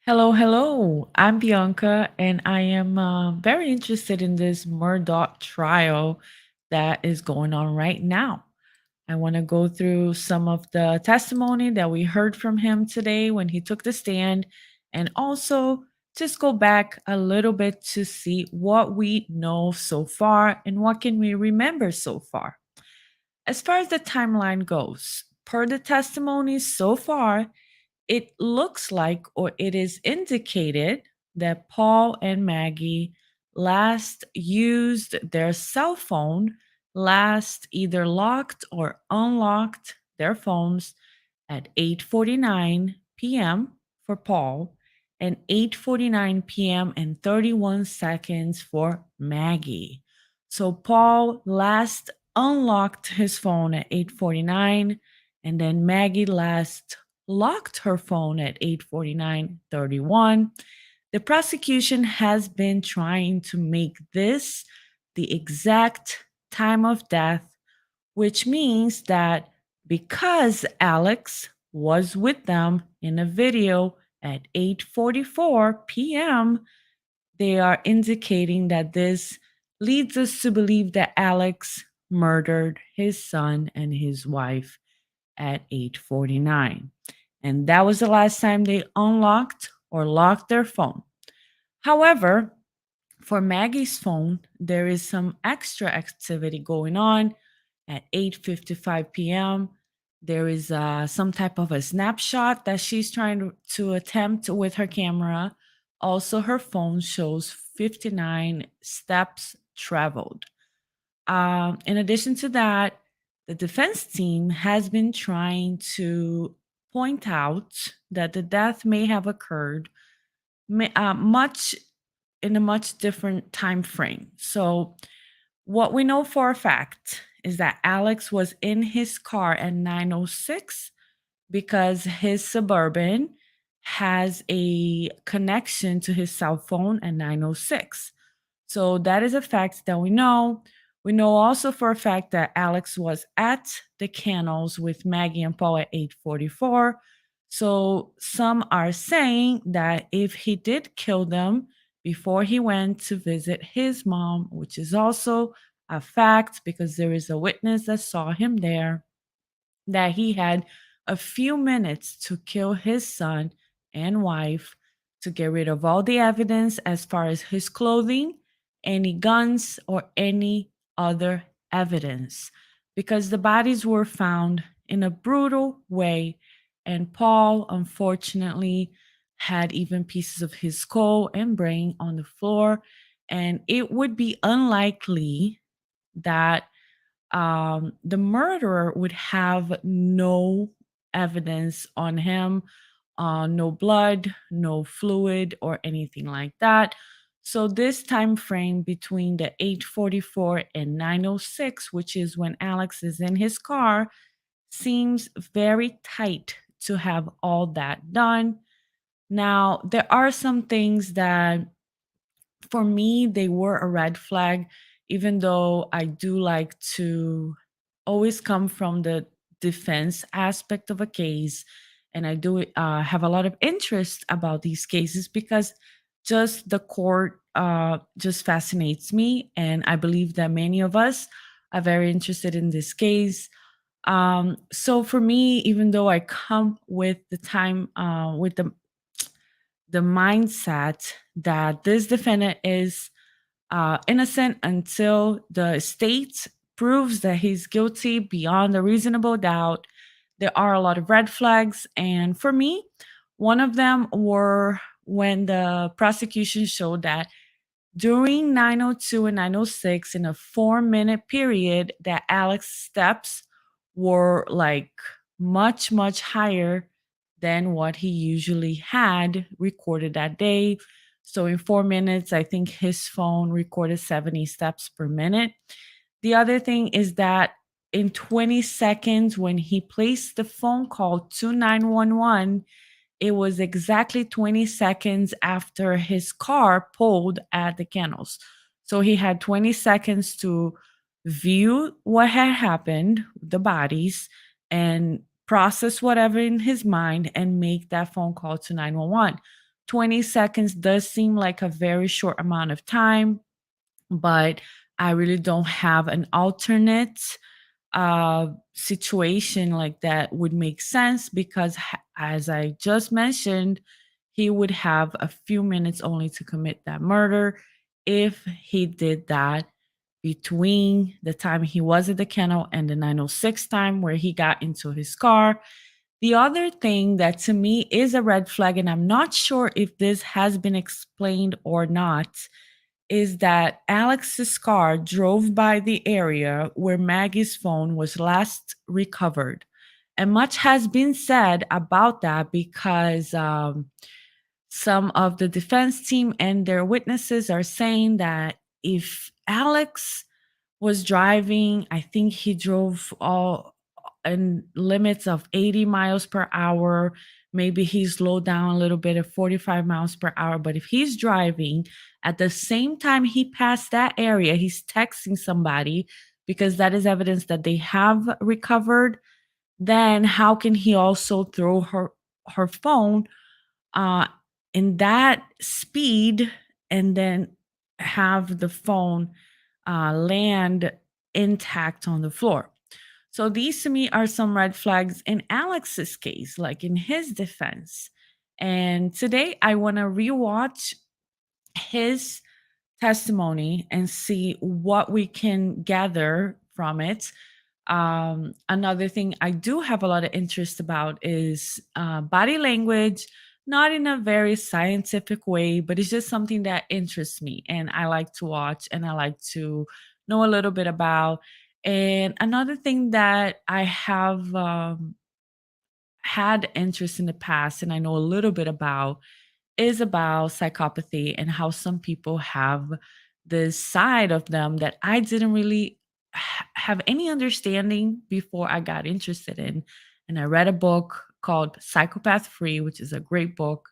Hello, hello. I'm Bianca, and I am very interested in this Murdaugh trial that is going on right now. I want to go through some of the testimony that we heard from him today when he took the stand, and also just go back a little bit to see what we know so far and what can we remember so far. As far as the timeline goes, per the testimonies so far, it looks like, or it is indicated, that Paul and Maggie last used their cell phone, last either locked or unlocked their phones at 8:49 p.m. for Paul and 8:49 p.m. and 31 seconds for Maggie. So Paul last unlocked his phone at 8:49 and then Maggie last locked her phone at 8:49:31. The prosecution has been trying to make this the exact time of death, which means that because Alex was with them in a video at 8:44 p.m., they are indicating that this leads us to believe that Alex murdered his son and his wife at 8:49. And that was the last time they unlocked or locked their phone. However, for Maggie's phone, there is some extra activity going on at 8:55 p.m. There is some type of a snapshot that she's trying to attempt with her camera. Also, her phone shows 59 steps traveled. In addition to that, the defense team has been trying to point out that the death may have occurred much in a much different time frame. So, what we know for a fact is that Alex was in his car at 9:06 because his Suburban has a connection to his cell phone at 9:06. So that is a fact that we know. We know also for a fact that Alex was at the kennels with Maggie and Paul at 8:44. So some are saying that if he did kill them before he went to visit his mom, which is also a fact because there is a witness that saw him there, that he had a few minutes to kill his son and wife to get rid of all the evidence as far as his clothing, any guns, or any other evidence. Because the bodies were found in a brutal way, and Paul, unfortunately, had even pieces of his skull and brain on the floor. And it would be unlikely that the murderer would have no evidence on him, no blood, no fluid, or anything like that. So this time frame between the 8:44 and 9:06, which is when Alex is in his car, seems very tight to have all that done. Now, there are some things that for me, they were a red flag, even though I do like to always come from the defense aspect of a case. And I do have a lot of interest about these cases because just the court just fascinates me. And I believe that many of us are very interested in this case. So for me, even though I come with the time, with the mindset that this defendant is innocent until the state proves that he's guilty beyond a reasonable doubt. There are a lot of red flags. And for me, one of them were when the prosecution showed that during 9:02 and 9:06, in a 4-minute period, that Alex's steps were like much, much higher than what he usually had recorded that day. So in 4 minutes, I think his phone recorded 70 steps per minute. The other thing is that in 20 seconds, when he placed the phone call to 911, it was exactly 20 seconds after his car pulled at the kennels. So he had 20 seconds to view what had happened, the bodies, and process whatever in his mind and make that phone call to 911. 20 seconds does seem like a very short amount of time, but I really don't have an alternate situation like that would make sense because, as I just mentioned, he would have a few minutes only to commit that murder if he did that between the time he was at the kennel and the 906 time where he got into his car. The other thing that to me is a red flag, and I'm not sure if this has been explained or not, is that Alex's car drove by the area where Maggie's phone was last recovered. And much has been said about that because some of the defense team and their witnesses are saying that if Alex was driving, I think he drove all in limits of 80 miles per hour. Maybe he slowed down a little bit at 45 miles per hour. But if he's driving at the same time he passed that area, he's texting somebody because that is evidence that they have recovered, then how can he also throw her phone uh, in that speed and then have the phone land intact on the floor? So these to me are some red flags in Alex's case, like in his defense. And today I want to rewatch his testimony and see what we can gather from it. Another thing I do have a lot of interest about is body language, not in a very scientific way, but it's just something that interests me and I like to watch and I like to know a little bit about. And another thing that I have had interest in the past and I know a little bit about is about psychopathy and how some people have this side of them that I didn't really have any understanding before I got interested in. And I read a book called Psychopath Free, which is a great book.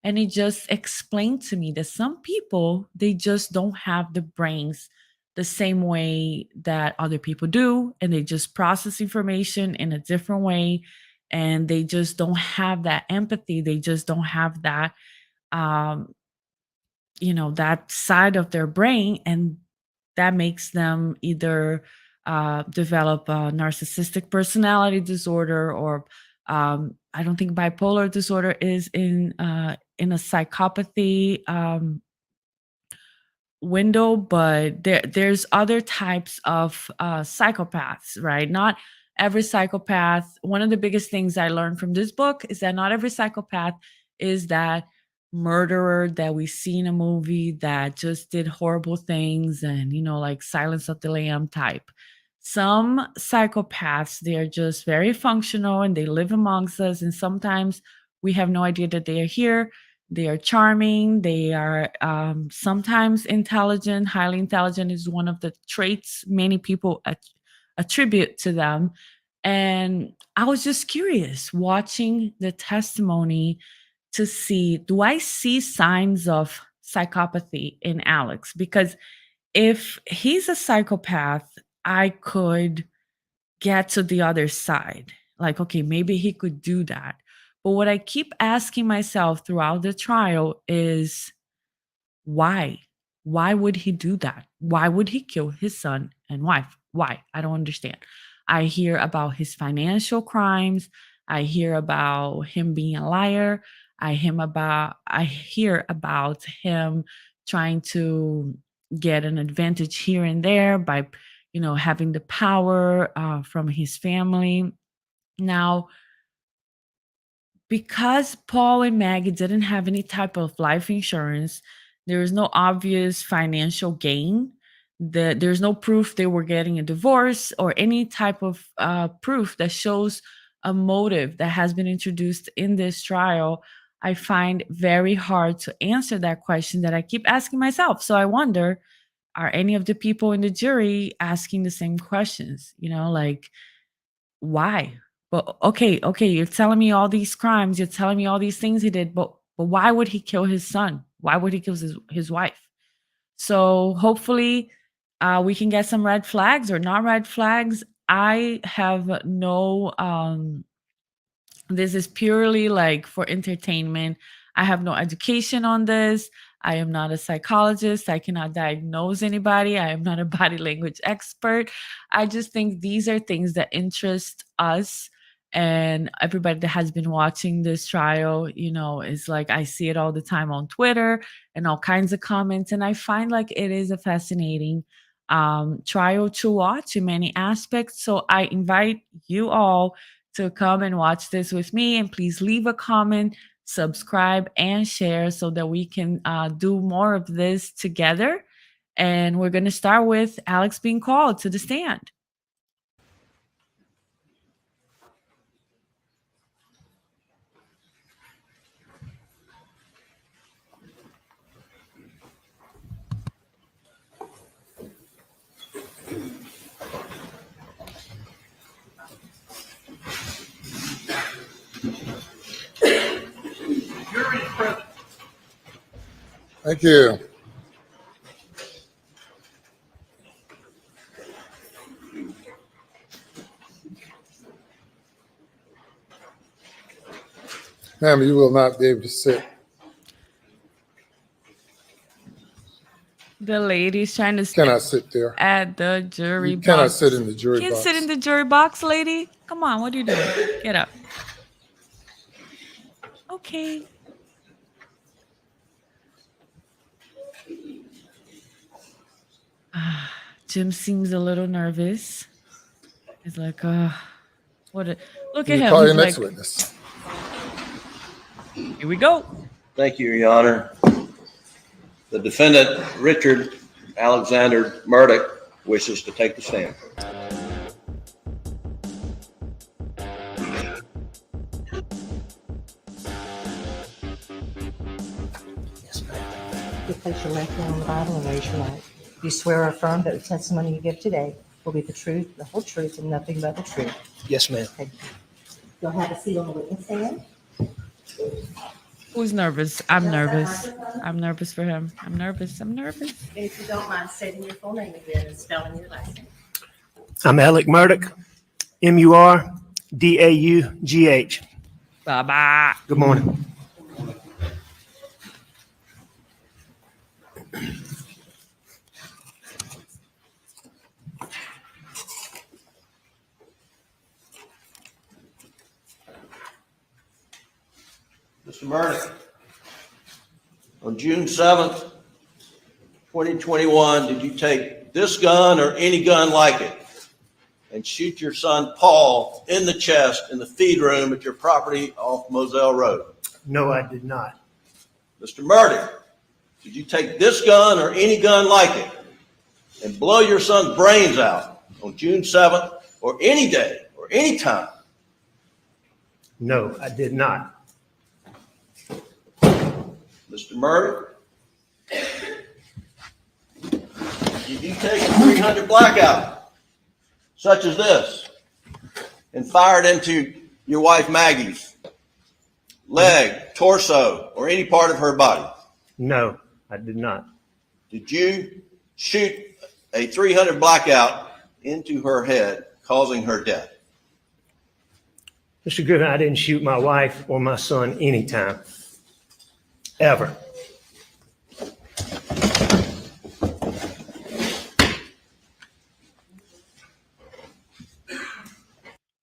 And it just explained to me that some people, they just don't have the brains the same way that other people do. And they just process information in a different way. And they just don't have that empathy. They just don't have that um, that side of their brain, and that makes them either develop a narcissistic personality disorder, or I don't think bipolar disorder is in a psychopathy window, but there's other types of psychopaths, right? Not every psychopath. One of the biggest things I learned from this book is that not every psychopath is that murderer that we see in a movie that just did horrible things and like Silence of the Lamb type. Some psychopaths, they are just very functional and they live amongst us, and sometimes we have no idea that they are here. They are charming. They are sometimes intelligent. Highly intelligent is one of the traits many people attribute to them. And I was just curious watching the testimony to see, do I see signs of psychopathy in Alex? Because if he's a psychopath, I could get to the other side. Like, okay, maybe he could do that. But what I keep asking myself throughout the trial is why? Why would he do that? Why would he kill his son and wife? Why? I don't understand. I hear about his financial crimes. I hear about him being a liar. I hear about him trying to get an advantage here and there by having the power from his family. Now, because Paul and Maggie didn't have any type of life insurance, there is no obvious financial gain. There's no proof they were getting a divorce or any type of proof that shows a motive that has been introduced in this trial. I find very hard to answer that question that I keep asking myself. So I wonder, are any of the people in the jury asking the same questions? Like, why? But okay, you're telling me all these crimes, you're telling me all these things he did, but why would he kill his son? Why would he kill his wife? So hopefully we can get some red flags or not red flags. I have no this is purely like for entertainment. I have no education on this. I am not a psychologist. I cannot diagnose anybody. I am not a body language expert. I just think these are things that interest us and everybody that has been watching this trial, is like I see it all the time on Twitter and all kinds of comments. And I find like it is a fascinating trial to watch in many aspects. So I invite you all to come and watch this with me. And please leave a comment, subscribe, and share so that we can do more of this together. And we're going to start with Alex being called to the stand. Thank you. Ma'am, you will not be able to sit. The lady's trying to You cannot sit there. at the jury box. You cannot sit in the jury Can't box. sit in the jury box, lady. Come on, what are you doing? Get up. Okay. Jim seems a little nervous. He's like, look at him. Call He's your next like, witness. Here we go. Thank you, Your Honor. The defendant, Richard Alexander Murdaugh, wishes to take the stand. Yes, ma'am. You place your left hand on the Bible and raise your right. You swear or affirm that the testimony you give today will be the truth, the whole truth, and nothing but the truth. Yes, ma'am. Thank you. You'll have a seat on the witness stand. Who's nervous? I'm nervous. I'm nervous for him. I'm nervous. And if you don't mind stating your full name again and spelling your last name. I'm Alec Murdaugh, Murdaugh. Bye-bye. Good morning. Mr. Murdaugh, on June 7th, 2021, did you take this gun or any gun like it and shoot your son Paul in the chest in the feed room at your property off Moselle Road? No, I did not. Mr. Murdaugh, did you take this gun or any gun like it and blow your son's brains out on June 7th or any day or any time? No, I did not. Mr. Murdaugh, did you take a 300 blackout, such as this, and fire it into your wife Maggie's leg, torso, or any part of her body? No, I did not. Did you shoot a 300 blackout into her head, causing her death? Mr. Griffin, I didn't shoot my wife or my son anytime. Ever.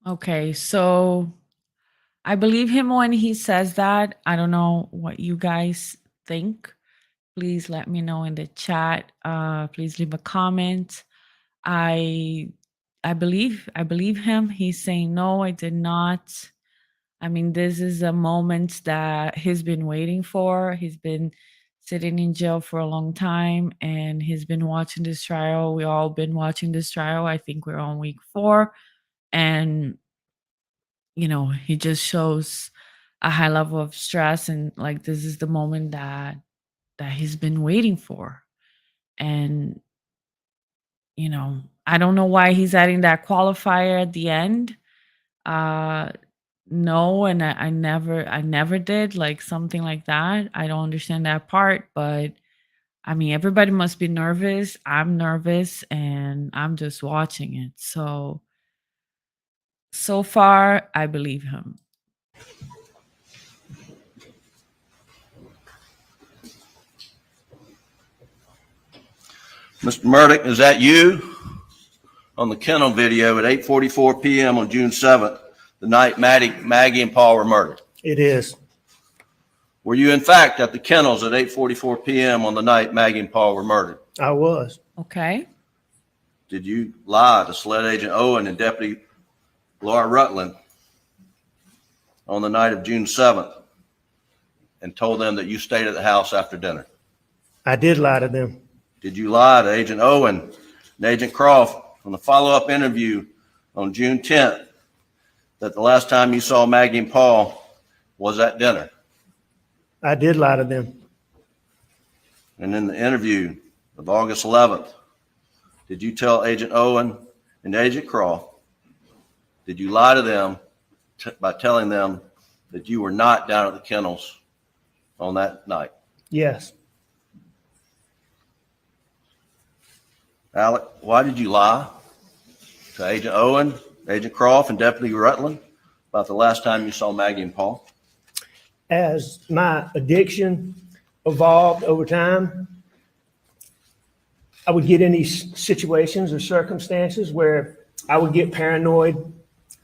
Okay, so I believe him when he says that. I don't know what you guys think. Please let me know in the chat. Please leave a comment. I believe him. He's saying no, I did not. I mean, this is a moment that he's been waiting for. He's been sitting in jail for a long time and he's been watching this trial. We all been watching this trial. I think we're on week 4. And, he just shows a high level of stress and like this is the moment that he's been waiting for. And, I don't know why he's adding that qualifier at the end. No, and I never did like something like that. I don't understand that part, but I mean, everybody must be nervous. I'm nervous and I'm just watching it. So far, I believe him. Mr. Murdaugh, is that you on the kennel video at 8:44 p.m. on June 7th, the night Maggie and Paul were murdered? It is. Were you in fact at the kennels at 8:44 p.m. on the night Maggie and Paul were murdered? I was. Okay. Did you lie to SLED Agent Owen and Deputy Laura Rutland on the night of June 7th and told them that you stayed at the house after dinner? I did lie to them. Did you lie to Agent Owen and Agent Croft from the follow-up interview on June 10th that the last time you saw Maggie and Paul was at dinner? I did lie to them. And in the interview of August 11th, did you tell Agent Owen and Agent Croft, did you lie to them by telling them that you were not down at the kennels on that night? Yes. Alec, why did you lie to Agent Owen, Agent Croft, and Deputy Rutland about the last time you saw Maggie and Paul? As my addiction evolved over time, I would get in these situations or circumstances where I would get paranoid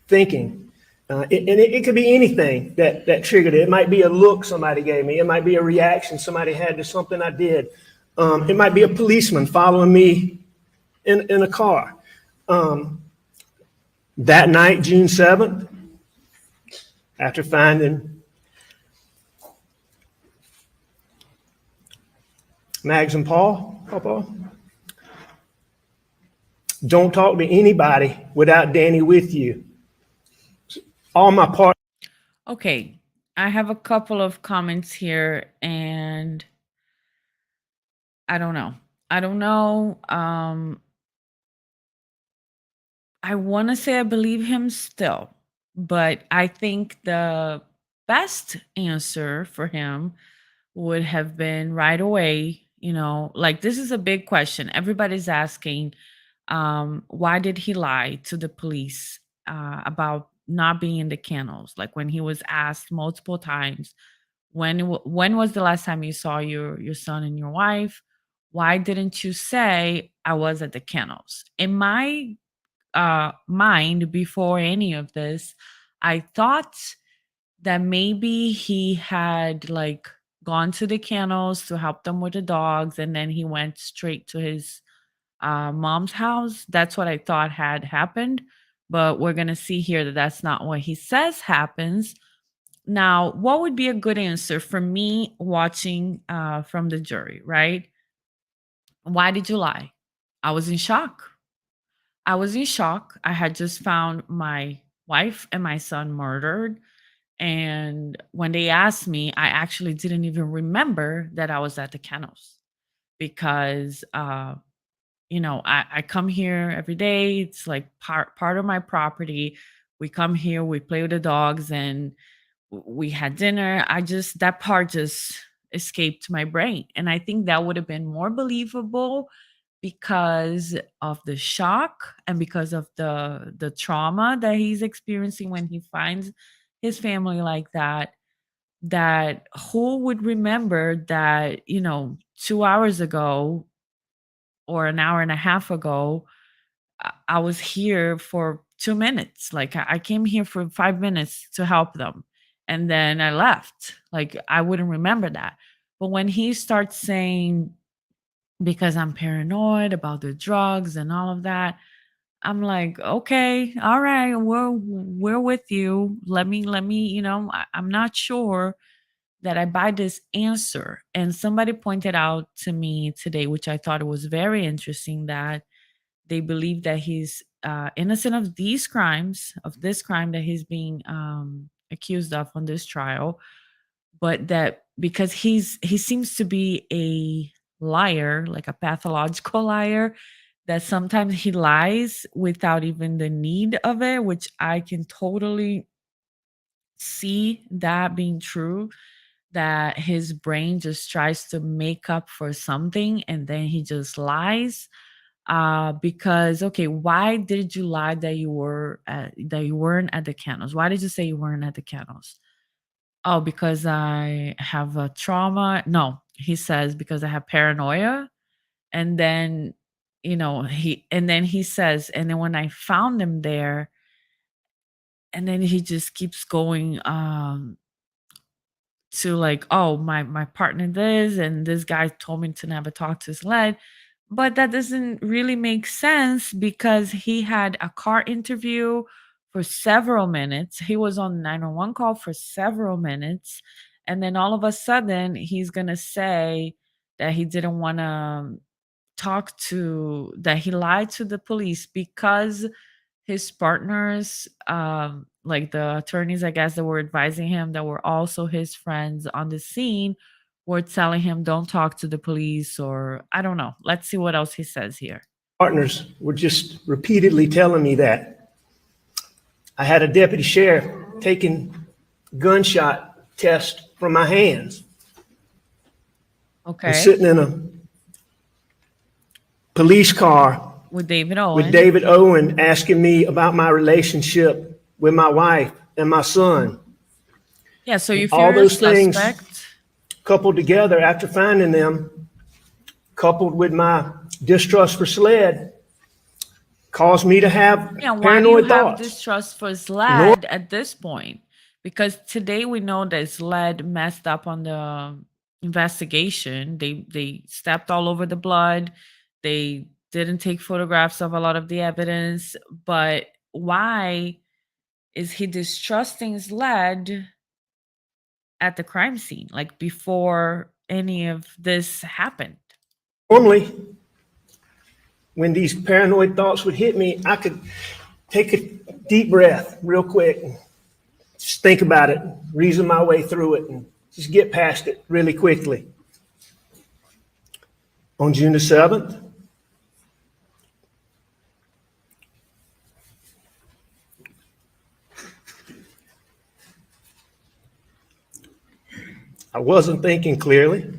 thinking. It could be anything that triggered it. It might be a look somebody gave me. It might be a reaction somebody had to something I did. It might be a policeman following me in a car. That night, June 7th, after finding Mags and Papa, don't talk to anybody without Danny with you. All my part. Okay. I have a couple of comments here, and I don't know. I want to say I believe him still, but I think the best answer for him would have been right away. Like, this is a big question. Everybody's asking, why did he lie to the police about not being in the kennels? Like, when he was asked multiple times, when was the last time you saw your son and your wife? Why didn't you say I was at the kennels? In my mind, before any of this, I thought that maybe he had like gone to the kennels to help them with the dogs, and then he went straight to his mom's house. That's what I thought had happened, but we're gonna see here that that's not what he says happens. Now, what would be a good answer for me watching from the jury, right? Why did you lie? I was in shock. I had just found my wife and my son murdered. And when they asked me, I actually didn't even remember that I was at the kennels because, I come here every day. It's like part of my property. We come here, we play with the dogs, and we had dinner. That part just escaped my brain. And I think that would have been more believable because of the shock and because of the trauma that he's experiencing when he finds his family like that. That who would remember that, 2 hours ago or an hour and a half ago, I was here for 2 minutes. Like, I came here for 5 minutes to help them, and then I left. Like, I wouldn't remember that. But when he starts saying, because I'm paranoid about the drugs and all of that, I'm like, okay, all right, we're with you. Let me, I'm not sure that I buy this answer. And somebody pointed out to me today, which I thought was very interesting, that they believe that he's innocent of these crimes, of this crime that he's being accused of on this trial, but that because he seems to be a liar, like a pathological liar, that sometimes he lies without even the need of it, which I can totally see that being true, that his brain just tries to make up for something and then he just lies. Because, okay, why did you lie that that you weren't at the kennels? Why did you say you weren't at the kennels? Oh, because I have a trauma. No, he says because I have paranoia. And then and then he says, and then when I found him there, and then he just keeps going to like, oh, my partner this, and this guy told me to never talk to his lead. But that doesn't really make sense because he had a car interview for several minutes. He was on the 911 call for several minutes. And then all of a sudden, he's going to say that he didn't want to that he lied to the police because his partners, like the attorneys, I guess, that were advising him, that were also his friends on the scene, were telling him, don't talk to the police, or I don't know. Let's see what else he says here. Partners were just repeatedly telling me that. I had a deputy sheriff taking gunshot test from my hands. And Okay. sitting in a police car With David Owen. with David Owen asking me about my relationship with my wife and my son. Yeah, so you All fear a those things suspect. coupled together after finding them, coupled with my distrust for SLED, caused me to have Yeah, why do you paranoid have thoughts. distrust for SLED at this point? Because today we know that SLED messed up on the investigation. They stepped all over the blood. They didn't take photographs of a lot of the evidence. But why is he distrusting SLED at the crime scene, like before any of this happened? Normally, when these paranoid thoughts would hit me, I could take a deep breath real quick, and just think about it, reason my way through it, and just get past it really quickly. On June the 7th, I wasn't thinking clearly.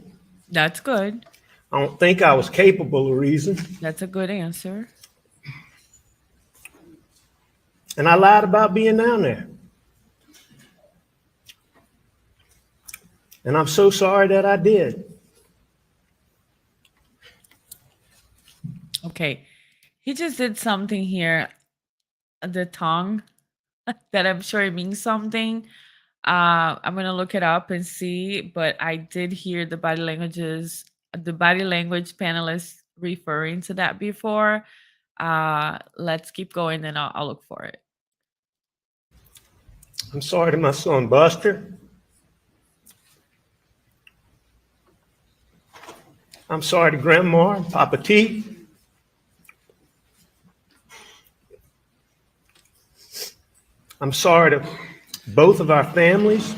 That's good. I don't think I was capable of reason. That's a good answer. And I lied about being down there. And I'm so sorry that I did. Okay. He just did something here, the tongue, that I'm sure it means something. I'm gonna look it up and see, but I did hear the body language panelists referring to that before. Let's keep going, and I'll look for it. I'm sorry to my son Buster. I'm sorry to Grandma and Papa T. I'm sorry to both of our families.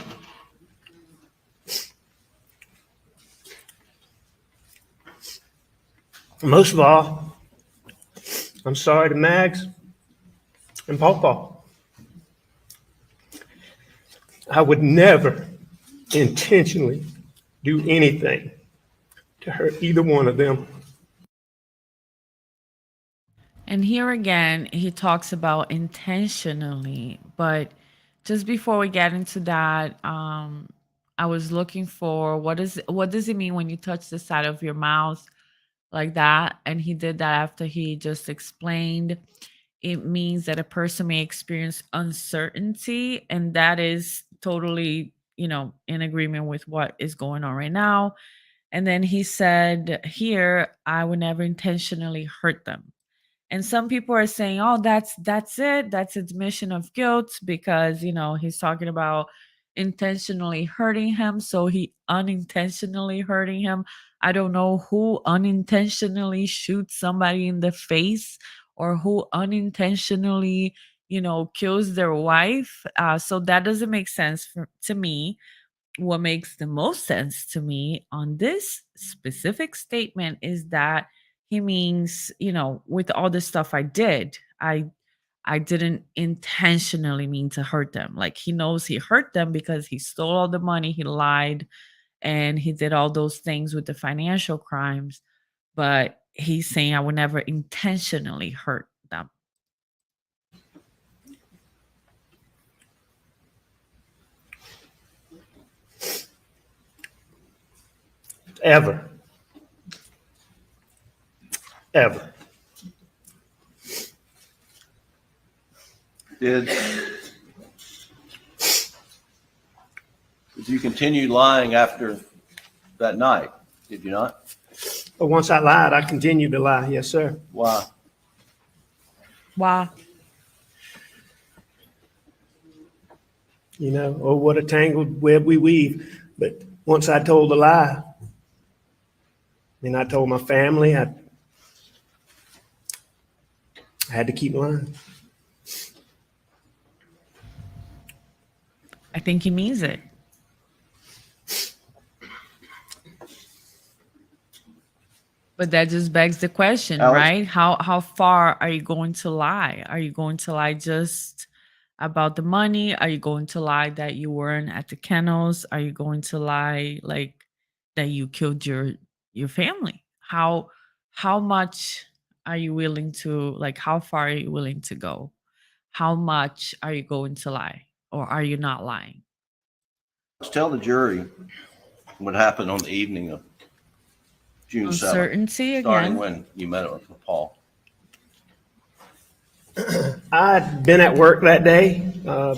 Most of all, I'm sorry to Mags and Pawpaw. I would never intentionally do anything to hurt either one of them. And here again, he talks about intentionally, but just before we get into that, I was looking for what does it mean when you touch the side of your mouth like that? And he did that after he just explained. It means that a person may experience uncertainty, and that is totally, in agreement with what is going on right now. And then he said here, I would never intentionally hurt them. And some people are saying, oh, that's it, that's admission of guilt, because he's talking about intentionally hurting him, so he unintentionally hurting him. I don't know who unintentionally shoots somebody in the face, or who unintentionally kills their wife. So that doesn't make sense to me. What makes the most sense to me on this specific statement is that he means, with all the stuff I did, I didn't intentionally mean to hurt them. Like, he knows he hurt them because he stole all the money, he lied, and he did all those things with the financial crimes. But he's saying I would never intentionally hurt them. Ever. Ever. Did you continue lying after that night? Did you not? But once I lied, I continued to lie. Yes, sir. Why? Wow. You know, oh, what a tangled web we weave. But once I told the lie, I told my family, I had to keep lying. I think he means it. But that just begs the question, Alex? right? How far are you going to lie? Are you going to lie just about the money? Are you going to lie that you weren't at the kennels? Are you going to lie like that you killed your family? How much are you willing to, like, how far are you willing to go? How much are you going to lie? Or are you not lying? Let's tell the jury what happened on the evening of June 7th, Uncertainty starting again. when you met with Paul. I'd been at work that day, a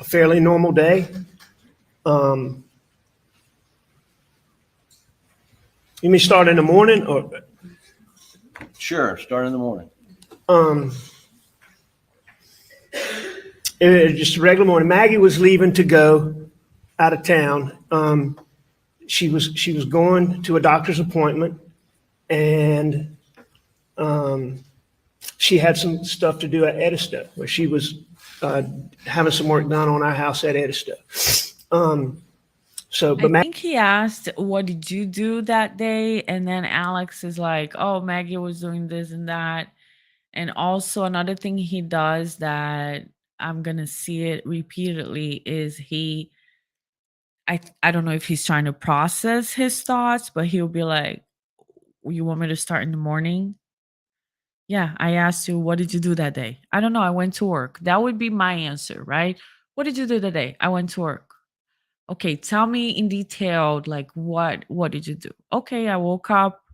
fairly normal day. You mean start in the morning or? Sure, start in the morning. It was just a regular morning. Maggie was leaving to go out of town. She was going to a doctor's appointment, and she had some stuff to do at Edisto, where she was having some work done on our house at Edisto. I think he asked, "What did you do that day?" And then Alex is like, "Oh, Maggie was doing this and that." And also another thing he does that I'm gonna see it repeatedly is I don't know if he's trying to process his thoughts, but he'll be like, "You want me to start in the morning?" Yeah, I asked you, "What did you do that day?" I don't know. I went to work. That would be my answer, right? What did you do that day? I went to work. Okay, tell me in detail, like what did you do? Okay, I woke up,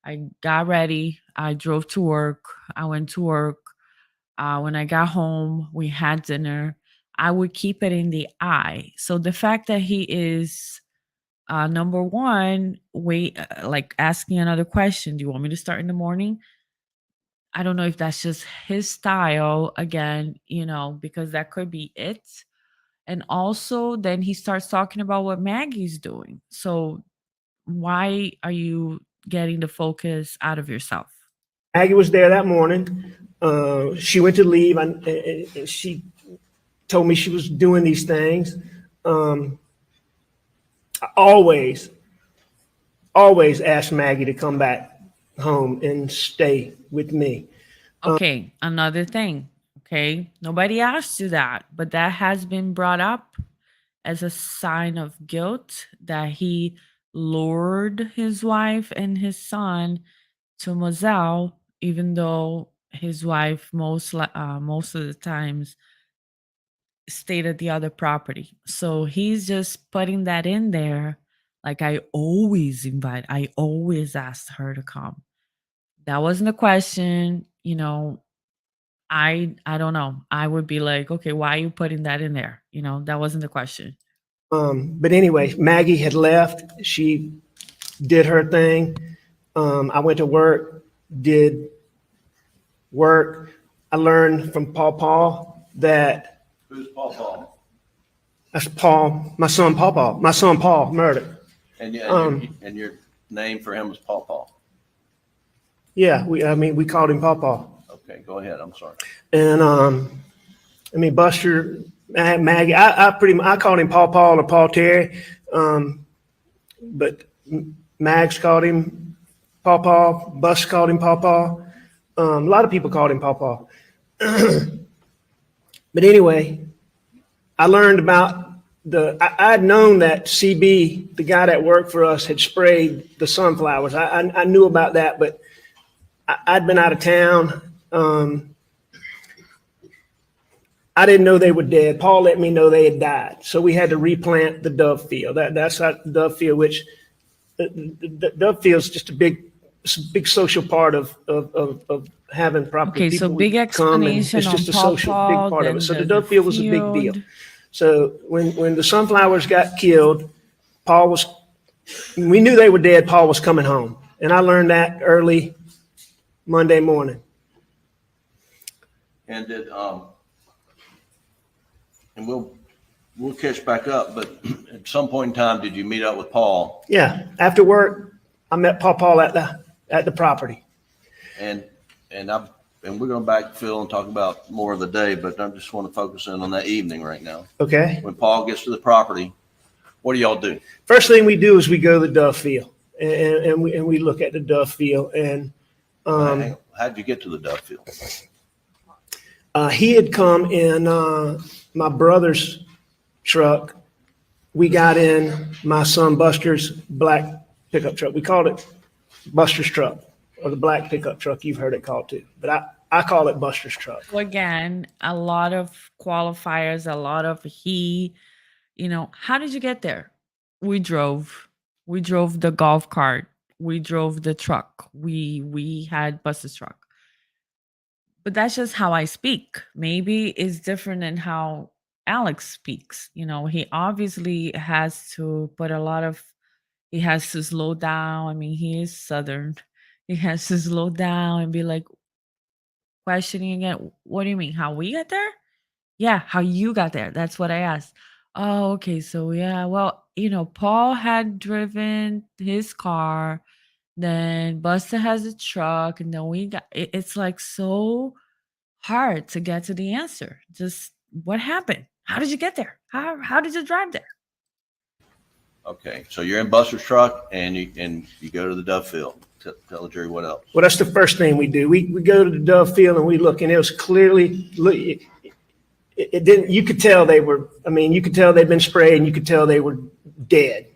I got ready, I drove to work, I went to work. When I got home, we had dinner. I would keep it in the I. So the fact that he is number one, wait, like asking another question. Do you want me to start in the morning? I don't know if that's just his style again, because that could be it. And also, then he starts talking about what Maggie's doing. So, why are you getting the focus out of yourself? Maggie was there that morning. She went to leave, and she told me she was doing these things. I always ask Maggie to come back home and stay with me. Okay, another thing. Okay, nobody asked you that, but that has been brought up as a sign of guilt that he lured his wife and his son to Moselle, even though his wife most of the times stayed at the other property. So he's just putting that in there. Like, I always asked her to come. That wasn't a question. I don't know. I would be like, okay, why are you putting that in there? That wasn't the question. But anyway, Maggie had left. She did her thing. I went to work, did work. I learned from Paul that Who's Paul? that's Paul, my son Paul, Murdaugh. And your name for him was Paul. Yeah, we called him Paul. Okay, go ahead. I'm sorry. And Buster, Maggie, I called him Paul or Paul Terry, but Mags called him Paul, Buster called him Paul. A lot of people called him Paul. But anyway, I learned about I'd known that CB, the guy that worked for us, had sprayed the sunflowers. I knew about that, but I'd been out of town. I didn't know they were dead. Paul let me know they had died. So we had to replant the dove field. That's our dove field, which the dove field is just a big it's a big social part of having property. Okay, so People big would come, and explanation it's on just a social big Pawpaw, part of it. then So the the Dove field was a big deal. field. So when the sunflowers got killed, Paul was, we knew they were dead. Paul was coming home, and I learned that early Monday morning. And did, and we'll catch back up, but at some point in time, did you meet up with Paul? Yeah, after work, I met Paul at the property. And we're gonna backfill and talk about more of the day, but I just want to focus in on that evening right now. Okay. When Paul gets to the property, what do y'all do? First thing we do is we go to the Dove field, and we look at the Dove field. And Hang on. How'd you get to the Dove field? he had come in my brother's truck. We got in my son Buster's black pickup truck. We called it Buster's truck, or the black pickup truck. You've heard it called too, but I call it Buster's truck. So again, a lot of qualifiers, a lot of how did you get there? We drove. We drove the golf cart. We drove the truck. We had Buster's truck. But that's just how I speak. Maybe it's different than how Alex speaks. He obviously has to put he has to slow down. I mean, he is Southern. He has to slow down and be like questioning again. What do you mean? How we got there? Yeah, how you got there. That's what I asked. Oh, okay. So yeah, well, Paul had driven his car, then Buster has a truck, and then it's like so hard to get to the answer. Just what happened? How did you get there? How did you drive there? Okay, so you're in Buster's truck and you go to the Dove field. Tell the jury what else. Well, that's the first thing we do. We go to the Dove field and we look, and it was clearly, it didn't, you could tell they were, you could tell they'd been sprayed, and you could tell they were dead.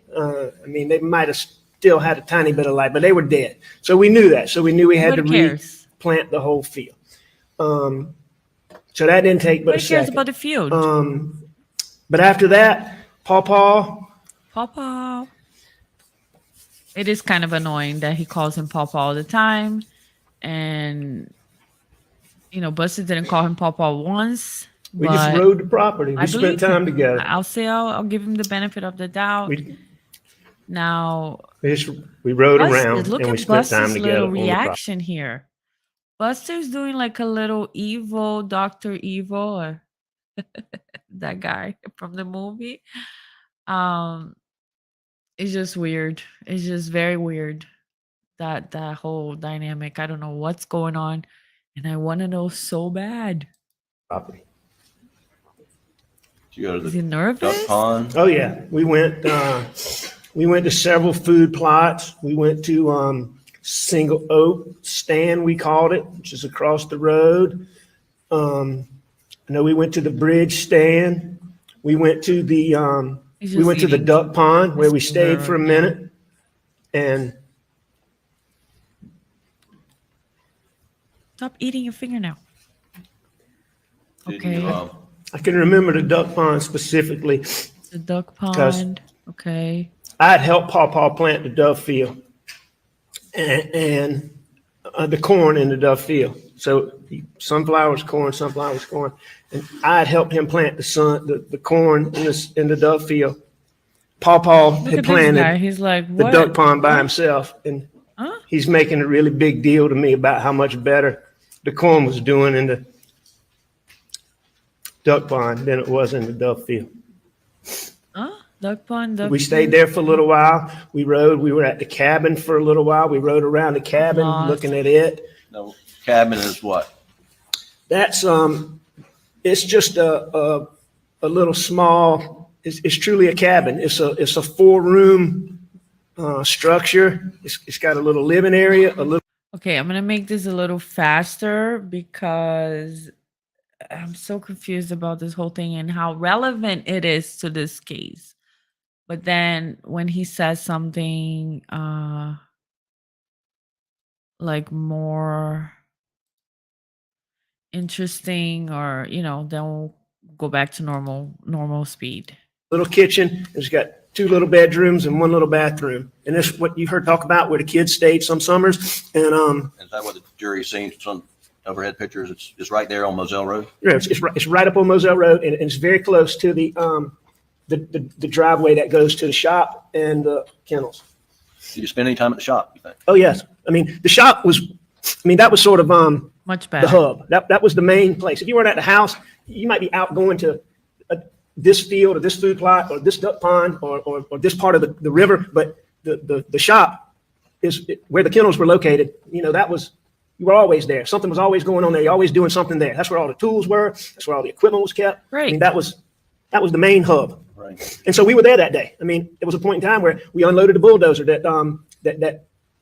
They might have still had a tiny bit of life, but they were dead. So we knew that. So we knew we had to replant the whole field. So that didn't take but a second. Who cares about the field? But after that, Pawpaw. It is kind of annoying that he calls him Pawpaw all the time. And, Buster didn't call him Pawpaw once. We just rode the property. We spent time together. I'll give him the benefit of the doubt. Now, we rode around look and we at spent time Buster's together. little reaction here. Buster's doing like a little evil, Dr. Evil, or that guy from the movie. It's just weird. It's just very weird, that whole dynamic. I don't know what's going on, and I want to know so bad. Property. Did you go to Is he the nervous? duck pond? Oh yeah, we went to several food plots. We went to Single Oak Stand, we called it, which is across the road. I know we went to the Bridge Stand. We went to the duck pond where we stayed for a minute. And stop eating your fingernail. Did Okay. you, I can remember the duck pond specifically. The duck pond. Okay. I had helped Paw plant the Dove field and the corn in the Dove field. So sunflowers, corn. And I had helped him plant the corn in the Dove field. Paw had planted He's like, the what? duck pond by himself. And he's making a really big deal to me about how much better the corn was doing in the duck pond than it was in the Dove field. Duck pond. We stayed there for a little while. We were at the cabin for a little while. We rode around the cabin looking at it. no, cabin is what? That's it's just a little small, it's truly a cabin. It's a 4-room structure. It's got a little living area, Okay, I'm gonna make this a little faster because I'm so confused about this whole thing and how relevant it is to this case. But then when he says something like more interesting, or then we'll go back to normal speed. little kitchen. It's got 2 little bedrooms and 1 little bathroom. And this is what you heard talk about where the kids stayed some summers. And Is that what the jury's seen? Some overhead pictures. It's right there on Moselle Road. yeah, it's right up on Moselle Road, and it's very close to the driveway that goes to the shop and the kennels. Did you spend any time at the shop, you think? Oh, yes. I mean, the shop was, that was sort of Much the better. hub. That was the main place. If you weren't at the house, you might be out going to this field or this food plot or this duck pond or this part of the river. But the shop is where the kennels were located. You were always there. Something was always going on there. You're always doing something there. That's where all the tools were. That's where all the equipment was kept. Right. I mean, that was the main hub. Right. And so we were there that day. I mean, there was a point in time where we unloaded the bulldozer that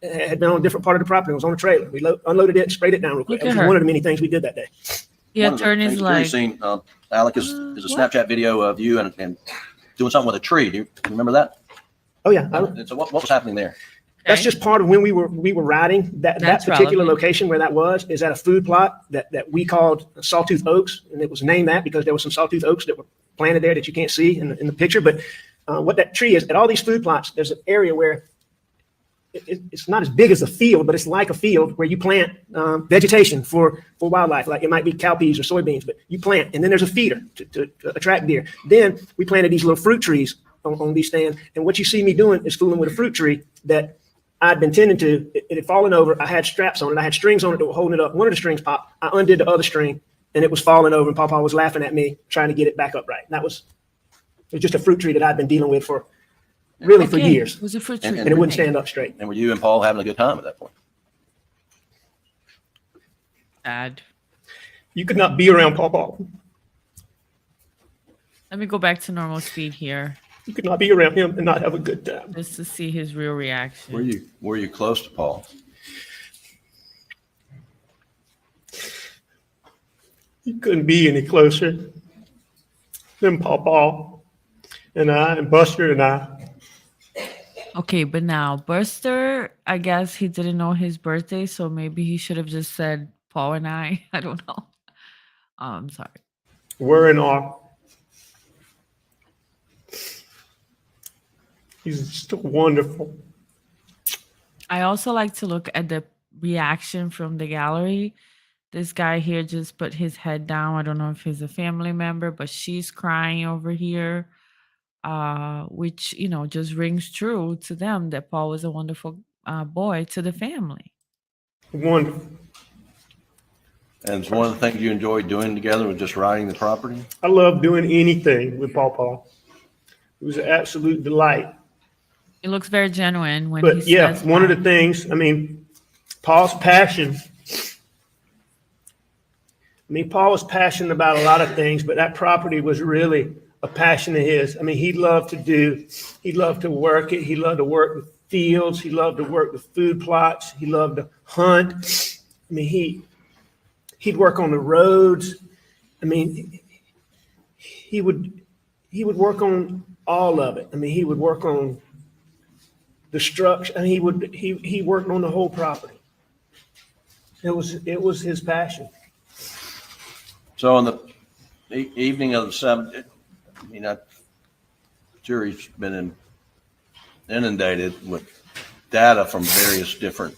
had been on a different part of the property. It was on a trailer. We unloaded it, sprayed it down real quick. Look at That was her. one of the many things we did that day. The One of the attorney's things the like, jury's seen, Alec, is a what? Snapchat video of you and doing something with a tree. Do you remember that? Oh, yeah. And so what was happening there? That's okay. just part of when we were riding. That That's particular relevant. location where that was is at a food plot that we called Sawtooth Oaks, and it was named that because there were some Sawtooth Oaks that were planted there that you can't see in the picture. But what that tree is, at all these food plots, there's an area where it's not as big as a field, but it's like a field where you plant vegetation for wildlife. Like it might be cowpeas or soybeans, but you plant, and then there's a feeder to attract deer. Then we planted these little fruit trees on these stands, and what you see me doing is fooling with a fruit tree that I'd been tending to. It had fallen over. I had straps on it. I had strings on it that were holding it up. One of the strings popped. I undid the other string, and it was falling over, and Papa was laughing at me trying to get it back upright. And it was just a fruit tree that I'd been dealing with for okay, years, It was a fruit And- tree. and it wouldn't stand up straight. And were you and Paul having a good time at that point? Sad. You could not be around Papa. Let me go back to normal speed here You could not be around him and not have a good time. just to see his real reaction. Were you close to Paul? You couldn't be any closer than Papa and I and Buster and I. Okay, but now Buster, I guess he didn't know his birthday, so maybe he should have just said Paul and I. I don't know. I'm sorry. Were and are. He's just wonderful. I also like to look at the reaction from the gallery. This guy here just put his head down. I don't know if he's a family member, but she's crying over here, which, just rings true to them that Paul was a wonderful boy to the family. Wonderful. And it's one of the things you enjoyed doing together was just riding the property? I love doing anything with Papa. It was an absolute delight. It looks very genuine when But he yeah, says one of the that. things, Paul's passion. Paul was passionate about a lot of things, but that property was really a passion of his. He loved to work it. He loved to work the fields. He loved to work the food plots. He loved to hunt. He'd work on the roads. He would work on all of it. He would work on the structure. He worked on the whole property. It was his passion. So on the evening of the 7th, jury's been inundated with data from various different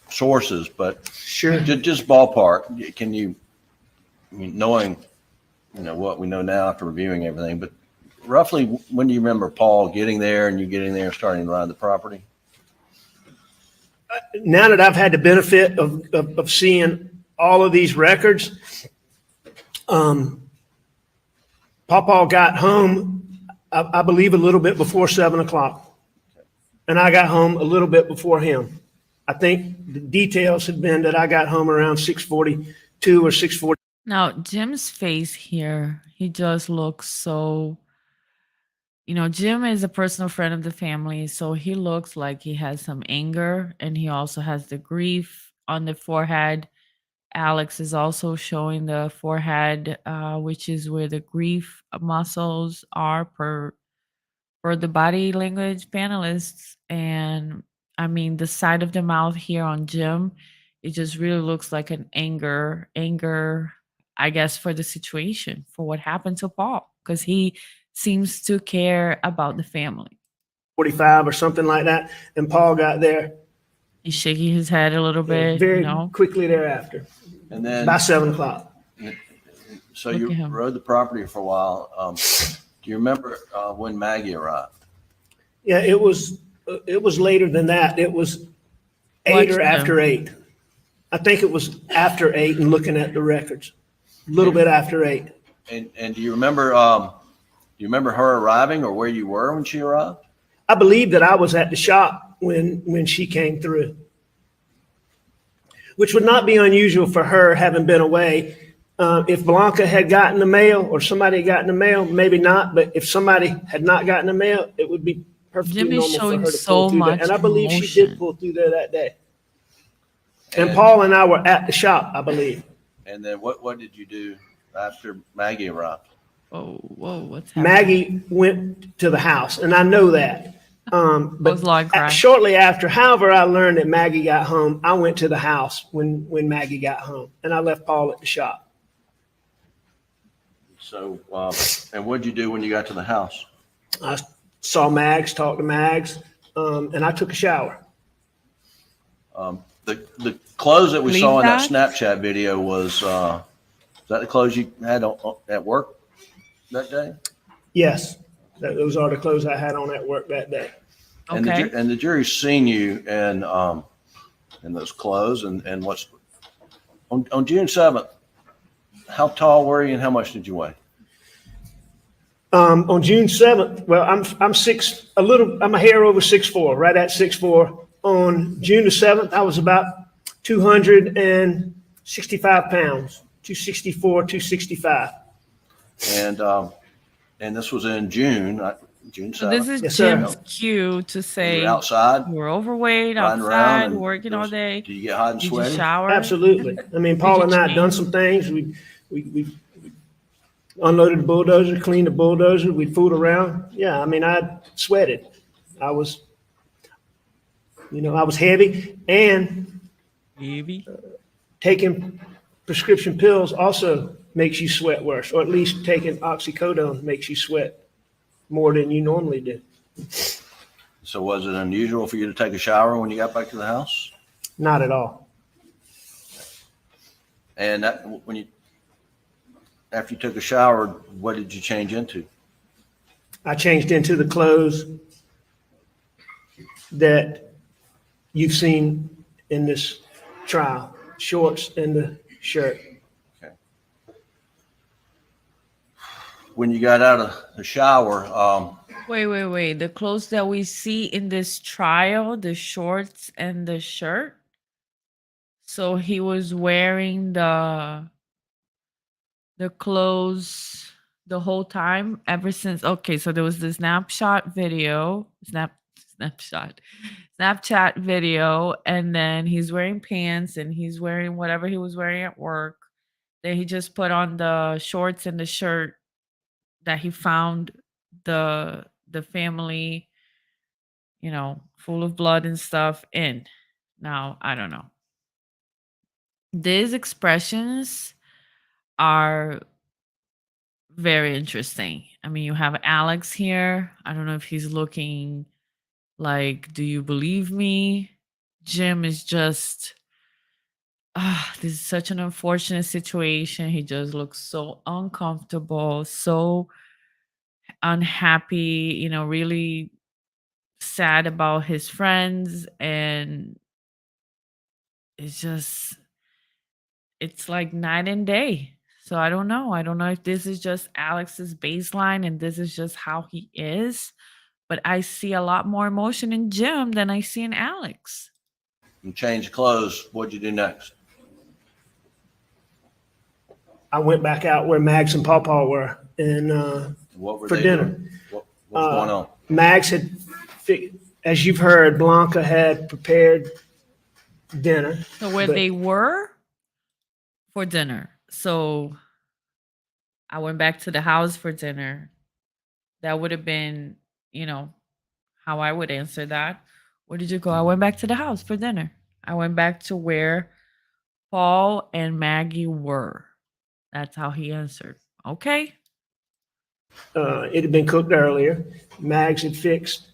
sources, but Sure. just ballpark, can you, knowing, what we know now after reviewing everything, but roughly when do you remember Paul getting there and you getting there and starting to ride the property? Now that I've had the benefit of seeing all of these records, Papa got home, I believe, a little bit before 7:00, and I got home a little bit before him. I think the details had been that I got home around 6:42 or 6:40. Now, Jim's face here, he just looks so, Jim is a personal friend of the family, so he looks like he has some anger and he also has the grief on the forehead. Alex is also showing the forehead, which is where the grief muscles are per for the body language panelists. And the side of the mouth here on Jim, it just really looks like an anger, I guess, for the situation, for what happened to Paul, because he seems to care about the family. 7:45 or something like that. And Paul got there He's shaking his head a little bit, very you know. quickly thereafter, And then, by 7 o'clock. so Look you at him. rode the property for a while. Do you remember when Maggie arrived? Yeah, it was later than that. It was 8 or Watch after him. 8. I think it was after 8 and looking at the records, a little bit after 8. And do you remember her arriving or where you were when she arrived? I believe that I was at the shop when she came through, which would not be unusual for her having been away. If Blanca had gotten the mail or somebody had gotten the mail, maybe not. But if somebody had not gotten the mail, it would be perfectly Jim is normal for showing her to so pull through there. much And I believe she emotion. did pull through there that day. And And- Paul and I were at the shop, I believe. And then what did you do after Maggie arrived? Whoa, what's happening? Maggie went to the house, and I know that. Was long cry. Shortly after, however, I learned that Maggie got home, I went to the house when Maggie got home, and I left Paul at the shop. So, and what did you do when you got to the house? I saw Mags, talked to Mags, and I took a shower. The clothes that we Leave saw in that that? Snapchat video was that the clothes you had at work that day? Yes, those are the clothes I had on at work that day. And Okay. the jury's seen you in those clothes and what's on June 7th. How tall were you and how much did you weigh? On June 7th, well, I'm a hair over 6'4", right at 6'4". On June the 7th, I was about 265 pounds, 264, 265. And this was in June, June 7th. So this is Yes, sir. Jim's cue to say You're outside, you were overweight, riding around, outside, and working all day. Do you get hot and Did you sweaty? shower? Absolutely. I mean, Paul you and I had done change? some things. We unloaded the bulldozer, cleaned the bulldozer. We fooled around. Yeah, I mean, I sweated. I was heavy, and Maybe. taking prescription pills also makes you sweat worse, or at least taking oxycodone makes you sweat more than you normally do. So was it unusual for you to take a shower when you got back to the house? Not at all. And after you took a shower, what did you change into? I changed into the clothes that you've seen in this trial, shorts and the shirt. Okay. When you got out of the shower, Wait. The clothes that we see in this trial, the shorts and the shirt. So he was wearing the clothes the whole time ever since. Okay, so there was the snapchat video, and then he's wearing pants and he's wearing whatever he was wearing at work. Then he just put on the shorts and the shirt that he found the family, full of blood and stuff in. Now, I don't know. These expressions are very interesting. I mean, you have Alex here. I don't know if he's looking like, do you believe me? Jim is just, this is such an unfortunate situation. He just looks so uncomfortable, so unhappy, really sad about his friends. And it's like night and day. So I don't know. I don't know if this is just Alex's baseline and this is just how he is. But I see a lot more emotion in Jim than I see in Alex. you changed clothes. What'd you do next? I went back out where Mags and Pawpaw were, and What were for they dinner. doing? What was going on? Mags had, as you've heard, Blanca had prepared dinner. So where but they were for dinner. So I went back to the house for dinner. That would have been, how I would answer that. Where did you go? I went back to the house for dinner. I went back to where Paul and Maggie were. That's how he answered. Okay. It had been cooked earlier. Mags had fixed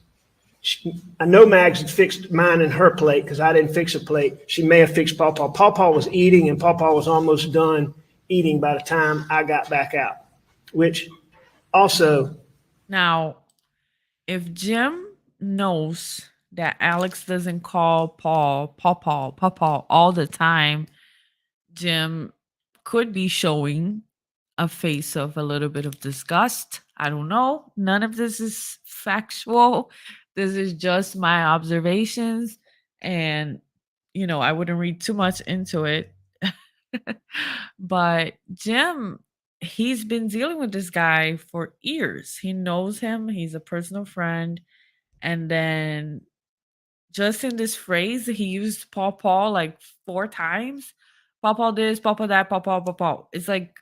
I know Mags had fixed mine and her plate because I didn't fix a plate. She may have fixed Pawpaw. Pawpaw was eating, and Pawpaw was almost done eating by the time I got back out, which also, Now, if Jim knows that Alex doesn't call Paul Paw all the time, Jim could be showing a face of a little bit of disgust. I don't know. None of this is factual. This is just my observations. And, I wouldn't read too much into it. But Jim, he's been dealing with this guy for years. He knows him, he's a personal friend. And then just in this phrase, he used Paw like 4 times. Paw this, Paw that, Paw. It's like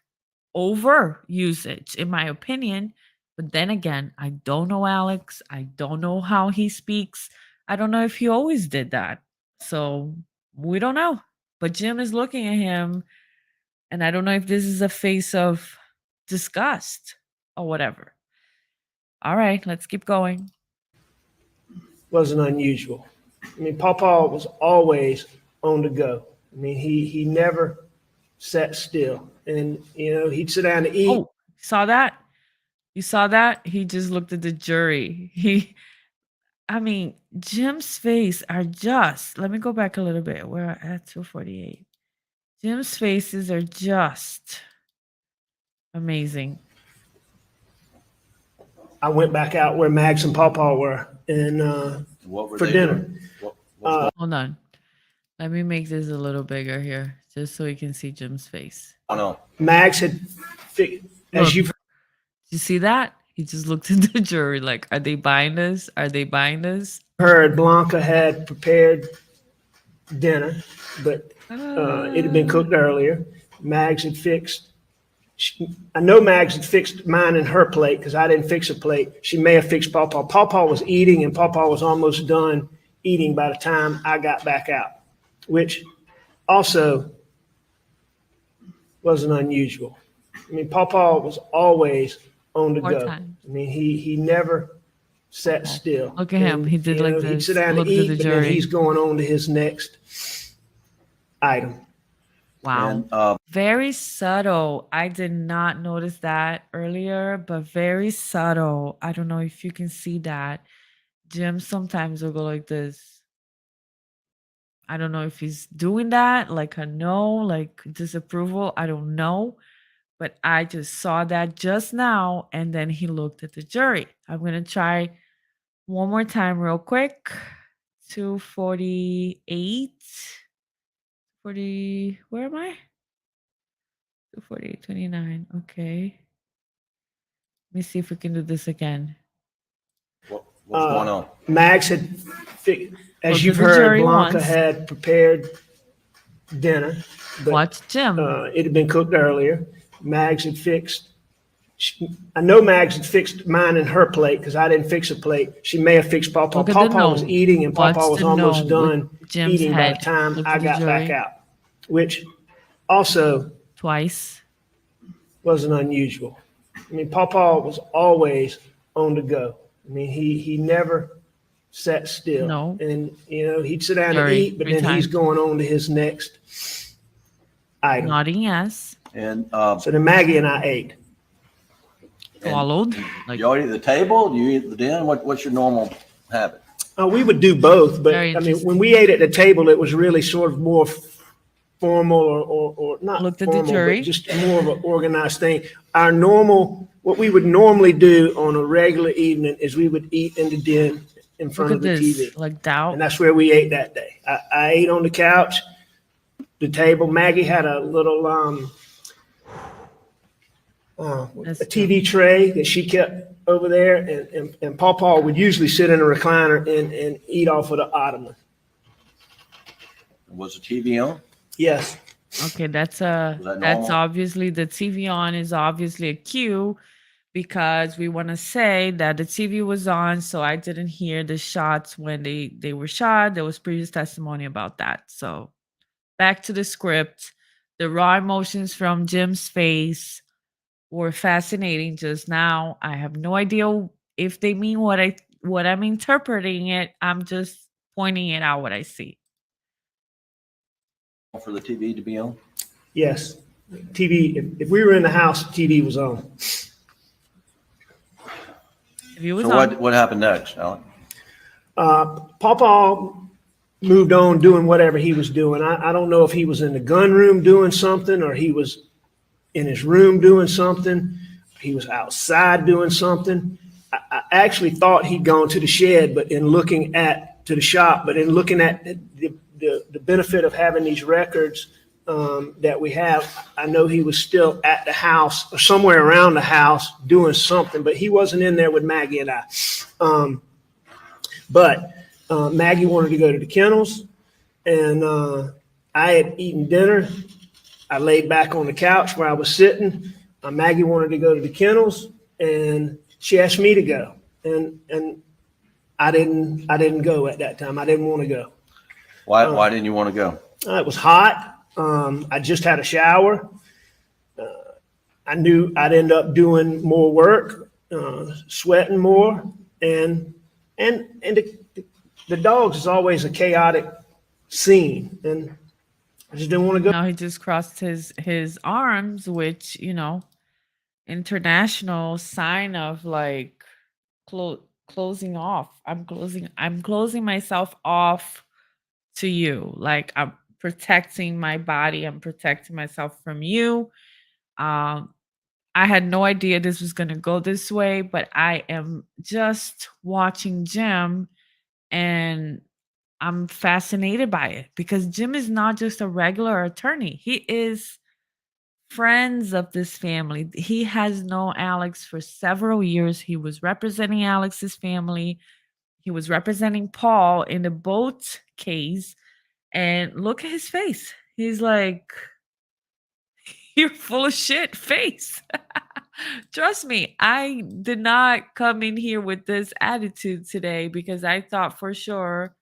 over usage, in my opinion. But then again, I don't know Alex. I don't know how he speaks. I don't know if he always did that. So we don't know. But Jim is looking at him, and I don't know if this is a face of disgust or whatever. All right, let's keep going. wasn't unusual. I mean, Pawpaw was always on the go. I mean, he never sat still. And, he'd sit down to eat. Oh, saw that? You saw that? He just looked at the jury. I mean, Jim's face are just, let me go back a little bit. We're at 248. Jim's faces are just amazing. I went back out where Mags and Pawpaw were and What were for they dinner. doing? What's Hold on. Let me make this a little bigger here, just so you can see Jim's face. going on? Mags had, as Look. you've You see that? He just looked at the jury like, are they buying this? Are they buying this? heard, Blanca had prepared dinner, but it had been cooked earlier. Mags had fixed. I know Mags had fixed mine and her plate because I didn't fix a plate. She may have fixed Pawpaw. Pawpaw was eating, and Pawpaw was almost done eating by the time I got back out, which also wasn't unusual. I mean, Pawpaw was always on the More go. time. I mean, he never sat still. Look at him. And, He did like He'd this. sit down Looked to at eat, the but then jury. he's going on to his next item. Wow. And Very subtle. I did not notice that earlier, but very subtle. I don't know if you can see that. Jim sometimes will go like this. I don't know if he's doing that, like a no, like disapproval. I don't know. But I just saw that just now. And then he looked at the jury. I'm going to try one more time, real quick. 248. 40. Where am I? 248, 29. Okay. Let me see if we can do this again. what's going on? Max had, as Look you've at the heard, jury Blanca once. had prepared dinner, but Watch Jim. it had been cooked earlier. Mags had fixed. I know Mags had fixed mine and her plate because I didn't fix a plate. She may have fixed Pawpaw. Look at the Pawpaw was note. eating, and Watch Pawpaw was the almost note with done Jim's eating by head. the time Look I at the got back jury. out, which also Twice. wasn't unusual. I mean, Pawpaw was always on the go. I mean, he never sat still. No. And, he'd sit down to Jury, eat, but 3 then he's times. going on to his next item. Nodding yes. And So then Maggie and I ate. Swallowed. Like you all eat at the table? Do you eat at the den? What's your normal habit? We would do both, but Very I mean, interesting. when we ate at the table, it was really sort of more formal or not Looked at the formal, jury. but just more of an organized thing. What we would normally do on a regular evening is we would eat in the den in look front at of the this. TV. Like doubt. And that's where we ate that day. I ate on the couch, the table. Maggie had a little That's a TV tray that she kept over there, and Pawpaw would usually sit in a recliner and eat off of the ottoman. Was the TV on? Yes. Okay, that's that normal? obviously the TV on is obviously a cue because we want to say that the TV was on, so I didn't hear the shots when they were shot. There was previous testimony about that. So back to the script. The raw emotions from Jim's face were fascinating just now. I have no idea if they mean what what I'm interpreting it, I'm just pointing it out what I see. For the TV to be on? Yes. TV, if we were in the house, TV was on. If he was So on, what happened next, Alec? Pawpaw moved on doing whatever he was doing. I don't know if he was in the gun room doing something or he was in his room doing something. He was outside doing something. I actually thought he'd gone to the shed, but in looking at, to the shop, but in looking at the benefit of having these records that we have, I know he was still at the house or somewhere around the house doing something, but he wasn't in there with Maggie and I. But Maggie wanted to go to the kennels, and I had eaten dinner. I laid back on the couch where I was sitting. Maggie wanted to go to the kennels, and she asked me to go, and I didn't go at that time. I didn't want to go. Why didn't you want to go? It was hot. I just had a shower. I knew I'd end up doing more work, sweating more, and the dogs is always a chaotic scene, and I just didn't want to go. now he just crossed his arms, which, international sign of like closing off. I'm closing myself off to you. Like I'm protecting my body. I'm protecting myself from you. I had no idea this was going to go this way, but I am just watching Jim and I'm fascinated by it because Jim is not just a regular attorney. He is friends of this family. He has known Alex for several years. He was representing Alex's family. He was representing Paul in the boat case. And look at his face. He's like, you're full of shit face. Trust me, I did not come in here with this attitude today because I thought for sure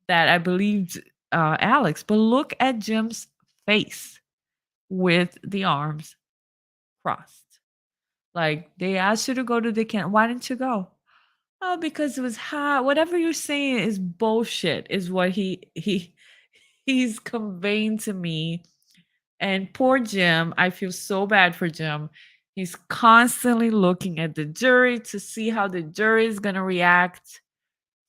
that I believed Alex. But look at Jim's face with the arms crossed. Like they asked you to go to the camp. Why didn't you go? Oh, because it was hot. Whatever you're saying is bullshit, is what he's conveying to me. And poor Jim, I feel so bad for Jim. He's constantly looking at the jury to see how the jury is going to react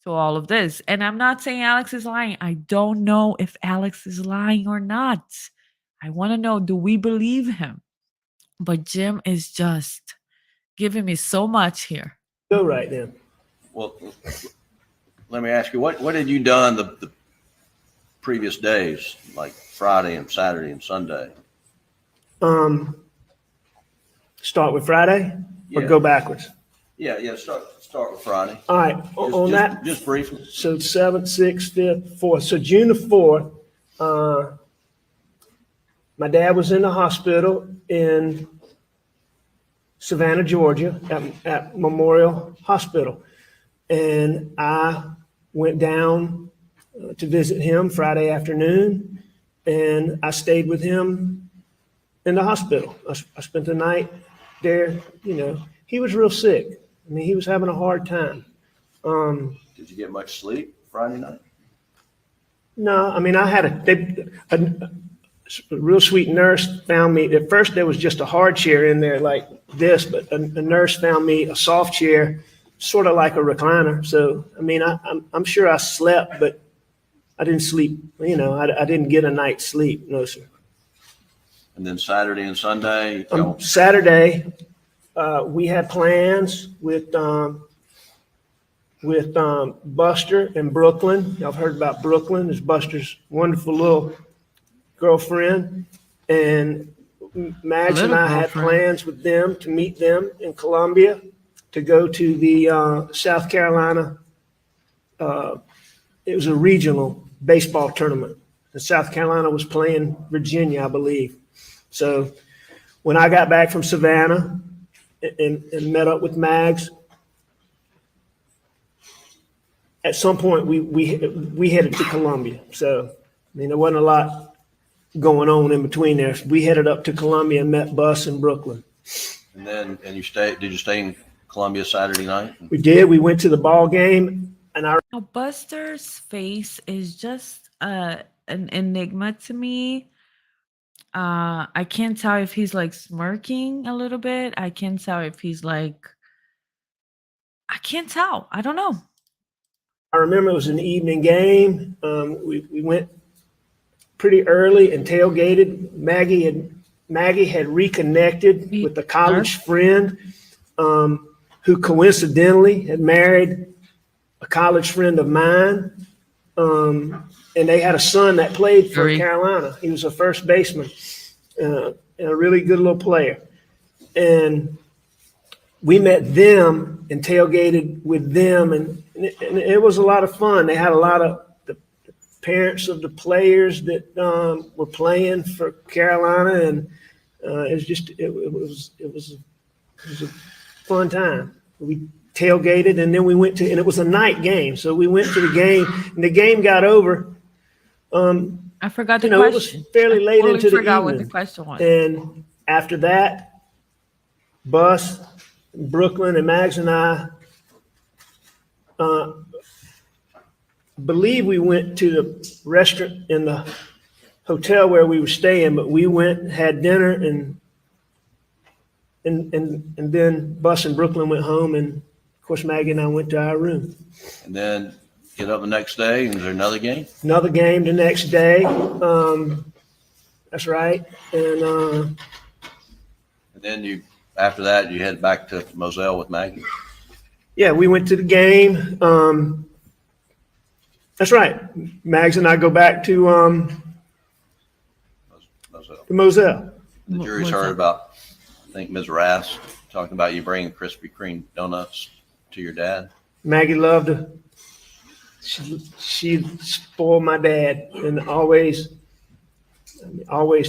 to all of this. And I'm not saying Alex is lying. I don't know if Alex is lying or not. I want to know, do we believe him? But Jim is just giving me so much here. Go right then. Well, let me ask you, what had you done the previous days, like Friday and Saturday and Sunday? Start with Friday or Yeah. go backwards? Yeah. Start with Friday. All right, on that. Just briefly. So 7th, 6th, 5th, 4th. So June the 4th, my dad was in the hospital in Savannah, Georgia, at Memorial Hospital. And I went down to visit him Friday afternoon, and I stayed with him in the hospital. I spent the night there. He was real sick. I mean, he was having a hard time. Did you get much sleep Friday night? No, I mean, I had a real sweet nurse found me. At first, there was just a hard chair in there like this, but a nurse found me a soft chair, sort of like a recliner. So, I mean, I'm sure I slept, but I didn't sleep. I didn't get a night's sleep. No, sir. And then Saturday and Sunday? Saturday, we had plans with Buster and Brooklyn. Y'all have heard about Brooklyn. It's Buster's wonderful little girlfriend. And Max and I had plans with them to meet them in Columbia to go to the South Carolina. It was a regional baseball tournament. And South Carolina was playing Virginia, I believe. So when I got back from Savannah and met up with Mags, at some point we headed to Columbia. So, I mean, there wasn't a lot going on in between there. We headed up to Columbia and met Bus in Brooklyn. And then, did you stay in Columbia Saturday night? We did. We went to the ball game, and Now, Buster's face is just an enigma to me. I can't tell if he's like smirking a little bit. I can't tell if he's like, I can't tell. I don't know. I remember it was an evening game. We went pretty early and tailgated. Maggie had reconnected with a college friend who coincidentally had married a college friend of mine. And they had a son that played for Very- Carolina. He was a first baseman and a really good little player. And we met them and tailgated with them, and it was a lot of fun. They had a lot of the parents of the players that were playing for Carolina, and it was a fun time. We tailgated, and then we went to, and it was a night game, so we went to the game, and the game got over. I forgot the It was question. fairly I late totally into the forgot what the evening. question was. And after that, Bus, Brooklyn, and Mags and I believe we went to the restaurant in the hotel where we were staying, but we went, had dinner, and then Bus and Brooklyn went home, and of course Maggie and I went to our room. And then get up the next day, and is there another game? Another game the next day. That's right. And And then after that, you head back to Moselle with Maggie. yeah, we went to the game. That's right. Mags and I go back to Moselle. Moselle. The jury's What's heard that? about, I think Ms. Rass talking about you bringing Krispy Kreme donuts to your dad. Maggie loved to. She spoiled my dad, and always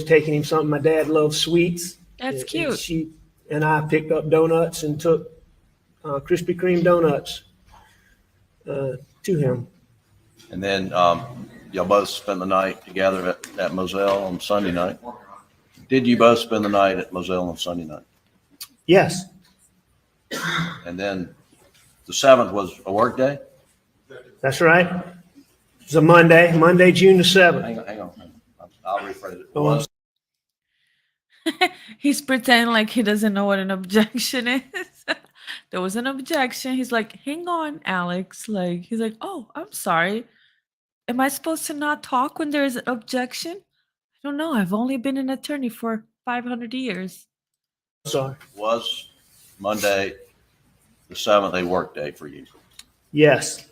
taking him something. My dad loved sweets. That's And cute. She and I picked up donuts and took Krispy Kreme donuts to him. And then y'all both spent the night together at Moselle on Sunday night. Did you both spend the night at Moselle on Sunday night? Yes, And then the 7th was a work day? that's right. It's a Monday, June the 7th. Hang on. I'll rephrase it. Oh, I'm Was He's pretending like he doesn't know what an objection is. There was an objection. He's like, hang on, Alex. Like, he's like, oh, I'm sorry. Am I supposed to not talk when there's an objection? I don't know. I've only been an attorney for 500 years. sorry. was Monday the 7th a work day for you? Yes.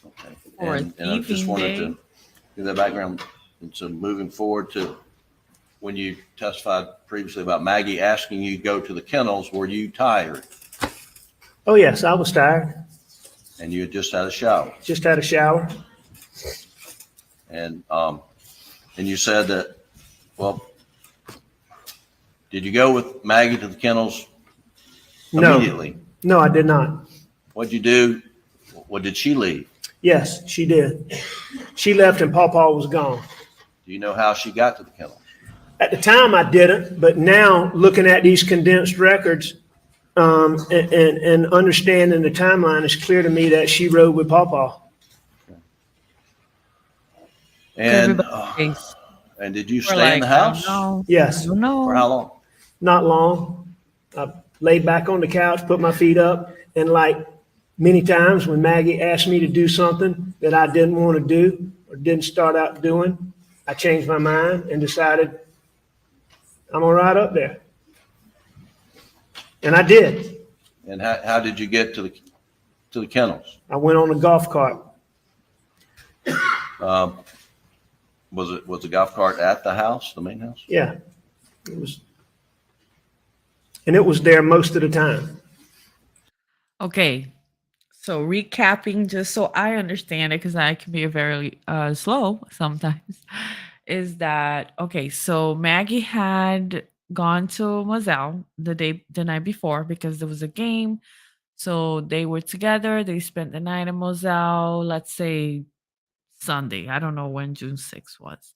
Okay. Or a And I just thieving wanted day. to give that background. And so moving forward to when you testified previously about Maggie asking you to go to the kennels, were you tired? Oh, yes, I was tired. And you had just had a shower? Just had a shower. And you said that, well, did you go with Maggie to the kennels No, immediately? no, I did not. What'd you do? What did she leave? Yes, she did. She left and Paw Paw was gone. Do you know how she got to the kennel? At the time, I didn't, but now looking at these condensed records and understanding the timeline, it's clear to me that she rode with Paw Paw. And Everybody thinks and did you we're stay in like, the I don't house? know. Yes. I don't know. For how long? Not long. I laid back on the couch, put my feet up, and like many times when Maggie asked me to do something that I didn't want to do or didn't start out doing, I changed my mind and decided I'm gonna ride up there. And I did. And how did you get to the kennels? I went on a golf cart. Was the golf cart at the house, the main house? Yeah. It was, and it was there most of the time. Okay. So recapping, just so I understand it, because I can be very slow sometimes, is that okay? So Maggie had gone to Moselle the night before because there was a game. So they were together. They spent the night in Moselle. Let's say Sunday. I don't know when June 6th was.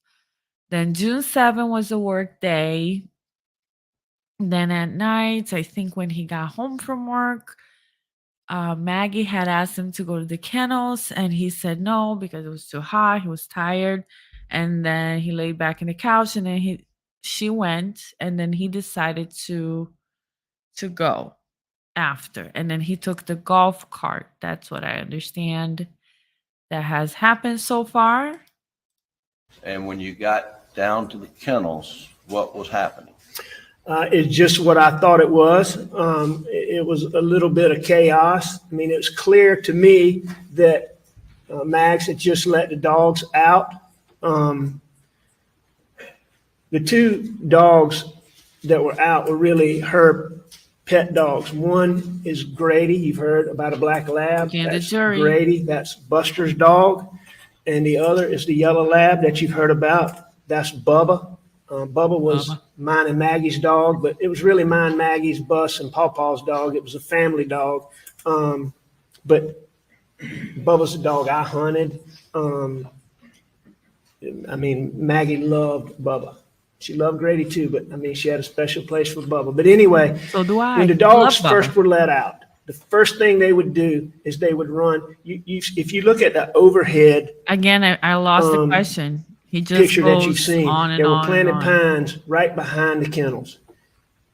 Then June 7th was a work day. Then at night, I think when he got home from work, Maggie had asked him to go to the kennels, and he said no because it was too hot. He was tired, and then he laid back in the couch, and then she went, and then he decided to go after, and then he took the golf cart. That's what I understand that has happened so far. And when you got down to the kennels, what was happening? It's just what I thought it was. It was a little bit of chaos. I mean, it was clear to me that Max had just let the dogs out. The two dogs that were out were really her pet dogs. One is Grady. You've heard about a black lab. Looking at the That's jury. Grady. That's Buster's dog. And the other is the yellow lab that you've heard about. That's Bubba. Bubba was Bubba. mine and Maggie's dog, but it was really mine, Maggie's, Bus, and Pawpaw's dog. It was a family dog. But Bubba's the dog I hunted. I mean, Maggie loved Bubba. She loved Grady too, but I mean, she had a special place for Bubba. But anyway, So do I. when the dogs Love first Bubba. were let out, the first thing they would do is they would run. If you look at the overhead Again, I lost the um, question. He just picture that goes you've seen, on and there were on and planted on. pines right behind the kennels.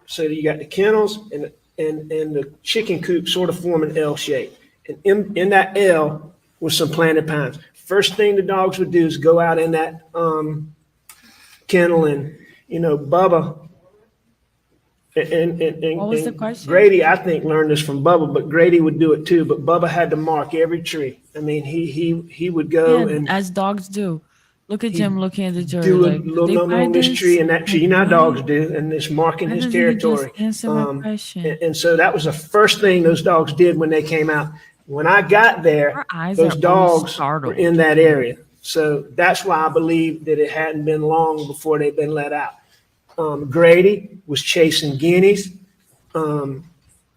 So you got the kennels and the chicken coop sort of form an L shape. And in that L was some planted pines. First thing the dogs would do is go out in that kennel, and Bubba and What was the question? Grady, I think, learned this from Bubba, but Grady would do it too. But Bubba had to mark every tree. I mean, he would go Yeah, and as dogs do. Look at He Jim looking at the jury. do a Like, did little they number buy on this tree and that tree. You know how Like, dogs what? do, and it's marking Why his doesn't he just territory. answer my question? And so that was the first thing those dogs did when they came out. When I got there, Our eyes those are always dogs were startled. in that area. So that's why I believe that it hadn't been long before they'd been let out. Grady was chasing guineas,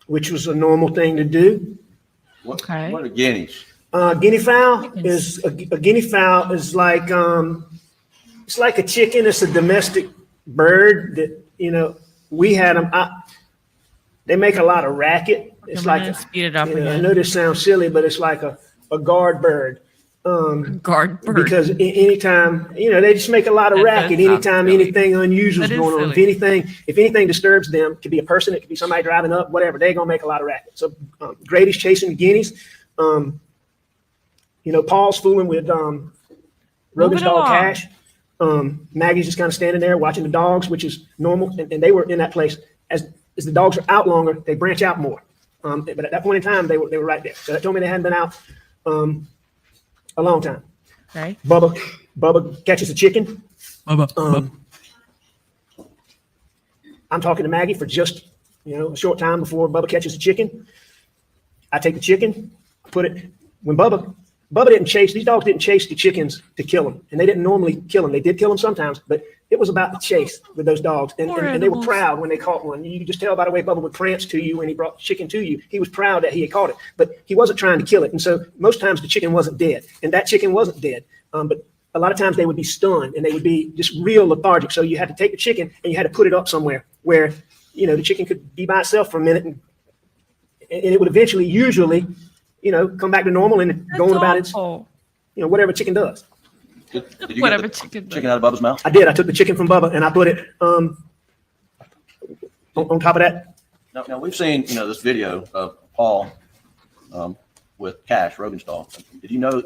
which was a normal thing to do. Okay. What are guineas? Guinea fowl Chickens. is a guinea fowl is like it's like a chicken. It's a domestic bird that we had them. They make a lot of racket. It's I'm like gonna speed it up I again. know this sounds silly, but it's like a guard bird. Guard bird. Because anytime they just make a lot of That does racket. sound Anytime silly. anything unusual is That is going on, silly. if anything disturbs them, it could be a person, it could be somebody driving up, whatever. They're gonna make a lot of racket. So Grady's chasing the guineas. Paul's fooling with Rogan's Moving dog along. Cash. Maggie's just kind of standing there watching the dogs, which is normal. And they were in that place. As the dogs are out longer, they branch out more. But at that point in time, they were right there. So that told me they hadn't been out a long time. Okay. Bubba catches a chicken. I'm talking to Maggie for just a short time before Bubba catches the chicken. I take the chicken, put it when Bubba didn't chase. These dogs didn't chase the chickens to kill them, and they didn't normally kill them. They did kill them sometimes, but it was about the chase with those dogs, and Poor they were animals. proud when they caught one. You could just tell by the way Bubba would prance to you when he brought the chicken to you. He was proud that he had caught it, but he wasn't trying to kill it. And so most times the chicken wasn't dead, and that chicken wasn't dead. But a lot of times they would be stunned and they would be just real lethargic. So you had to take the chicken and you had to put it up somewhere where the chicken could be by itself for a minute, and it would eventually, usually, come back to normal and That's going about its, awful. whatever chicken does. Did you Whatever get the chicken does. chicken out of Bubba's mouth? I did. I took the chicken from Bubba and I put it on top of that. Now we've seen, this video of Paul with Cash, Rogan's dog. Did you know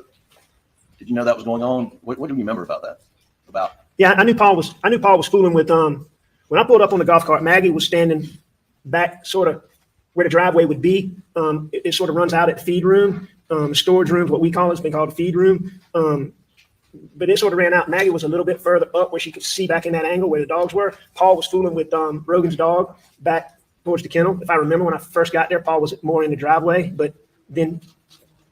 that was going on? What do you remember about that? Yeah, I knew Paul was fooling with when I pulled up on the golf cart. Maggie was standing back, sort of where the driveway would be. It sort of runs out at the feed room, storage room, what we call it's been called a feed room. But it sort of ran out. Maggie was a little bit further up where she could see back in that angle where the dogs were. Paul was fooling with Rogan's dog back towards the kennel. If I remember when I first got there, Paul was more in the driveway, but then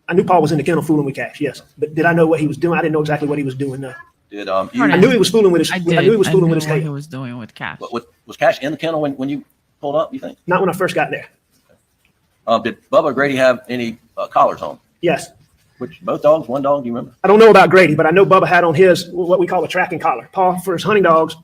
I knew Paul was in the kennel fooling with Cash. Yes, but did I know what he was doing? I didn't know exactly what he was doing. No. Did I knew he was fooling with his. I I did. knew he was fooling knew with his what he tail. was doing with Cash. was Cash in the kennel when you pulled up? You think? Not when I first got there. Did Bubba or Grady have any collars on? Yes. Which both dogs? One dog? Do you remember? I don't know about Grady, but I know Bubba had on his what we call a tracking collar. Paul, for his hunting dogs,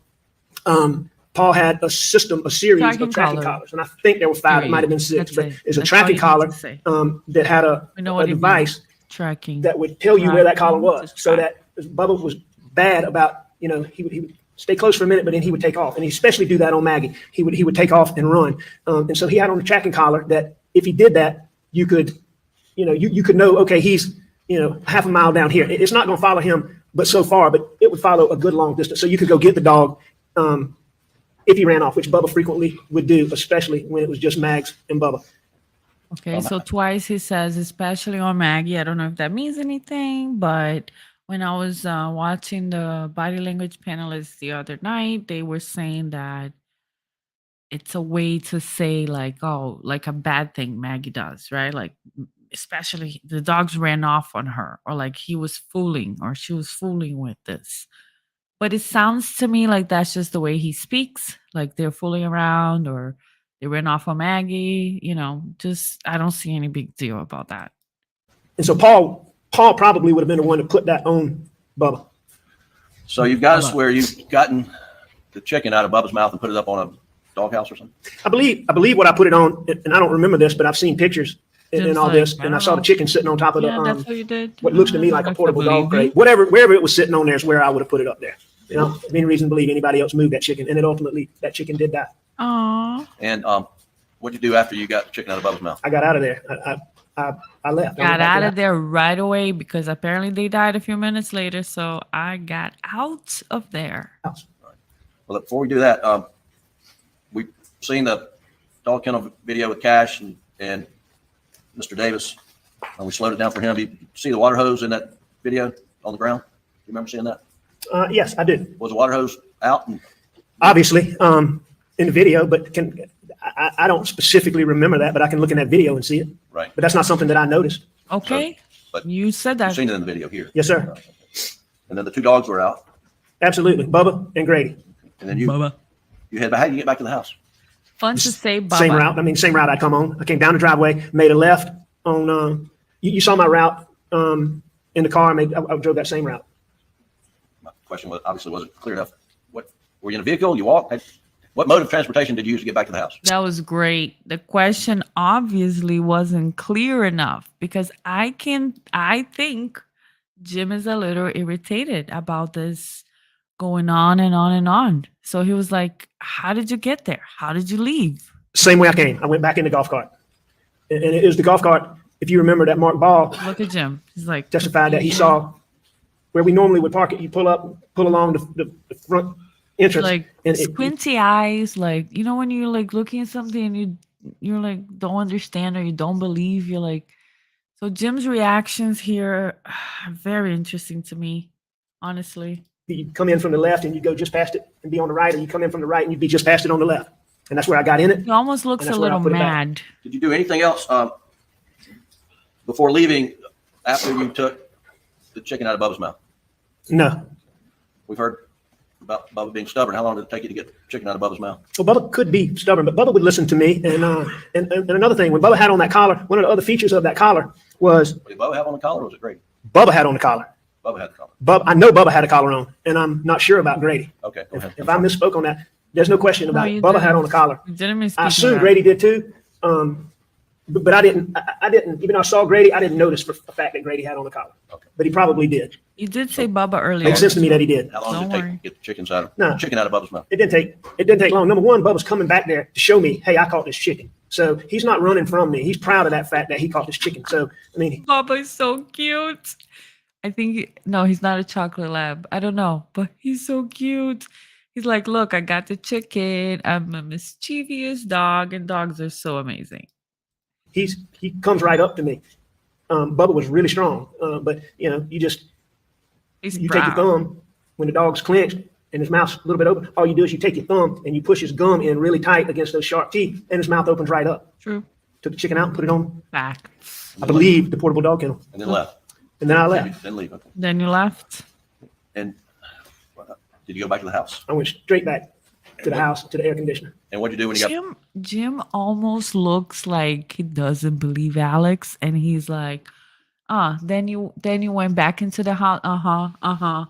Paul Paul had a series of tracking collars, and I think there were 5. It might have been 6, but it's a tracking collar that had a device tracking that would tell you where that collar Tracking was, to so track. that Bubba was bad about, he would stay close for a minute, but then he would take off, and he especially do that on Maggie. He would take off and run, and so he had on a tracking collar that if he did that, you could, you could know, okay, he's half a mile down here. It's not going to follow him, but so far, but it would follow a good long distance, so you could go get the dog. If he ran off, which Bubba frequently would do, especially when it was just Mags and Bubba. Okay, so twice he says, especially on Maggie. I don't know if that means anything, but when I was watching the body language panelists the other night, they were saying that it's a way to say, like, oh, like a bad thing Maggie does, right? Like, especially the dogs ran off on her, or like he was fooling, or she was fooling with this. But it sounds to me like that's just the way he speaks, like they're fooling around or they ran off on Maggie, just I don't see any big deal about that. And so Paul probably would have been the one to put that on Bubba. So you've got us where you've gotten the chicken out of Bubba's mouth and put it up on a doghouse or something? I believe what I put it on, and I don't remember this, but I've seen pictures and all this, and I saw the chicken sitting on top of Yeah, that's what you did. what looks to me like a Like portable the dog baby. crate. Wherever it was sitting on there is where I would have put it up there. Any reason to believe anybody else moved that chicken, and it ultimately, that chicken did die. Aw. And what'd you do after you got the chicken out of Bubba's mouth? I got out of there. I left. Got out of there right away because apparently they died a few minutes later. So I got out of there. Well, before we do that, we've seen the dog kennel video with Cash and Mr. Davis. We slowed it down for him. You see the water hose in that video on the ground? You remember seeing that? Yes, I did. Was the water hose out? And Obviously, in the video, but I don't specifically remember that, but I can look in that video and see it. right. But that's not something that I noticed. Okay. But You said You've that. seen it in the video here. Yes, sir. And then the two dogs were out. Absolutely. Bubba and Grady. And then you head back. How did you get back to the house? Fun to say, Bubba. Same route. Same route I come on. I came down the driveway, made a left on, you saw my route in the car. I drove that same route. My question obviously wasn't clear enough. What were you in a vehicle? You walked? What mode of transportation did you use to get back to the house? That was great. The question obviously wasn't clear enough because I think Jim is a little irritated about this going on and on and on. So he was like, how did you get there? How did you leave? Same way I came. I went back in the golf cart. And it was the golf cart, if you remember, that Mark Ball Look at Jim. He's like, testified that he saw where we normally would park it. You pull along the front entrance. like and squinty eyes, like, when you're like looking at something and you're like don't understand or you don't believe, you're like, so Jim's reactions here are very interesting to me, honestly. you come in from the left and you go just past it and be on the right, or you come in from the right and you'd be just past it on the left. And that's where I got in it. He almost looks And a that's where I little put it back. mad. Did you do anything else before leaving after you took the chicken out of Bubba's mouth? No. We've heard about Bubba being stubborn. How long did it take you to get the chicken out of Bubba's mouth? Well, Bubba could be stubborn, but Bubba would listen to me. And another thing, when Bubba had on that collar, one of the other features of that collar was Did Bubba have on the collar or was it Grady? Bubba had on the collar. Bubba had the collar. I know Bubba had a collar on, and I'm not sure about Grady. Okay, go ahead. If I misspoke on that, there's no question about it. you Bubba didn't. had on the collar. You didn't misspeak I on assume that. Grady did too. But I didn't, even though I saw Grady, I didn't notice for the fact that Grady had on the collar. Okay. But he probably did. You did say Bubba earlier. Makes sense to me that he did. How long Don't did it take worry. to get the chicken out No. of Bubba's mouth? It didn't take long. Number one, Bubba's coming back there to show me, hey, I caught this chicken. So he's not running from me. He's proud of that fact that he caught this chicken. So, Bubba is so cute. I think no, he's not a chocolate lab. I don't know, but he's so cute. He's like, look, I got the chicken. I'm a mischievous dog, and dogs are so amazing. he comes right up to me. Bubba was really strong. But you He's take your proud. thumb when the dog's clenched and his mouth's a little bit open. All you do is you take your thumb and you push his gum in really tight against those sharp teeth, and his mouth opens right up. True. Took the chicken out and put it on, Facts. I believe, the portable dog kennel. And then left. And then I left. Then leave. Okay. Then you left. And did you go back to the house? I went straight back to the house, to the air conditioner. And what'd you do when you got? Jim almost looks like he doesn't believe Alex, and he's like, then you went back into the house.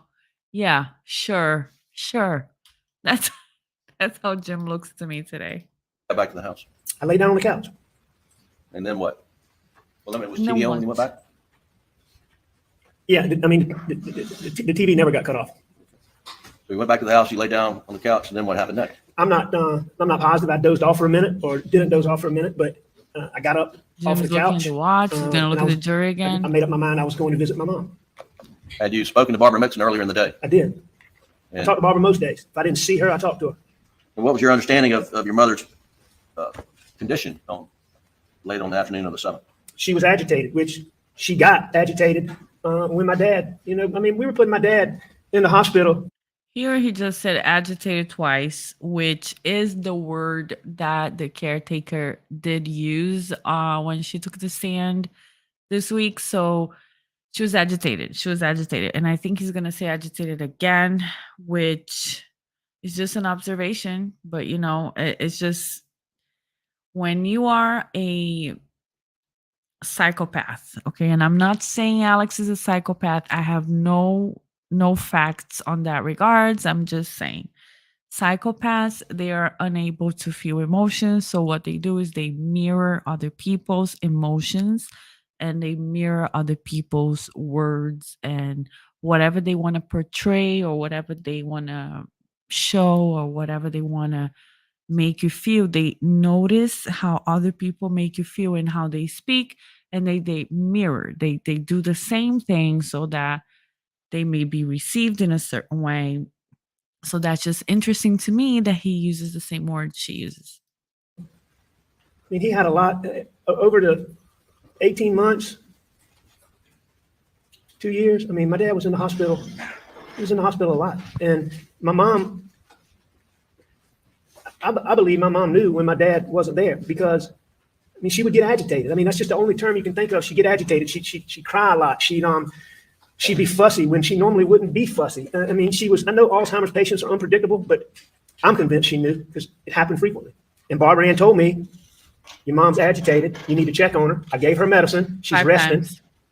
Yeah, sure. That's That's how Jim looks to me today. Got back to the house. I lay down on the couch. And then what? Well, I mean, was No TV on one. when you went back? Yeah, I mean, the TV never got cut off. So you went back to the house, you laid down on the couch, and then what happened next? I'm not positive I dozed off for a minute or didn't doze off for a minute, but I got up off Jim's the looking couch. to watch. He's gonna look and at I the jury again. I made up my mind I was going to visit my mom. Had you spoken to Barbara Mixon earlier in the day? I did. I And, talked to Barbara most days. If I didn't see her, I talked to her. and what was your understanding of your mother's condition late on the afternoon of the 7th? She was agitated, which she got agitated when my dad, we were putting my dad in the hospital. Here he just said agitated twice, which is the word that the caretaker did use when she took the stand this week. So she was agitated. She was agitated. And I think he's going to say agitated again, which is just an observation. But, it's just when you are a psychopath, okay? And I'm not saying Alex is a psychopath. I have no facts on that regards. I'm just saying psychopaths, they are unable to feel emotions. So what they do is they mirror other people's emotions and they mirror other people's words and whatever they want to portray or whatever they want to show or whatever they want to make you feel. They notice how other people make you feel and how they speak, and they mirror. They do the same thing so that they may be received in a certain way. So that's just interesting to me that he uses the same word she uses. I mean, he had a lot over the 18 months, 2 years. I mean, my dad was in the hospital. He was in the hospital a lot. And my mom, I believe my mom knew when my dad wasn't there because, she would get agitated. I mean, that's just the only term you can think of. She'd get agitated. She'd cry a lot. She'd be fussy when she normally wouldn't be fussy. I know Alzheimer's patients are unpredictable, but I'm convinced she knew because it happened frequently. And Barbara Ann told me, your mom's agitated. You need to check on her. I gave her medicine. She's 5 resting.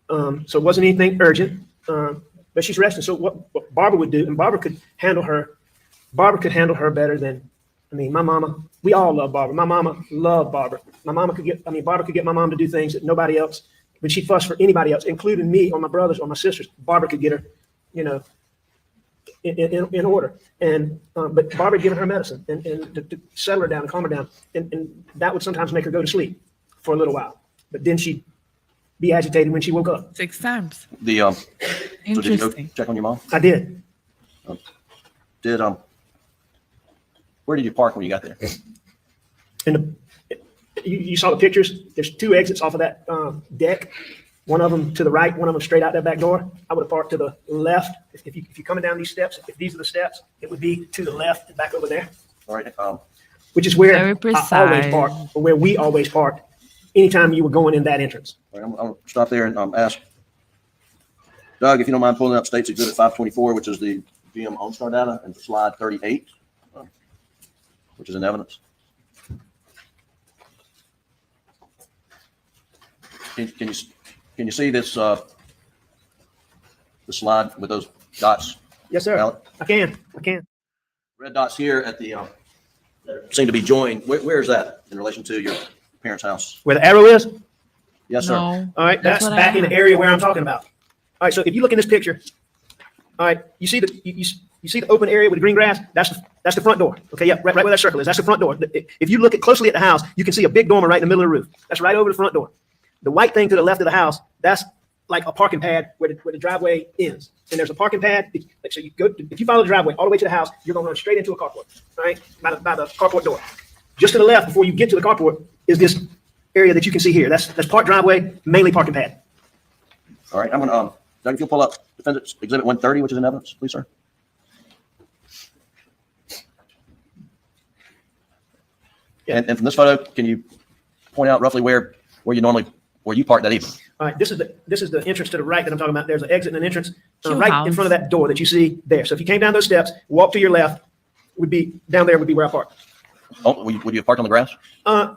times. So it wasn't anything urgent, but she's resting. So what Barbara would do, and Barbara could handle her better than, my mama, we all love Barbara. My mama loved Barbara. Barbara could get my mom to do things that nobody else, when she fussed for anybody else, including me or my brothers or my sisters, Barbara could get her, in order. And, but Barbara had given her medicine and to settle her down and calm her down. And that would sometimes make her go to sleep for a little while. But then she'd be agitated when she woke up. 6 times. So did you go Interesting. check on your mom? I did. Where did you park when you got there? And you saw the pictures. There's 2 exits off of that deck. One of them to the right, one of them straight out that back door. I would have parked to the left. If you're coming down these steps, if these are the steps, it would be to the left and back over there, All right. which is where Very I precise. always parked, or where we always parked anytime you were going in that entrance. I'm going to stop there and ask Doug, if you don't mind pulling up State's Exhibit 524, which is the GM OnStar data, and slide 38, which is in evidence. Can you see this the slide with those dots? Yes, sir. Alex? I can. Red dots here at the seem to be joined. Where is that in relation to your parents' house? Where the arrow is? Yes, sir. No. All right, That's that's what I back in the have. area where I'm talking about. All right, so if you look in this picture, all right, you see the open area with the green grass? That's the front door. Okay, yeah, right where that circle is. That's the front door. If you look closely at the house, you can see a big dormer right in the middle of the roof. That's right over the front door. The white thing to the left of the house, that's like a parking pad where the driveway ends. And there's a parking pad. So if you follow the driveway all the way to the house, you're gonna run straight into a carport, right? By the carport door. Just to the left before you get to the carport is this area that you can see here. That's part driveway, mainly parking pad. All right, I'm going to, Doug, if you'll pull up Defendant's Exhibit 130, which is in evidence, please, sir. Yeah. And from this photo, can you point out roughly where you parked that evening? All right, this is the entrance to the right that I'm talking about. There's an exit and an entrance Cute right house. in front of that door that you see there. So if you came down those steps, walk to your left, would be down there would be where I parked. Oh, would you have parked on the grass?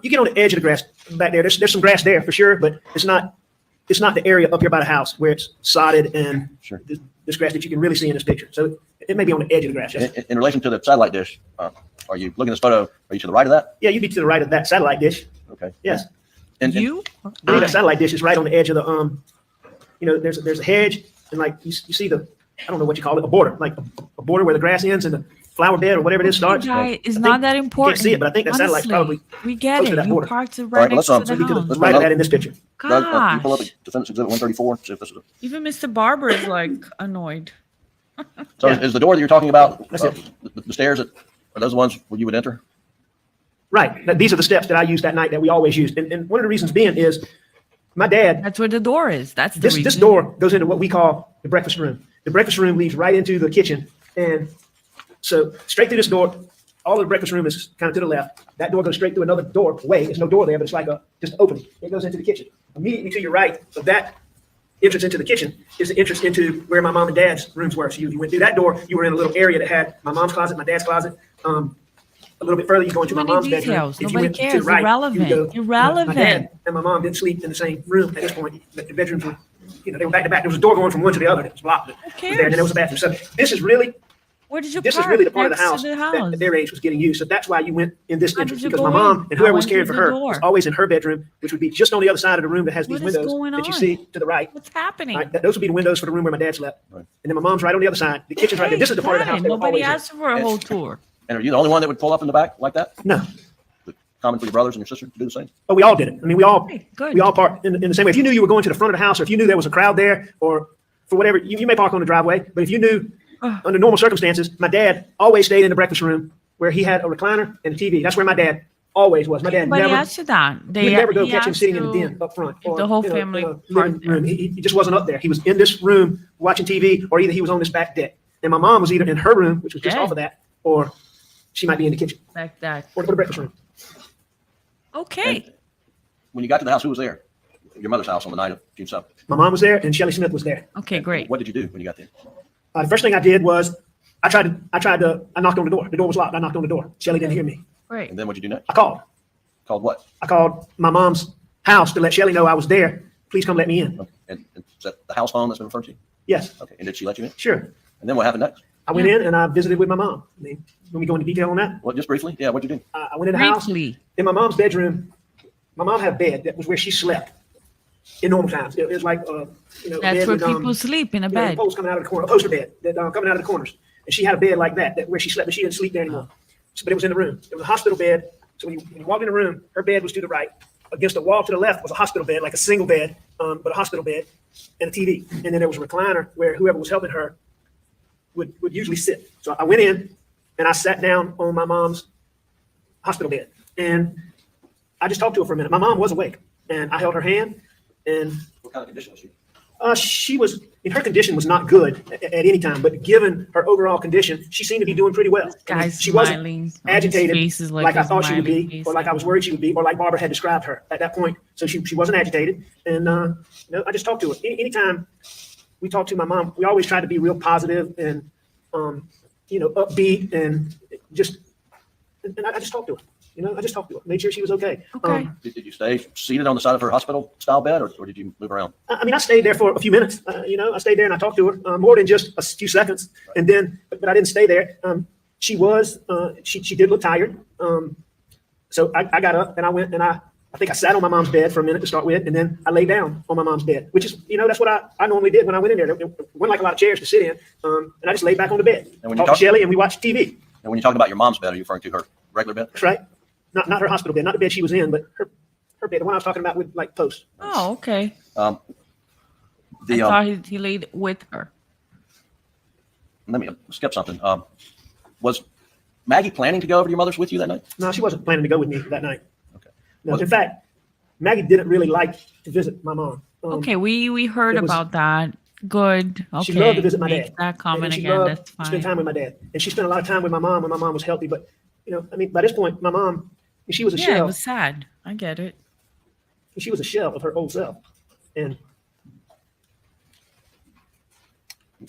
You get on the edge of the grass back there. There's some grass there for sure, but it's not the area up here by the house where it's sodded and Sure. there's this grass that you can really see in this picture. So it may be on the edge of the grass. Yes. In relation to the satellite dish, are you looking at this photo? Are you to the right of that? Yeah, you'd be to the right of that satellite dish. Okay. Yes. And You? Yeah, that satellite dish is right on the edge of the there's a hedge, and like you see the, I don't know what you call it, a border, like a border where the grass ends and the flower bed or whatever it is starts. Guy is I not think that you important. can't see it, but I think that satellite's Honestly, probably we get close to it. that You border. parked it All right right, next let's, to the be to the house. right of that in this picture. Doug, can you pull up Gosh, Defendant's Exhibit 134? See if this is even Mr. Barber is like annoyed. so. Yeah. Is the door that you're talking about That's it. the stairs? Are those the ones where you would enter? Right. These are the steps that I used that night that we always used. And one of the reasons being is my dad, That's where the door is. That's the this reason. door goes into what we call the breakfast room. The breakfast room leads right into the kitchen. And so straight through this door, all of the breakfast room is kind of to the left. That door goes straight through another doorway. There's no door there, but it's like just an opening. It goes into the kitchen. Immediately to your right of that entrance into the kitchen is the entrance into where my mom and dad's rooms were. So you went through that door, you were in a little area that had my mom's closet, my dad's closet. A little bit further, you go into Too my many mom's details. bedroom. If you Nobody went to cares. the right, Irrelevant. you would go, Irrelevant. My dad and my mom didn't sleep in the same room at this point. The bedrooms were, they were back to back. There was a door going from one to the other. It was blocked. It was there, and then there was a bathroom. So this is really Where did you this is park? really the part of the Next house, to the that house. their age was getting used. So that's why you went in this How entrance, did you because go my mom in? and whoever I was went caring through for the her was door. always in her bedroom, which would be just on the other side of the room that has these What is windows going that you on? see to the right. What's happening? Right, those would be the windows for the room where my dad slept. Right. And then my mom's right on the other side. The kitchen's right there. This is the part of the house they were Nobody always in. asked for a whole tour. And are you the only one that would pull up in the back like that? No. Common for your brothers and your sister to do the same? But we all did it. I mean, we all Okay, good. parked in the same way. If you knew you were going to the front of the house, or if you knew there was a crowd there, or for whatever, you may park on the driveway. But if you knew, under normal circumstances, my dad always stayed in the breakfast room where he had a recliner and a TV. That's where my dad always was. My dad Nobody never asked you that. We'd never go he catch him asked sitting in the you den up front. if the whole in a- family in a living parked there. room. He just wasn't up there. He was in this room watching TV, or either he was on this back deck. And my mom was either in her room, which was just Yeah. off of that, or she might be in the kitchen like that. or the breakfast room. Okay. And when you got to the house, who was there? Your mother's house on the night of June 7th. My mom was there, and Shelley Smith was there. Okay, great. What did you do when you got there? The first thing I did was I knocked on the door. The door was locked. I knocked on the door. Shelley didn't hear me. Great. And then what'd you do next? I called. Called what? I called my mom's house to let Shelley know I was there. Please come let me in. Okay. And is that the house phone that's been referred to? Yes, Okay. And did she let you in? sure. And then what happened next? I went in and I visited with my mom. I mean, let me go into detail on that. Well, just briefly. Yeah. What'd you do? I went in the house. Briefly. In my mom's bedroom, my mom had a bed that was where she slept in normal times. It was like, a That's bed where with, people sleep in a bed. posts coming out of the corner, a poster bed that coming out of the corners. And she had a bed like that where she slept, but she didn't sleep there anymore. So, but it was in the room. It was a hospital bed. So when you walked in the room, her bed was to the right. Against the wall to the left was a hospital bed, like a single bed, but a hospital bed and a TV. And then there was a recliner where whoever was helping her would usually sit. So I went in and I sat down on my mom's hospital bed. And I just talked to her for a minute. My mom was awake, and I held her hand, and What kind of condition was she? her condition was not good at any time, but given her overall condition, she seemed to be doing pretty well. This guy's she wasn't smiling. On his agitated face is like I a thought she would smiling be, face. or like I was worried she would be, or like Barbara had described her at that point. So she wasn't agitated, and I just talked to her. Anytime we talked to my mom, we always tried to be real positive and upbeat, and I just talked to her. I just talked to her, made sure she was okay. Okay. Did you stay seated on the side of her hospital style bed, or did you move around? I stayed there for a few minutes. I stayed there and I talked to her more than just a few seconds. And then, but I didn't stay there. She did look tired. So I got up and I went and I think I sat on my mom's bed for a minute to start with, and then I lay down on my mom's bed, which is, that's what I normally did when I went in there. There wasn't like a lot of chairs to sit in. And I just laid back on the bed, And when you talked to talk- Shelley, and we watched TV. And when you talk about your mom's bed, are you referring to her regular bed? That's right. Not her hospital bed, not the bed she was in, but her bed, the one I was talking about with like posts. Oh, okay. The I thought he laid with her. let me skip something. Was Maggie planning to go over to your mother's with you that night? No, she wasn't planning to go with me that night. Okay. No, Was- in fact, Maggie didn't really like to visit my mom. Okay, we heard it was- about that. Good. Okay. She loved to visit my Make dad. that comment And she again. loved That's to spend fine. time with my dad. And she spent a lot of time with my mom when my mom was healthy. But, by this point, my mom, she was a Yeah, it shell. was sad. I get it. She was a shell of her old self. And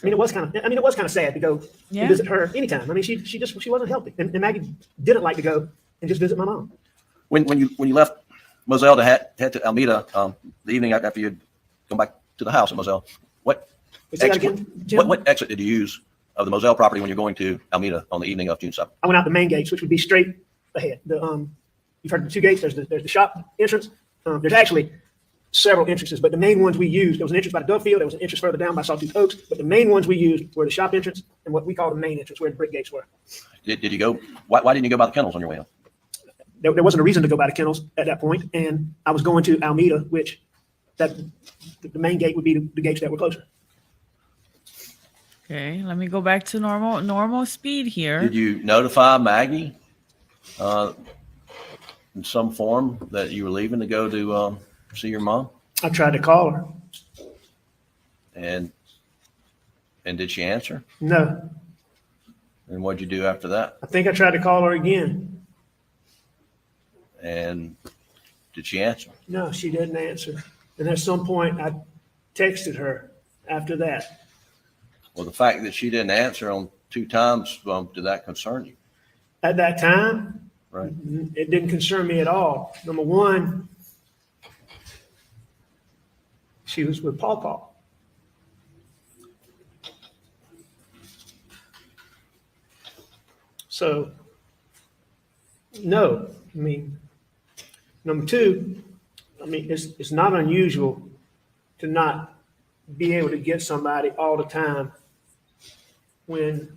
it was kind of sad to go Yeah. and visit her anytime. I mean, she wasn't healthy. And Maggie didn't like to go and just visit my mom. When you left Moselle to head to Almeida the evening after you'd gone back to the house at Moselle, what Say that again, Jim? What exit did you use of the Moselle property when you're going to Alameda on the evening of June 7th? I went out the main gates, which would be straight ahead. You've heard the two gates. There's the shop entrance. There's actually several entrances, but the main ones we used, there was an entrance by the Dove Field, there was an entrance further down by Sawtooth Oaks, but the main ones we used were the shop entrance and what we call the main entrance, where the brick gates were. Did you go? Why didn't you go by the kennels on your way home? There wasn't a reason to go by the kennels at that point, and I was going to Alameda, which the main gate would be the gates that were closer. Okay, let me go back to normal speed here. Did you notify Maggie in some form that you were leaving to go to see your mom? I tried to call her. And did she answer? No. And what'd you do after that? I think I tried to call her again. And did she answer? No, she didn't answer. And at some point, I texted her after that. Well, the fact that she didn't answer on 2 times, did that concern you? At that time, Right. it didn't concern me at all. Number one, she was with Paw. So, no. I mean, number two, I mean, it's not unusual to not be able to get somebody all the time when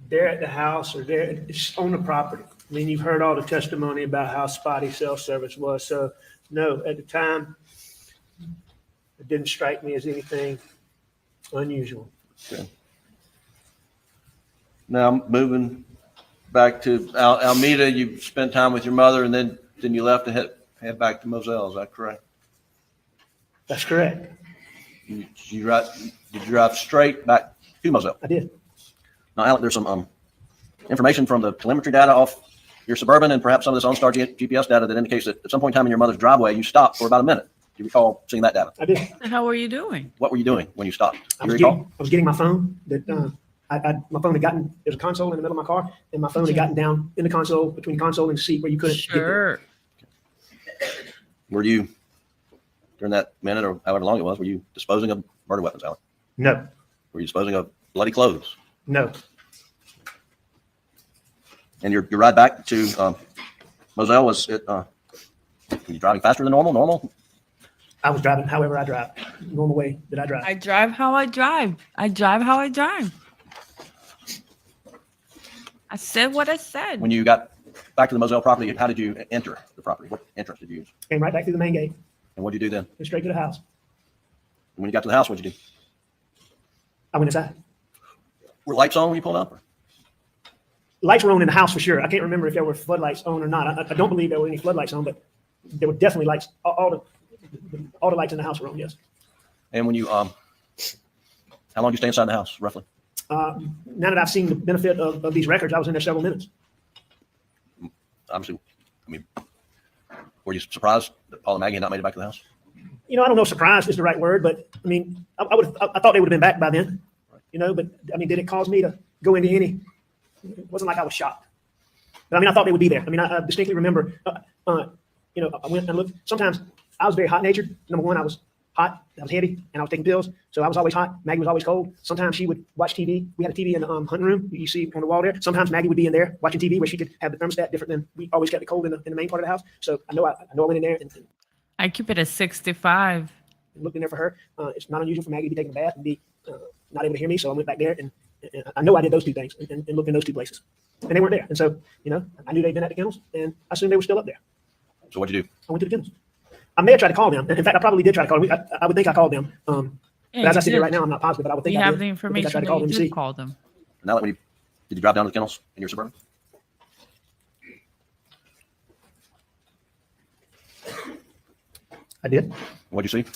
they're at the house or they're on the property. I mean, you've heard all the testimony about how spotty cell service was. So, no, at the time, it didn't strike me as anything unusual. Okay. Now, moving back to Alameda, you spent time with your mother, and then you left to head back to Moselle. Is that correct? That's correct. Did you drive straight back to Moselle? I did. Now, Alec, there's some information from the telemetry data off your Suburban and perhaps some of this OnStar GPS data that indicates that at some point in time in your mother's driveway, you stopped for about a minute. Do you recall seeing that data? I did. What the hell were you doing? What were you doing when you stopped? I Do you was recall? getting my phone. My phone had gotten, there's a console in the middle of my car, and my phone had gotten down in the console, between console and seat where you couldn't get there. Sure. Were you, during that minute or however long it was, were you disposing of murder weapons, Alec? No, Were you disposing of bloody clothes? no. And your ride back to Moselle, was it, were you driving faster than normal? I was driving however I drive, normal way that I drive. I drive how I drive. I drive how I drive. I said what I said. When you got back to the Moselle property, how did you enter the property? What entrance did you use? Came right back through the main gate, And what did you do then? went straight to the house. And when you got to the house, what did you do? I went inside. Were lights on when you pulled up? Lights were on in the house for sure. I can't remember if there were floodlights on or not. I don't believe there were any floodlights on, but there were definitely lights. All the lights in the house were on, yes. And when you, how long did you stay inside the house, roughly? Now that I've seen the benefit of these records, I was in there several minutes. Obviously, I mean, were you surprised that Paul and Maggie had not made it back to the house? I don't know if surprised is the right word, but I mean, I thought they would have been back by then, but I mean, did it cause me to go into any? It wasn't like I was shocked, but I mean, I thought they would be there. I mean, I distinctly remember, I went and looked. Sometimes I was very hot natured. Number one, I was hot, I was heavy, and I was taking pills. So I was always hot. Maggie was always cold. Sometimes she would watch TV. We had a TV in the hunting room you see on the wall there. Sometimes Maggie would be in there watching TV where she could have the thermostat different than we always kept it cold in the main part of the house. So I know I went in there and I keep it at 65. looked in there for her. It's not unusual for Maggie to be taking a bath and be not able to hear me. So I went back there and I know I did those two things and looked in those two places. And they weren't there. And so, I knew they'd been at the kennels and I assumed they were still up there. So what'd you do? I went to the kennels. I may have tried to call them. In fact, I probably did try to call them. I would think I called them. But as I sit here right now, I'm not positive, but I would think We I have did. the I information tried to that call you them to did see. call them. Now that did you drive down to the kennels in your Suburban? I did. What'd you see?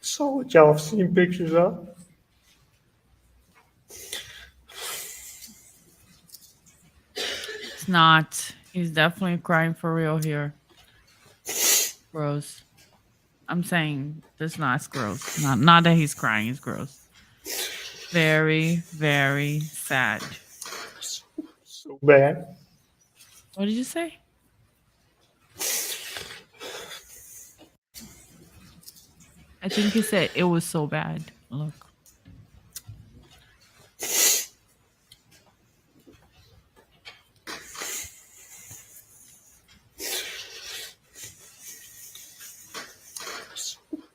So what y'all have seen pictures of? It's not. He's definitely crying for real here. Gross. I'm saying this not gross. Not that he's crying. It's gross. Very, very sad. So bad. What did you say? I think he said it was so bad. Look.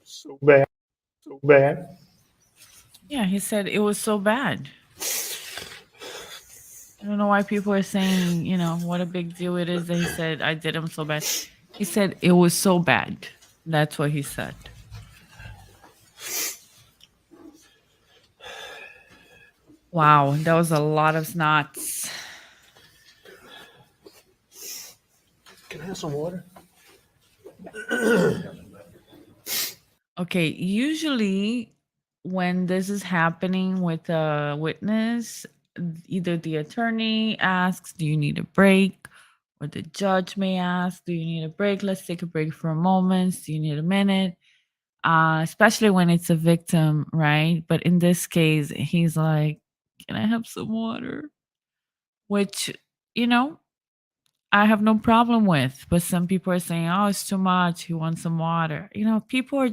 So bad, so bad. Yeah, he said it was so bad. I don't know why people are saying, what a big deal it is that he said I did him so bad. He said it was so bad. That's what he said. Wow, that was a lot of snots. Can I have some water? Okay, usually when this is happening with a witness, either the attorney asks, "Do you need a break?" Or the judge may ask, "Do you need a break? Let's take a break for a moment. Do you need a minute?" Especially when it's a victim, right? But in this case, he's like, "Can I have some water?" Which, you know, I have no problem with. But some people are saying, "Oh, it's too much. He wants some water." People are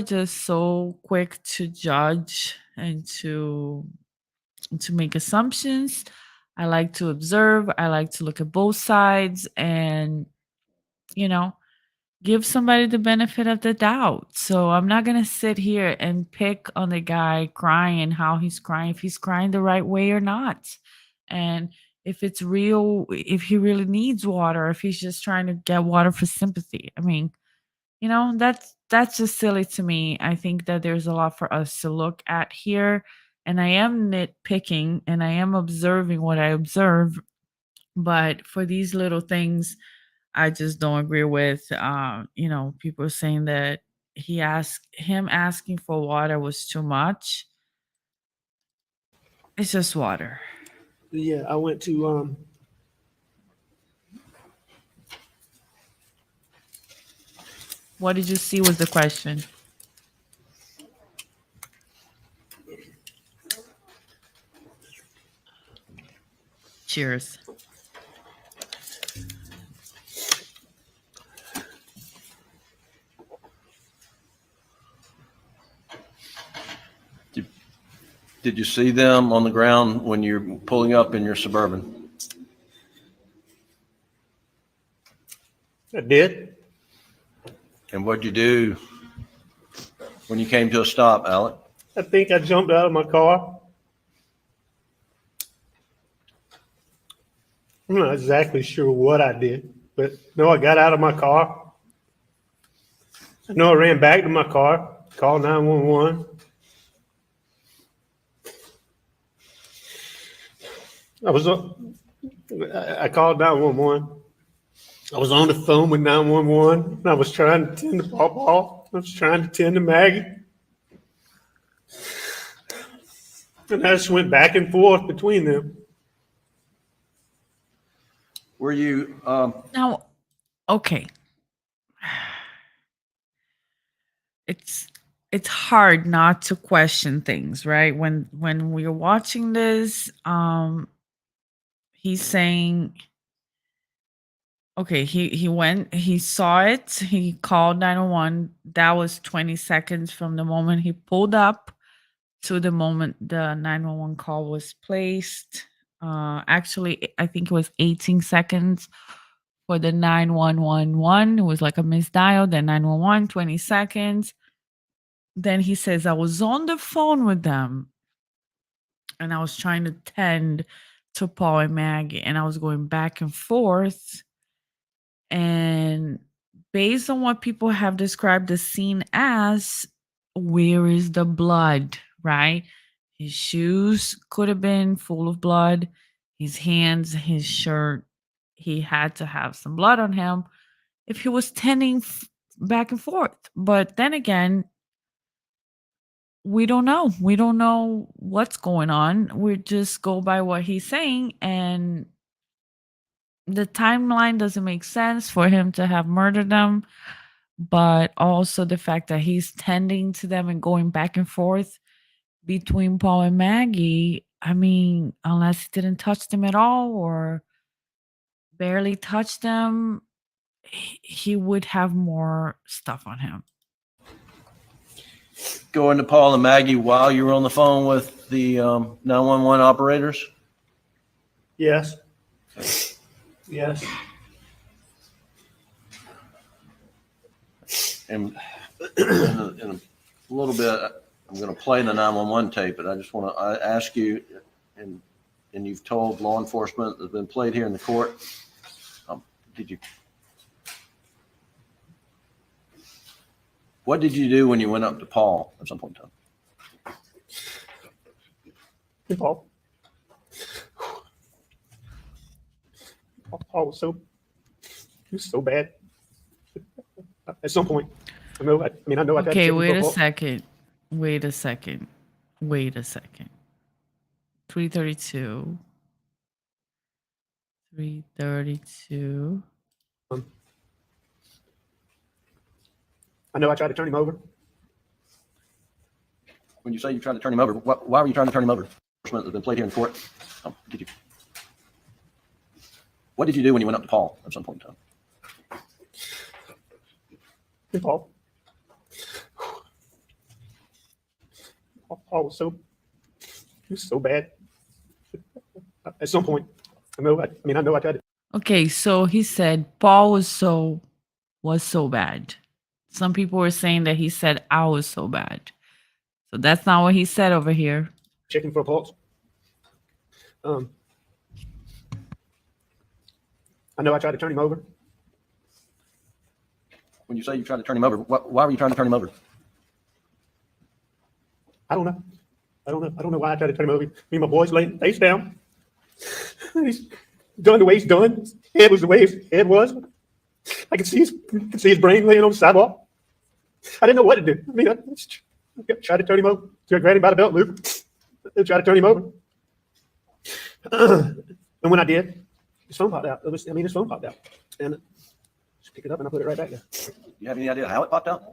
just so quick to judge and to make assumptions. I like to observe. I like to look at both sides and, you know, give somebody the benefit of the doubt. So I'm not going to sit here and pick on the guy crying, how he's crying, if he's crying the right way or not. And if it's real, if he really needs water, if he's just trying to get water for sympathy. I mean, that's just silly to me. I think that there's a lot for us to look at here, and I am nitpicking and I am observing what I observe, but for these little things I just don't agree with. People saying that him asking for water was too much. It's just water. Yeah, I went to What did you see was the question? Cheers. Did you see them on the ground when you're pulling up in your Suburban? I did. And what'd you do when you came to a stop, Alec? I think I jumped out of my car. I'm not exactly sure what I did, but no, I got out of my car. I know I ran back to my car, called 911. I called 911. I was on the phone with 911. And I was trying to tend to Pawpaw. I was trying to tend to Maggie. And I just went back and forth between them. Were you, Now, okay. It's it's hard not to question things, right? When we're watching this, he's saying, okay, he saw it, he called 911. That was 20 seconds from the moment he pulled up to the moment the 911 call was placed. Actually, I think it was 18 seconds for the 9111. It was like a misdial, then 911, 20 seconds. Then he says, I was on the phone with them and I was trying to tend to Paul and Maggie, and I was going back and forth. And based on what people have described the scene as, where is the blood, right? His shoes could have been full of blood, his hands, his shirt. He had to have some blood on him if he was tending back and forth. But then again, we don't know. We don't know what's going on. We just go by what he's saying, and the timeline doesn't make sense for him to have murdered them, but also the fact that he's tending to them and going back and forth between Paul and Maggie. I mean, unless he didn't touch them at all or barely touched them, he would have more stuff on him. go into Paul and Maggie while you were on the phone with the 911 operators? Yes. Yes. And in a little bit, I'm going to play the 911 tape, but I just want to ask you, and you've told law enforcement that's been played here in the court. What did you do when you went up to Paul at some point in time? Hey, Paul. Paul was so bad. At some point, I know I tried to Okay, check him wait for a Paul. second. Wait a second. 332. 332. I know I tried to turn him over. When you say you tried to turn him over, why were you trying to turn him over? That's been played here in court. What did you do when you went up to Paul at some point in time? Hey, Paul. Paul was so bad. At some point, I know I tried to. Okay, so he said Paul was so bad. Some people were saying that he said I was so bad. So that's not what he said over here. Checking for a pulse. I know I tried to turn him over. When you say you tried to turn him over, why were you trying to turn him over? I don't know. I don't know why I tried to turn him over. Me and my boys laying face down. He's done the way he's done. His head was the way his head was. I could see his brain laying on the sidewalk. I didn't know what to do. I tried to turn him over. So I grabbed him by the belt loop. I tried to turn him over. And when I did, his phone popped out. His phone popped out. And I just picked it up and I put it right back there. Do you have any idea how it popped out?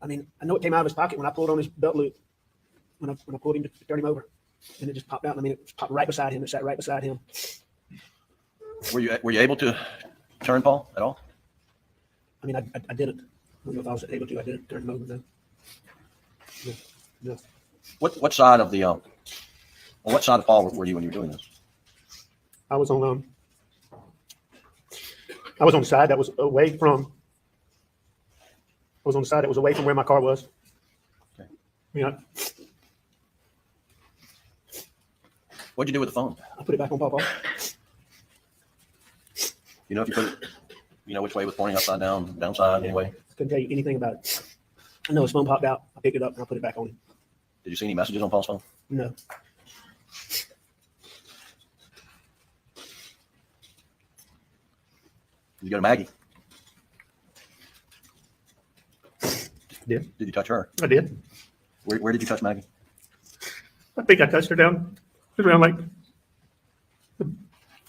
I know it came out of his pocket when I pulled on his belt loop. When I pulled him to turn him over. And it just popped out. It just popped right beside him. It sat right beside him. Were you able to turn Paul at all? I didn't. I don't know if I was able to. I didn't turn him over then. No. What side of the what side of Paul were you when you were doing this? I was on the side that was away from. I was on the side that was away from where my car was. Okay. What'd you do with the phone? I put it back on Papa. You know if you put it, which way it was pointing, upside down, downside, anyway? Couldn't tell you anything about it. I know his phone popped out. I picked it up and I put it back on him. Did you see any messages on Paul's phone? No. Did you go to Maggie? Did. Did you touch her? I did. Where did you touch Maggie? I think I touched her down around like.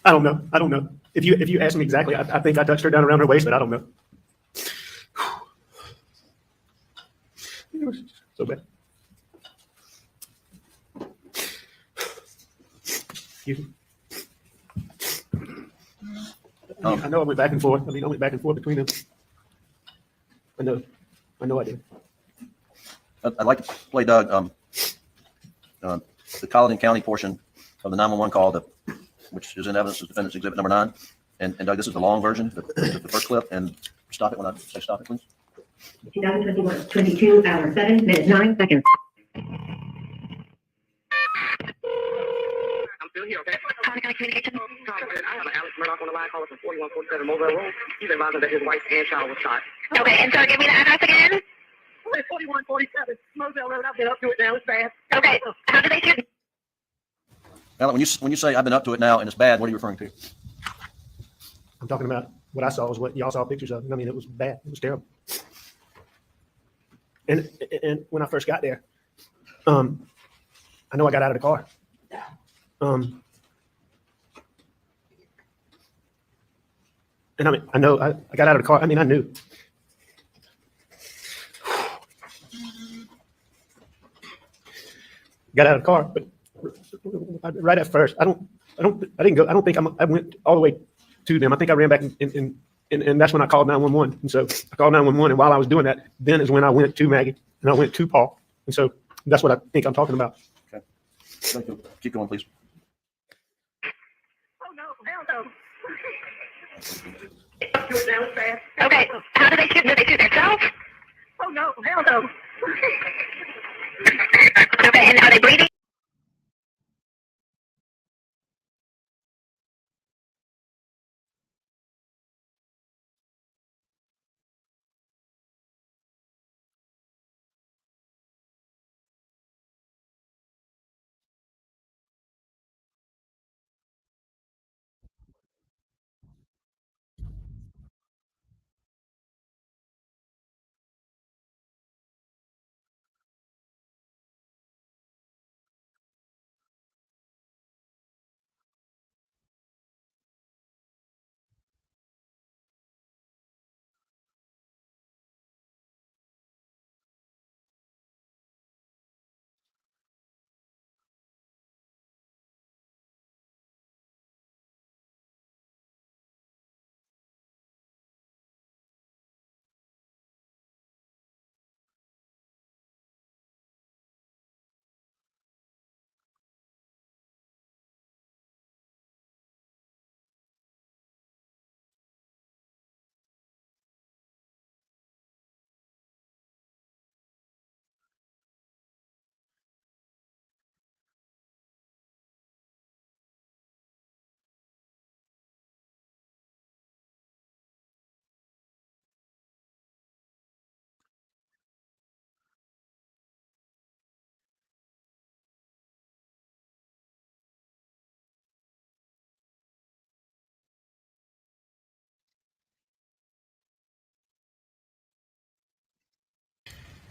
I don't know. If you ask me exactly, I think I touched her down around her waist, but I don't know. It was so bad. Excuse me. I know I went back and forth. I went back and forth between them. I know I did. I'd like to play Doug the Colleton County portion of the 911 call, which is in evidence as defendant's exhibit number 9. And Doug, this is the long version, the first clip. And stop it when I say stop it, please. 2021, 22 hours, 7 minutes, 9 seconds. I'm still here, okay? Communication. I have an Alex Murdaugh on the line calling from 4147 Mobile Road. He's advising that his wife and child was shot. Okay, and so give me the address again. It's 4147 Mobile Road. I've been up to it now. It's bad. Okay, how did they shoot? Alan, when you say I've been up to it now and it's bad, what are you referring to? I'm talking about what I saw was what y'all saw pictures of. It was bad. It was terrible. And when I first got there, I know I got out of the car. And I know I got out of the car. I knew. Got out of the car, but right at first, I went all the way to them. I think I ran back and that's when I called 911. And so I called 911, and while I was doing that, then is when I went to Maggie and I went to Paul. And so that's what I think I'm talking about. Okay. Keep going, please. Oh, no, hell no. Okay, how do they shoot? Do they shoot themselves? Oh, no, hell no. Okay, and are they breathing?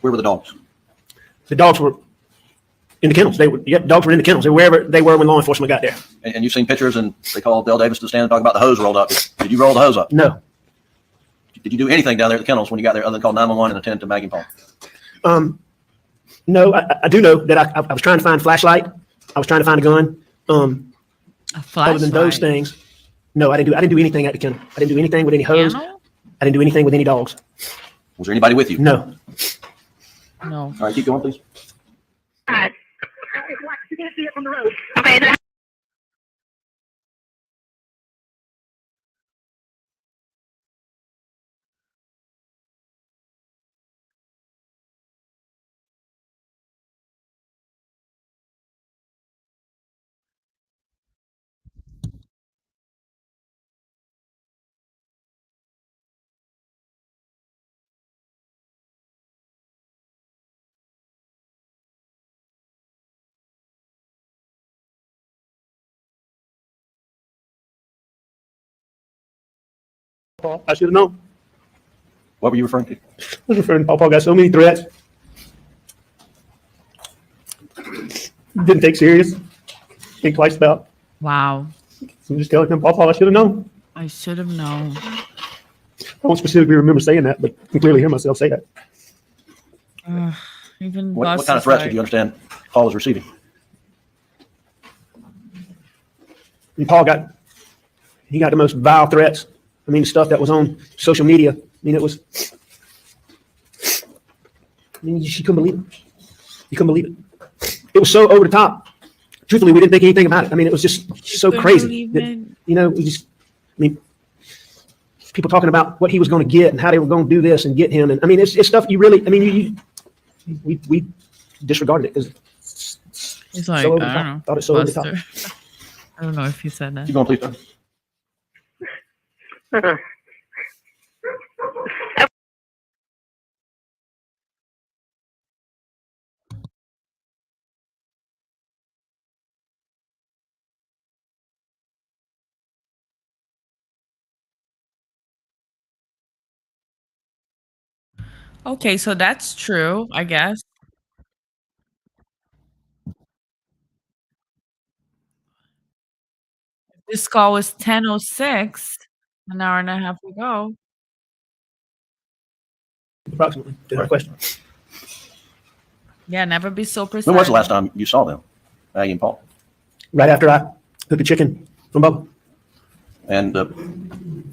Where were the dogs? The dogs were in the kennels. Dogs were in the kennels. They were wherever they were when law enforcement got there. And you've seen pictures, and they called Bill Davis to stand and talk about the hose rolled up. Did you roll the hose up? No. Did you do anything down there at the kennels when you got there other than call 911 and attend to Maggie and Paul? No, I do know that I was trying to find a flashlight. I was trying to find a gun. A flashlight. Other than those things, no, I didn't do anything at the kennel. I didn't do anything with any hose. Piano? I didn't do anything with any dogs. Was there anybody with you? No. No. All right, keep going, please. God. It's like you can't see it from the road. Okay, then. I should have known. What were you referring to? I was referring to Paul got so many threats. Didn't take serious. Think twice about. Wow. I'm just telling him, Paul, I should have known. I should have known. I don't specifically remember saying that, but I can clearly hear myself say that. Even What Gus kind of is threats like, did you understand Paul was receiving? And Paul got the most vile threats. I mean, stuff that was on social media. I mean, it was. I mean, you couldn't believe it. You couldn't believe it. It was so over the top. Truthfully, we didn't think anything about it. I mean, it was just so couldn't crazy. That, even- we just. I mean, people talking about what he was going to get and how they were going to do this and get him. And I mean, it's stuff you really. I mean, we disregarded it because He's like, so over the I top. don't know. Thought it so over the top. Buster. I don't know if he said that. Keep going, please, sir. Okay, so that's true, I guess. This call was 10:06, an hour and a half ago. Approximately. Without question. Yeah, never be so precise. When was the last time you saw them, Maggie and Paul? Right after I took the chicken from Bubba. And the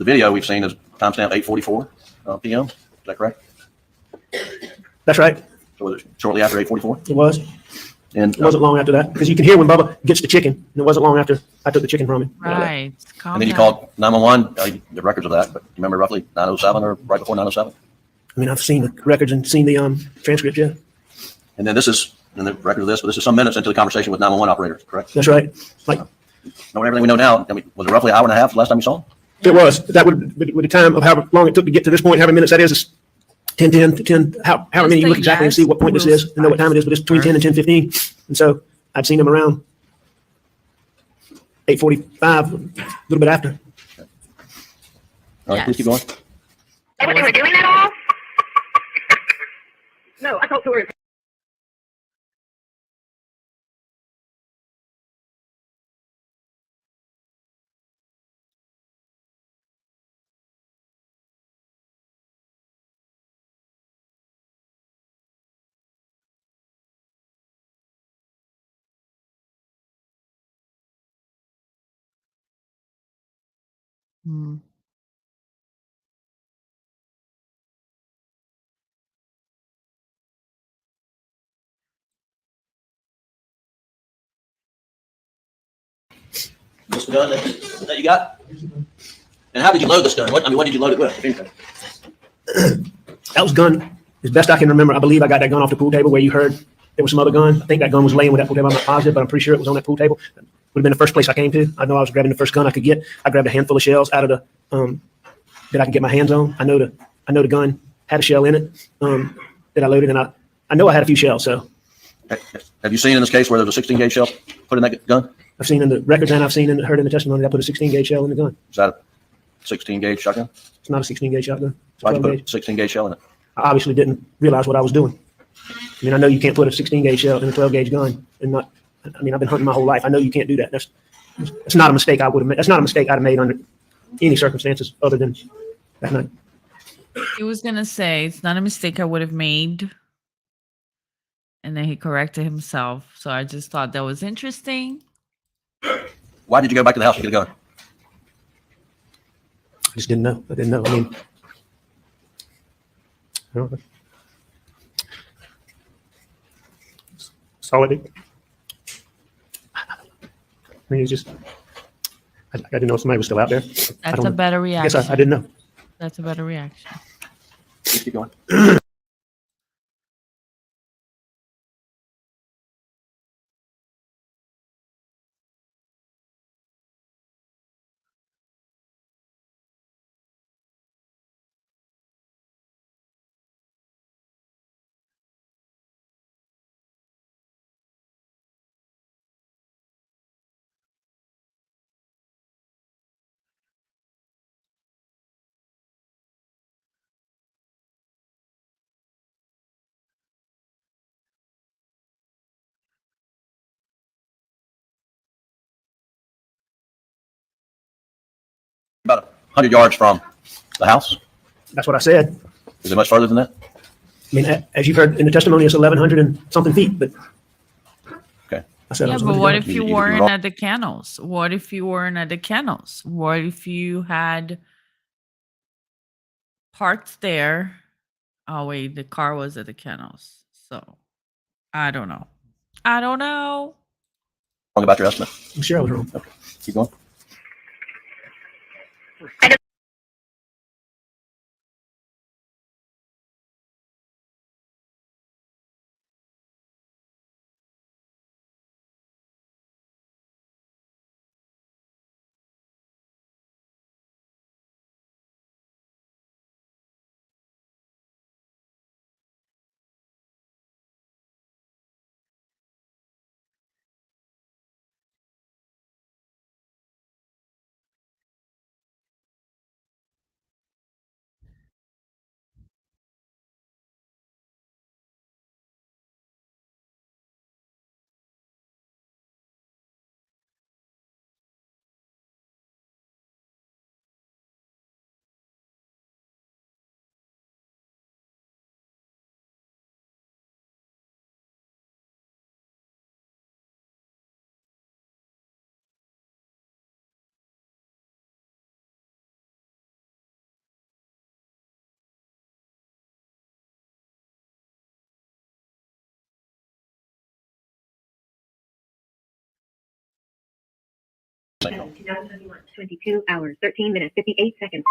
video we've seen is timestamp 8:44 p.m. Is that correct? That's right. So was it shortly after 8:44? It was. And It wasn't long after that because you can hear when Bubba gets the chicken, and it wasn't long after I took the chicken from him. Right. Calm and then you down. called 911. The records of that, but you remember roughly 9:07 or right before 9:07? I mean, I've seen the records and seen the transcript. Yeah, And then this is in the record of this, but this is some minutes into the conversation with 911 operators, correct? that's right. Like Knowing everything we know now, I mean, was it roughly an hour and a half the last time you saw him? it was. That would with the time of however long it took to get to this point, however many minutes that is 10, 10, 10, however many you Just look a exactly and see yes what point this will is and know what time it is, but it's between 10 and 10:15. And so I'd seen him around 8:45, a little bit after. All right, please keep going. They were doing that all? No, I talked to her. Mm. This the gun that you got? And how did you load this gun? What did you load it with? if anything? That was gun, as best I can remember. I believe I got that gun off the pool table where you heard there was some other gun. I think that gun was laying with that pool table. I'm not positive, but I'm pretty sure it was on that pool table. Would have been the first place I came to. I know I was grabbing the first gun I could get. I grabbed a handful of shells out of the that I could get my hands on. I know the gun had a shell in it that I loaded, and I know I had a few shells. So Have you seen in this case where there's a 16 gauge shell put in that gun? I've seen in the records and I've seen and heard in the testimony that I put a 16 gauge shell in the gun. Is that a 16 gauge shotgun? It's not a 16 gauge shotgun. It's a Why'd you 12 put a gauge. 16 gauge shell in it? I obviously didn't realize what I was doing. I mean, I know you can't put a 16 gauge shell in a 12 gauge gun and not. I mean, I've been hunting my whole life. I know you can't do that. That's not a mistake I would have made. That's not a mistake I'd have made under any circumstances other than that night. He was gonna say it's not a mistake I would have made. And then he corrected himself. So I just thought that was interesting. Why did you go back to the house to get a gun? I just didn't know. I didn't know. I mean, I don't know. That's all I did. I mean, it's just, I didn't know somebody was still out there. That's a better I guess reaction. I didn't know. That's a better reaction. Please keep going. About 100 yards from the house. That's what I said. Is it much further than that? I mean, as you've heard in the testimony, it's 1,100 and something feet, but Okay. I said it Yeah, was but 100 what yards. if you You weren't wrong. at the kennels? What if you weren't at the kennels? What if you had parked there? Oh wait, the car was at the kennels. So I don't know. I don't know. Wrong about your estimate. I'm sure I was wrong. Keep going. 2021, 22 hours, 13 minutes, 58 seconds.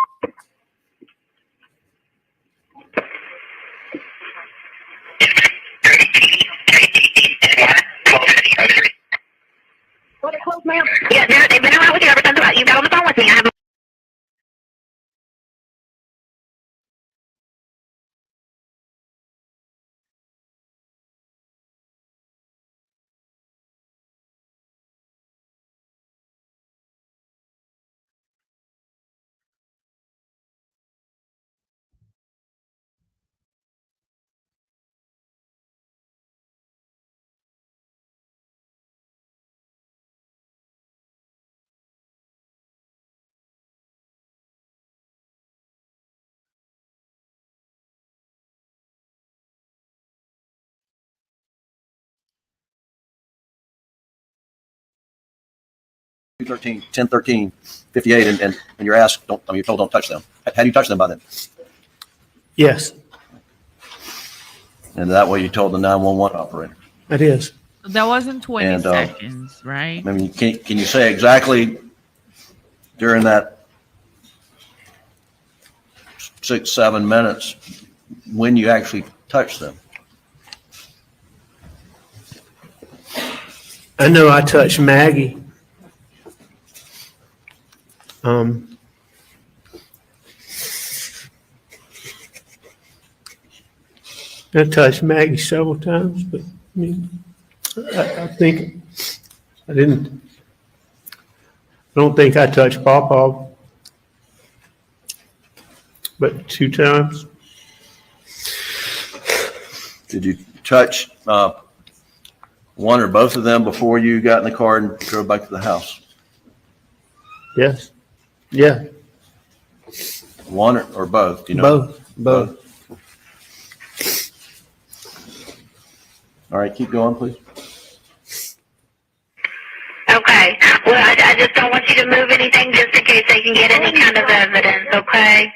Well, they're closed, ma'am. Yeah, they've been around with you ever since you got on the phone with me. I have. $10, 13, 58, and you're asked, you're told don't touch them. How do you touch them by then? Yes, And that way you told the 911 operator. it is. That wasn't 20 And, seconds, right? I mean, can you say exactly during that 6, 7 minutes when you actually touched them? I know I touched Maggie. I touched Maggie several times, but I mean, I think I didn't. I don't think I touched Pawpaw, but 2 times. Did you touch one or both of them before you got in the car and drove back to the house? Yes. Yeah. One or both? Do you know? Both. All right, keep going, please. Okay. Well, I just don't want you to move anything just in case they can get any kind of evidence, okay?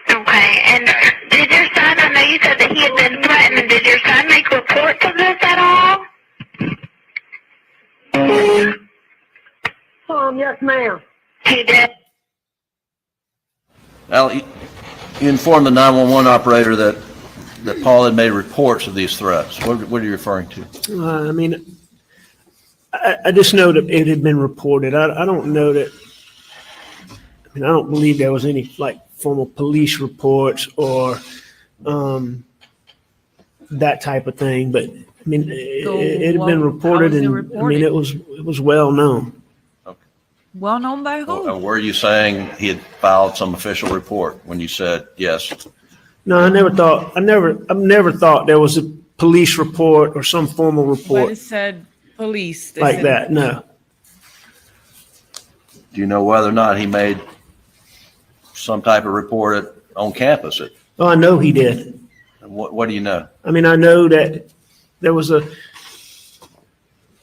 Okay, and did your son, I know you said that he had been threatened, did your son make reports of this at all? Yes, ma'am. He did. Al, you informed the 911 operator that Paul had made reports of these threats. What are you referring to? I mean, I just know that it had been reported. I don't know that. I mean, I don't believe there was any like formal police reports or that type of thing. But I mean, So it had been how reported, was it and I mean, reported? it was well known. Well known by who? Were you saying he had filed some official report when you said yes? No, I never thought. I've never thought there was a police report or some formal But report it said police. They like said that. No. Do you know whether or not he made some type of report on campus? Oh, I know he did. What do you know? I mean, I know that there was a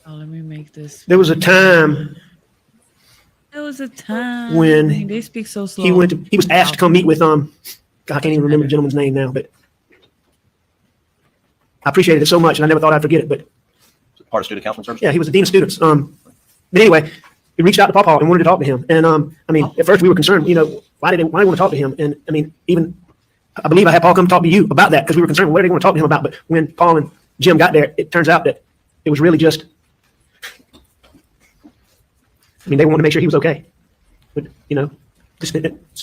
let me make this. there was a time There was a time when they speak so slow. he was asked to come meet with God, I can't even remember the gentleman's name now, but I appreciated it so much, and I never thought I'd forget it. But Is it part of student counseling service? yeah, he was the dean of students. But anyway, we reached out to Paul and wanted to talk to him. And I mean, at first we were concerned, why do they want to talk to him? And I mean, even I believe I had Paul come talk to you about that because we were concerned, what are they going to talk to him about? But when Paul and Jim got there, it turns out that it was really just, I mean, they wanted to make sure he was okay. But, just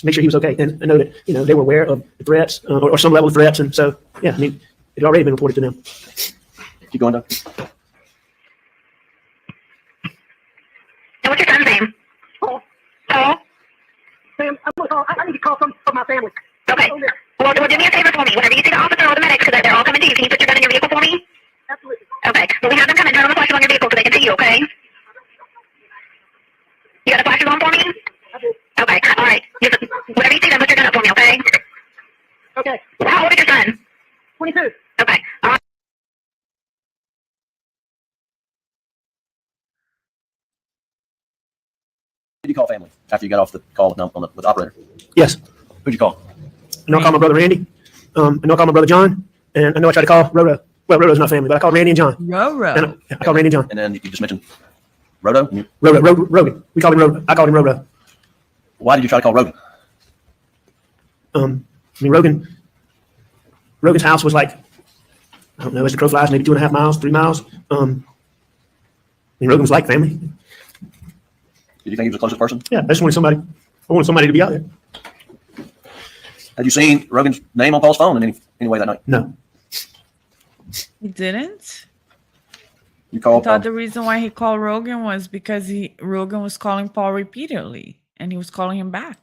make sure he was okay. And I know that, they were aware of the threats or some level of threats. And so, yeah, I mean, it had already been reported to them. Keep going, Doug. And what's your son's name? Paul. Paul? Sam, I'm gonna call. I need to call some of my family. Okay. Oh, yeah. Well, do me a favor for me. Whenever you see the officer or the medics, because they're all coming to you, can you put your gun in your vehicle for me? Absolutely. Okay. Well, we have them come and turn on the flashes on your vehicle so they can see you, okay? You got the flashes on for me? I do. Okay. All right. Whenever you see them, put your gun up for me, okay? Okay. How old is your son? 22. Okay. All right. after you got off the call with the operator? Yes. Who'd you call? I know I called my brother Randy. I know I called my brother John. And I know I tried to call Rhoda. Well, Rhoda's not family, but I called Randy and John. Roro. And I called Randy and John. And then you just mentioned Rodo. Rogan. We called him Rhoda. I called him Rhoda. Why did you try to call Rodo? I mean, Rogan's house was like, I don't know, as the crow flies, maybe 2.5 miles, 3 miles. I mean, Rogan was like family. Did you think he was the closest person? Yeah, I just wanted somebody to be out there. Had you seen Rogan's name on Paul's phone in any way that night? No. He didn't? You I called. thought the reason why he called Rogan was because Rogan was calling Paul repeatedly and he was calling him back.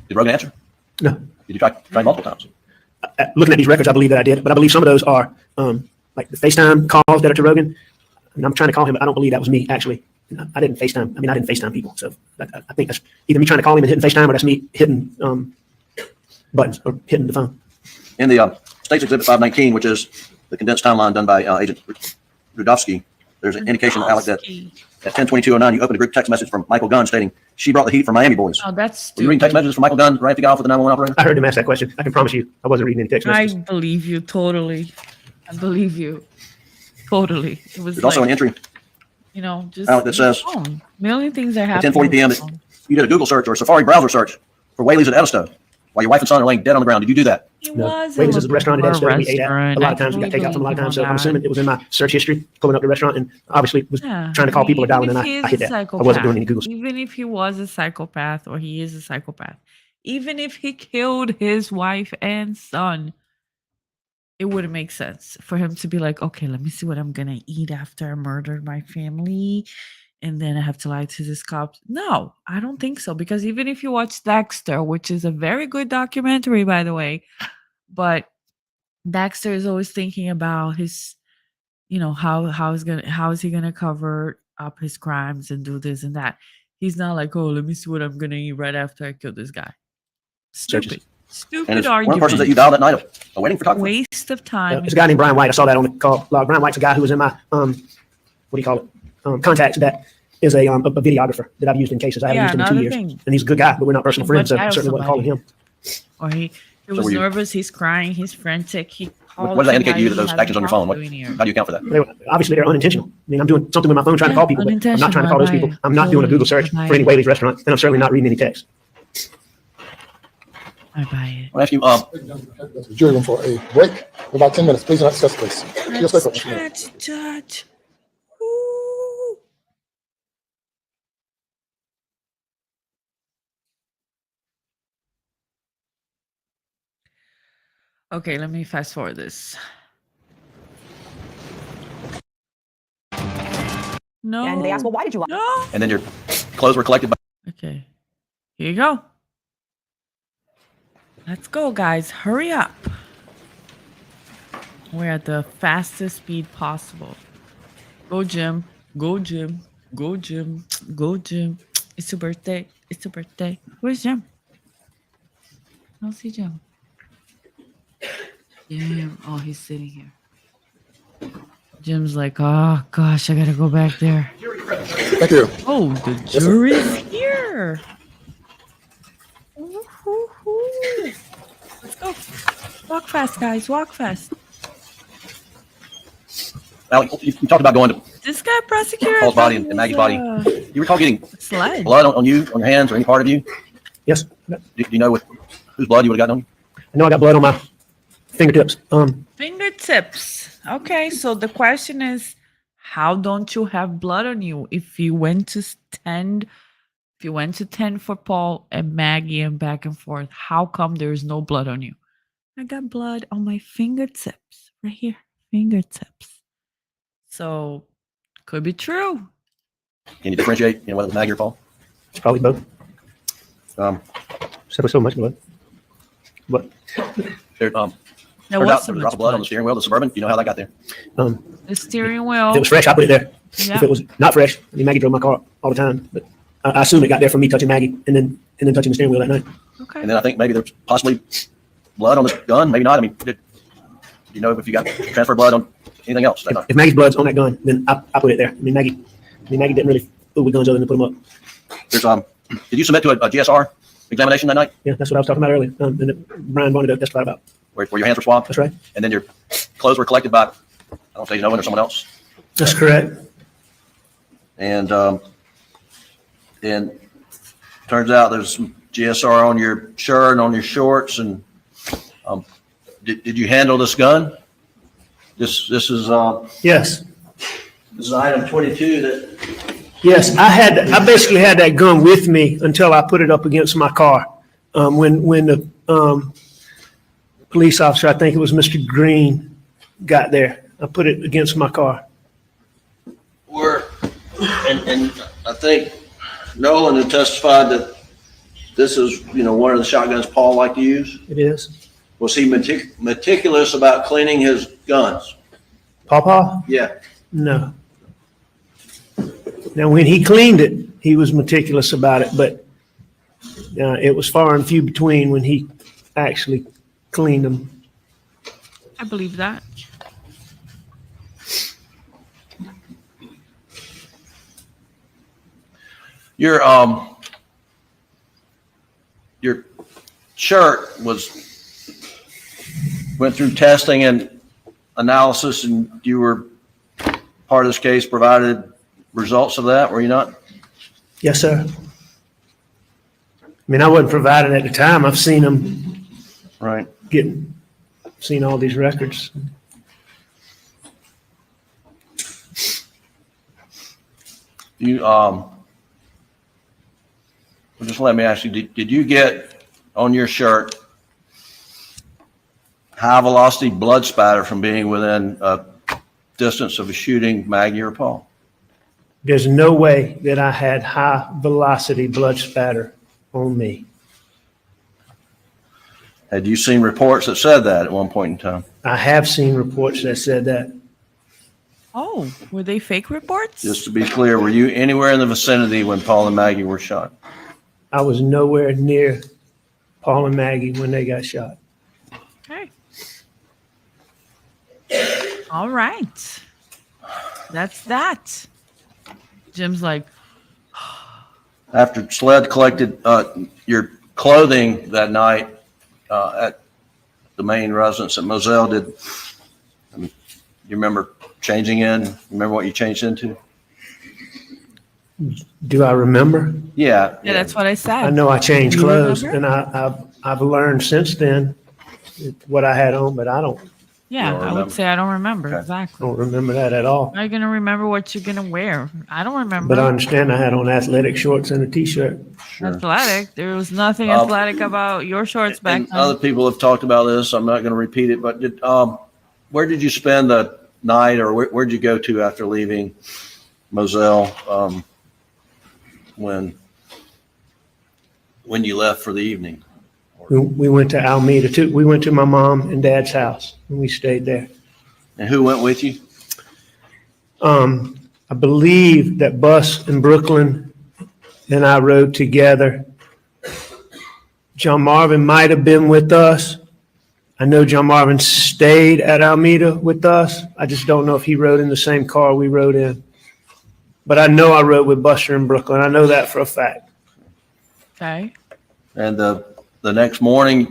Did Rogan answer? No. Did you try multiple times? Looking at these records, I believe that I did, but I believe some of those are like the FaceTime calls that are to Rogan. And I'm trying to call him, but I don't believe that was me, actually. I didn't FaceTime. I mean, I didn't FaceTime people. So I think that's either me trying to call him and hitting FaceTime or that's me hitting buttons or hitting the phone. In the State's Exhibit 519, which is the condensed timeline done by Agent Rudovsky, there's an indication, Alec, that at 10:22:09, you opened a group text message from Michael Gunn stating, "She brought the heat from Miami boys." Oh, that's Were you reading text messages from Michael Gunn right after you got off with the 911 operator? I heard him ask that question. I can promise you I wasn't reading any text I messages. believe you totally. I believe you. Totally. It was There's also an like, entry just Alec, that says, million things are at happening. 10:40 p.m. You did a Google search or a Safari browser search for Whaley's at Edisto while your wife and son are laying dead on the ground. Did you do that? It No. was Whaley's is a restaurant in little Edgewood we ate at. A restaurant. lot of times we I got takeout from a lot of totally times. So I'm believe assuming it was in my search history, pulling up the restaurant, and obviously was Yeah, trying to call people or dialing, and even if I he hit is a that. I wasn't doing any psychopath, Googles. even if he was a psychopath or he is a psychopath, even if he killed his wife and son, it wouldn't make sense for him to be like, okay, let me see what I'm gonna eat after I murdered my family, and then I have to lie to this cops. No, I don't think so. Because even if you watch Dexter, which is a very good documentary, by the way, but Dexter is always thinking about his, how is he gonna cover up his crimes and do this and that. He's not like, oh, let me see what I'm gonna eat right after I kill this guy. Searches. Stupid. Stupid And it's one of the persons that argument. you dialed that night, a wedding photographer. Waste of time. It's a guy named Brian White. I saw that on the call. Brian White's a guy who was in my what do you call it? Contacts. That is a videographer that I've used in cases. I haven't used him in 2 another years, thing. and he's a good guy, but we're not personal friends, so But I certainly wasn't calling him. Or he was were you- nervous, he's crying, he's frantic. He called What does that indicate to you, that somebody those he actions on your phone? hasn't talked to in years. How do you account for that? Obviously, they're unintentional. I mean, I'm doing something with my phone trying to Yeah, call people, but I'm not trying to call those unintentional. people. I'm not doing a Google search I buy for any it. Whaley's restaurant, and I'm certainly not reading any text. I buy it. I want to ask you, The jury room for a break for about 10 minutes. Please do not discuss this. Yes, Let's sir. judge. Ooh. Okay, let me fast forward this. No. And they ask, well, why did you lie? No. and then your clothes were collected by. Okay. Here you go. Let's go, guys. Hurry up. We're at the fastest speed possible. Go, Jim. Go, Jim. Go, Jim. Go, Jim. It's your birthday. It's your birthday. Where's Jim? I don't see Jim. Jim. Oh, he's sitting here. Jim's like, oh, gosh, I got to go back there. Thank you. Oh, the jury's here. Woo-hoo-hoo. Let's go. Walk fast, guys. Walk fast. Alec, you talked about going to This guy prosecutor. Paul's I body thought and he Maggie's was, body. You recall getting Sled. blood on you, on your hands, or any part of you? Yes, Do you know whose blood you would have gotten on you? I know I got blood on my fingertips. Fingertips. Okay, so the question is, how don't you have blood on you if you went to 10? If you went to 10 for Paul and Maggie and back and forth, how come there's no blood on you? I got blood on my fingertips right here. Fingertips. So could be true. Can you differentiate, whether it was Maggie or Paul? It's probably both. Except for so much blood. But There, There turns was out so there was a drop much of blood on blood. the steering wheel of the Suburban. Do you know how that got there? The steering wheel. if it was fresh, I put it there. Yeah. If it was not fresh, I mean, Maggie drove my car all the time. But I assume it got there from me touching Maggie and then touching the steering wheel that night. Okay. And then I think maybe there's possibly blood on this gun. Maybe not. I mean, do you know if you got transfer blood on anything else that night? If Maggie's blood's on that gun, then I put it there. I mean, Maggie didn't really fool with guns other than put them up. There's Did you submit to a GSR examination that night Yeah, that's what I was talking about earlier. And that Brian wanted to testify about. where your hands were swabbed? That's right. And then your clothes were collected by, I don't know if Owen or someone else? That's correct. And turns out there's some GSR on your shirt and on your shorts. And did you handle this gun? This is Yes. this is item 22 that. Yes, I basically had that gun with me until I put it up against my car. When the police officer, I think it was Mr. Green, got there, I put it against my car. And I think Nolan had testified that this is, one of the shotguns Paul liked to use. It is. Was he meticulous about cleaning his guns? Pawpaw? Yeah. No. Now, when he cleaned it, he was meticulous about it, but it was far and few between when he actually cleaned them. I believe that. Your shirt went through testing and analysis, and you were part of this case, provided results of that, were you not? Yes, sir. I mean, I wasn't provided at the time. I've seen them Right. seen all these records. You, well, just let me ask you, did you get on your shirt high velocity blood spatter from being within a distance of a shooting Maggie or Paul? There's no way that I had high velocity blood spatter on me. Had you seen reports that said that at one point in time? I have seen reports that said that. Oh, were they fake reports? Just to be clear, were you anywhere in the vicinity when Paul and Maggie were shot? I was nowhere near Paul and Maggie when they got shot. Okay. All right. That's that. Jim's like, After SLED collected your clothing that night at the main residence at Moselle, you remember changing in? Remember what you changed into? Do I remember? Yeah. yeah, that's what I said. I know I changed Do you clothes, remember? and I've learned since then what I had on, but I don't Yeah, You don't I would remember? say I don't remember Okay. exactly. remember that at all. How are you gonna remember what you're gonna wear? I don't remember. But I understand I had on athletic shorts and a t-shirt. Sure. Athletic. There was nothing Um, athletic about your shorts back And then. other people have talked about this. I'm not going to repeat it, but where did you spend the night, or where'd you go to after leaving Moselle when you left for the evening? We went to Alameda too. We went to my mom and dad's house and we stayed there. And who went with you? I believe that Bus in Brooklyn and I rode together. John Marvin might have been with us. I know John Marvin stayed at Alameda with us. I just don't know if he rode in the same car we rode in. But I know I rode with Buster in Brooklyn. I know that for a fact. Okay. And the next morning,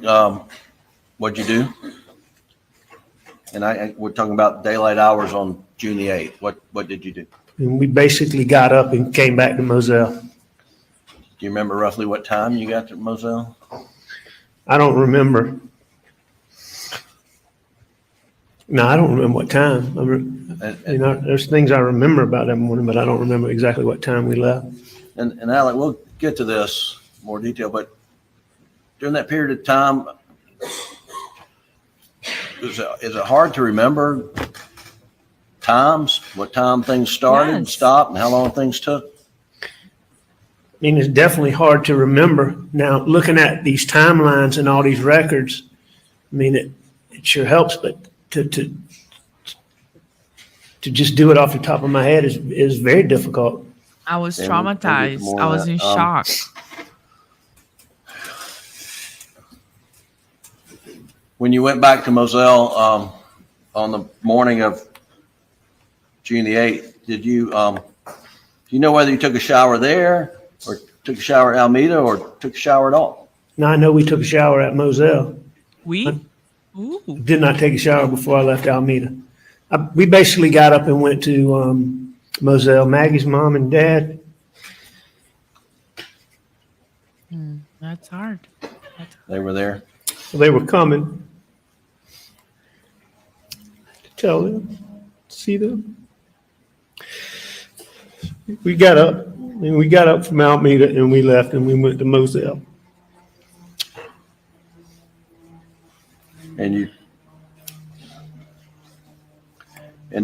what'd you do? And we're talking about daylight hours on June the 8th. What did you do? And we basically got up and came back to Moselle. Do you remember roughly what time you got to Moselle? I don't remember. No, I don't remember what time. There's things I remember about that morning, but I don't remember exactly what time we left. And Alec, we'll get to this in more detail, but during that period of time, is it hard to remember times, what time things started and Yes. stopped, and how long things took? I mean, it's definitely hard to remember. Now, looking at these timelines and all these records, I mean, it sure helps, but to just do it off the top of my head is very difficult. I was Yeah, we'll get to traumatized. more I of was that. in shock. When you went back to Moselle on the morning of June the 8th, do you know whether you took a shower there, or took a shower at Alameda or took a shower at all? Now, I know we took a shower at Moselle. We? Ooh. Did not take a shower before I left Alameda. We basically got up and went to Moselle, Maggie's mom and dad. That's hard. They were there. They were coming to tell them, see them. We got up from Alameda and we left and we went to Moselle. And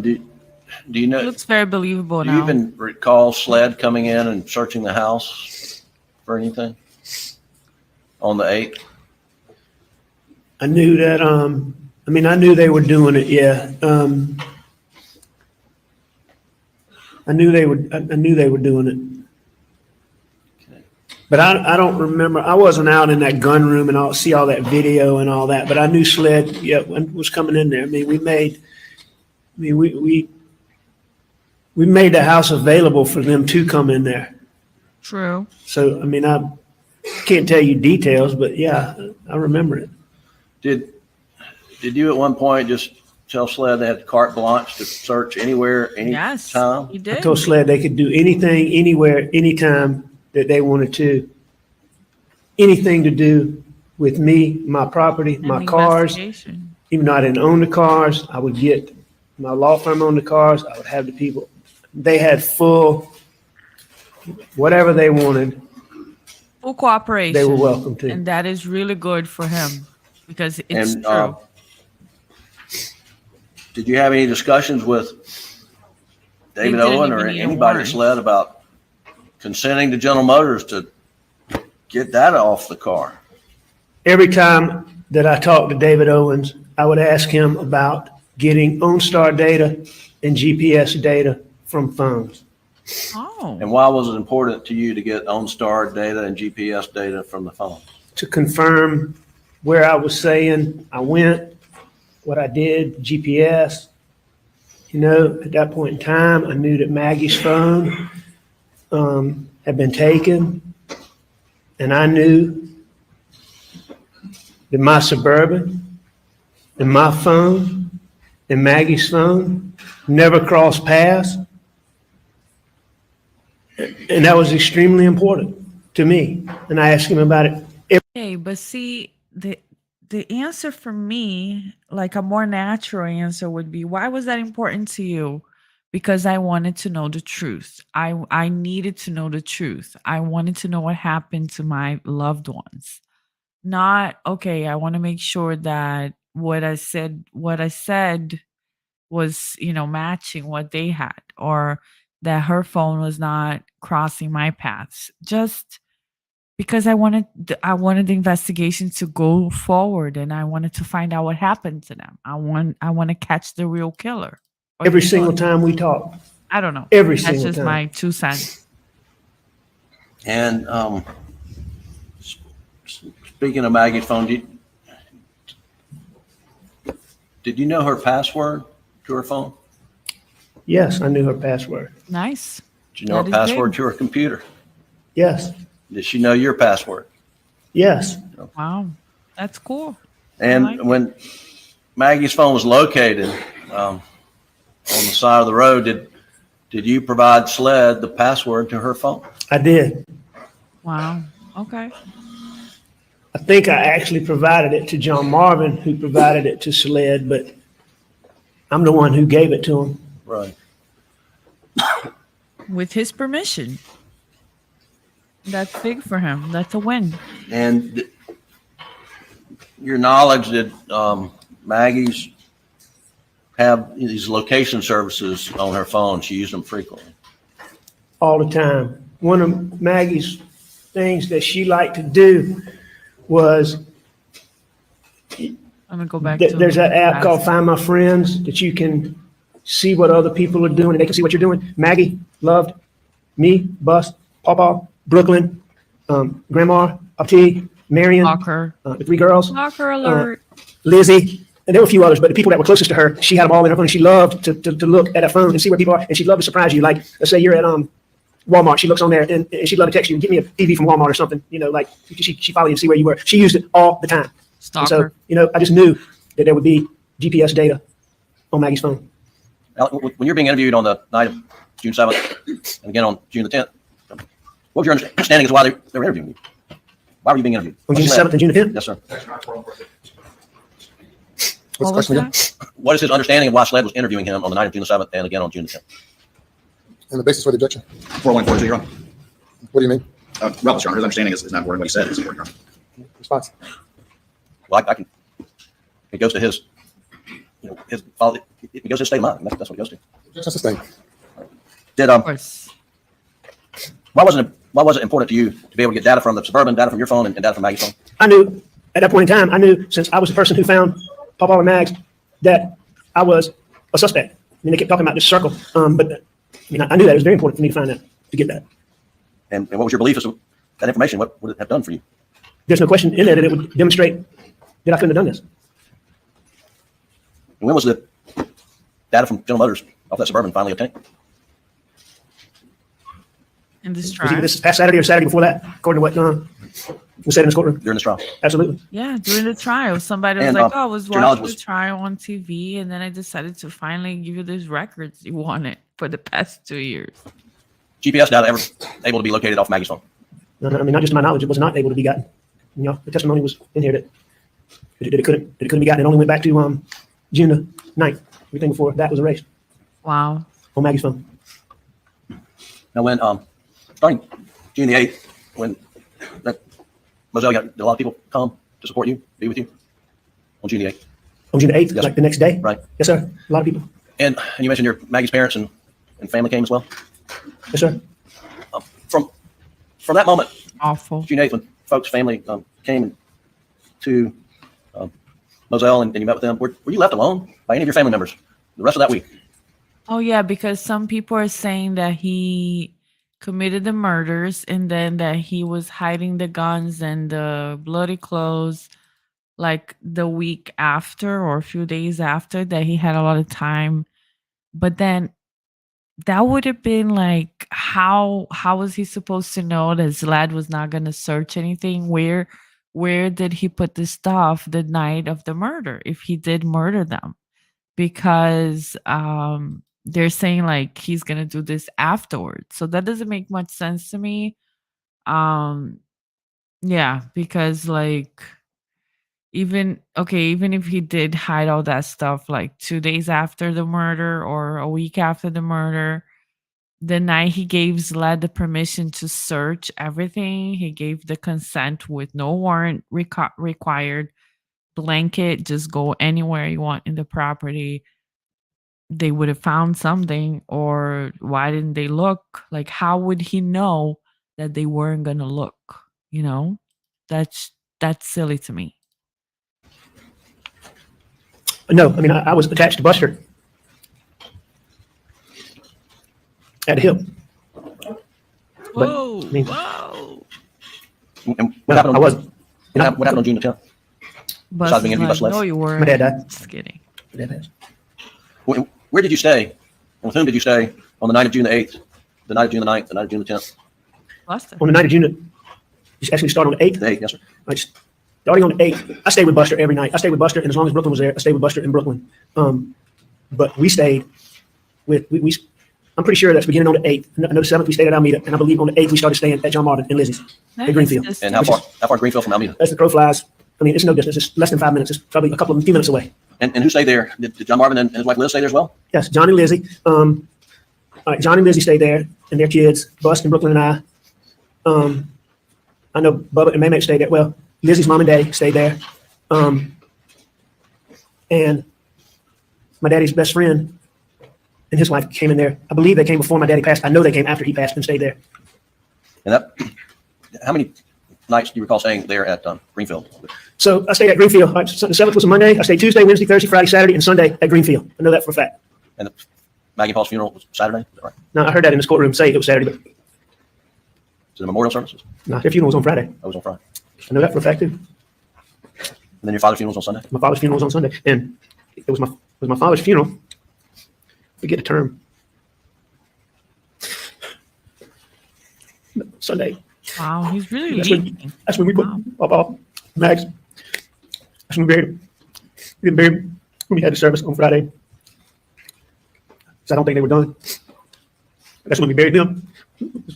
do you It know, looks very believable do you now. even recall SLED coming in and searching the house for anything on the 8th? I knew that, I knew they were doing it, yeah. I knew they were doing it. But I don't remember, I wasn't out in that gun room and see all that video and all that, but I knew SLED, was coming in there. We made the house available for them to come in there. True. So, I can't tell you details, but yeah, I remember it. Did you at one point just tell SLED they had carte blanche to search anywhere, Yes, anytime? you I did. told SLED they could do anything, anywhere, anytime that they wanted to. Anything to do with me, my property, my An cars. investigation. Even though I didn't own the cars, I would get my law firm owned the cars. I would have the people. They had full, whatever they wanted, Full cooperation. they were welcome to. And that is really good for him because it's And, true. Did you have any discussions with David didn't Owen or even need a anybody warrant. that's led about consenting to General Motors to get that off the car? Every time that I talked to David Owens, I would ask him about getting OnStar data and GPS data from phones. Oh, And why was it important to you to get OnStar data and GPS data from the phone? To confirm where I was saying I went, what I did, GPS. At that point in time, I knew that Maggie's phone had been taken. And I knew that my Suburban and my phone and Maggie's phone never crossed paths. And that was extremely important to me. And I asked him about it. okay. But see, the answer for me, like a more natural answer would be, why was that important to you? Because I wanted to know the truth. I needed to know the truth. I wanted to know what happened to my loved ones. Not, okay, I want to make sure that what I said was, matching what they had, or that her phone was not crossing my paths. Just because I wanted the investigation to go forward, and I wanted to find out what happened to them. I want to catch the real killer. Or Every the single killer. time we talked. I don't know. Every That's single just time. my 2 cents. And speaking of Maggie's phone, did you know her password to her phone? Yes, I knew her password. Nice. Did you know her That is password big. to her computer? Yes, Did she know your password? yes. Wow. That's cool. And like it. when Maggie's phone was located on the side of the road, did you provide SLED the password to her phone? I did. Wow. Okay. I think I actually provided it to John Marvin, who provided it to SLED, but I'm the one who gave it to him. Right. With his permission. That's big for him. That's a win. And your knowledge that Maggie's have these location services on her phone, she used them frequently. All the time. One of Maggie's things that she liked to do was I'm gonna go back to there's an app last- called Find My Friends that you can see what other people are doing and they can see what you're doing. Maggie loved me, Bus, Pawpaw, Brooklyn, Grandma, Uptee, Marion, Locker. the 3 girls, Locker alert. Lizzie, and there were a few others, but the people that were closest to her, she had them all in her phone. She loved to look at her phone and see where people are, and she'd love to surprise you. Like, let's say you're at Walmart. She looks on there and she'd love to text you, get me a TV from Walmart or something. You know, like she followed you to see where you were. She used it all the time. And so, Stalker. you know, I just knew that there would be GPS data on Maggie's phone. Now, when you're being interviewed on the night of June 7th and again on June the 10th, what was your understanding as to why they were interviewing you? Why were you being interviewed? On June 7th and June 10th? Yes, sir. What's the What was question again? that? What is his understanding of why SLED was interviewing him on the night of June the 7th and again on June the 10th? And the basis for the objection? 4142, Your Honor. What do you mean? Well, Your Honor, his understanding is not wording what he said. It's important, Your Honor. Response. Well, I can. It goes to his, you know, his. It goes to his state of mind. That's what it goes to. Objection sustained. Did Of course. why was it important to you to be able to get data from the Suburban, data from your phone, and data from Maggie's phone? I knew at that point in time, I knew since I was the person who found Papa and Mags that I was a suspect. I mean, they kept talking about this circle, but I mean, I knew that it was very important for me to find that, to get that. And what was your belief as to that information? What would it have done for you? There's no question in there that it would demonstrate that I couldn't have done this. And when was the data from General Motors off that Suburban finally obtained? In this It was either trial. this past Saturday or Saturday before that, according to what was said in this courtroom. During this trial? Absolutely. Yeah, during the trial, somebody was And, like, "Oh, I was to your knowledge, watching the trial on TV, and then I decided to finally give you these records you wanted for the past 2 years." GPS data ever able to be located off Maggie's phone? No, I mean, not just to my knowledge, it was not able to be gotten. You know, the testimony was in here that it couldn't be gotten. It only went back to June the 9th. Everything before that was erased Wow. on Maggie's phone. Now, when starting June the 8th, when that Moselle got a lot of people come to support you, be with you on June the 8th, On June the 8th, Yes, like the next day. right? Yes, sir. A lot of people. And you mentioned your Maggie's parents and family came as well. Yes, sir. From that moment, Awful. June 8th, when folks' family came to Moselle and you met with them, were you left alone by any of your family members the rest of that week? Oh yeah, because some people are saying that he committed the murders and then that he was hiding the guns and the bloody clothes like the week after or a few days after, that he had a lot of time. But then that would have been like, how was he supposed to know that Zlad was not going to search anything? Where did he put the stuff the night of the murder if he did murder them? Because they're saying like he's going to do this afterwards. So that doesn't make much sense to me. Yeah, because like even if he did hide all that stuff like 2 days after the murder or a week after the murder, the night he gave Zlad the permission to search everything, he gave the consent with no warrant required, blanket, just go anywhere you want in the property. They would have found something, or why didn't they look? Like, how would he know that they weren't gonna look? You know, that's silly to me. No, I mean, I was attached to Buster at the hip. Whoa, I mean- whoa! And No, what happened I on, wasn't. what happened on June the 10th? Bus Besides being is interviewed by like, Celeste? no, you weren't. My dad died. Just kidding. My dad passed. Where did you stay? And with whom did you stay on the night of June the 8th, the night of June the 9th, the night of June the 10th? Buster. On the night of June, you actually started on the 8th. The 8th, yes, sir. Like, starting on the 8th, I stayed with Buster every night. I stayed with Buster, and as long as Brooklyn was there, I stayed with Buster in Brooklyn. But we stayed with, I'm pretty sure that's beginning on the 8th. I know the 7th we stayed at Alameda, and I believe on the 8th we started staying at John Marvin and Lizzie's That at Greenfield. is just- And how far Greenfield from Alameda? As the crow flies, I mean, it's no distance. It's less than 5 minutes. It's probably a few minutes away. And who stayed there? Did John Marvin and his wife Liz stay there as well? Yes, John and Lizzie. All right, John and Lizzie stayed there, and their kids, Bust and Brooklyn and I. I know Bubba and Maymay stayed there. Well, Lizzie's mom and daddy stayed there. And my daddy's best friend and his wife came in there. I believe they came before my daddy passed. I know they came after he passed and stayed there. And how many nights do you recall staying there at Greenfield? So I stayed at Greenfield. All right, so the 7th was a Monday. I stayed Tuesday, Wednesday, Thursday, Friday, Saturday, and Sunday at Greenfield. I know that for a fact. And Maggie Paul's funeral was Saturday? Is that right? Now, I heard that in this courtroom say it was Saturday, but Is it a memorial services? no, their funeral was on Friday. That was on Friday. I know that for a fact, too. And then your father's funeral was on Sunday? My father's funeral was on Sunday, and it was my father's funeral. Forget the term. Sunday. Wow, he's really That's leaking. when, that's when we put Wow. Papa Max. That's when we buried him. We didn't bury him when we had the service on Friday. So I don't think they were done. That's when we buried them,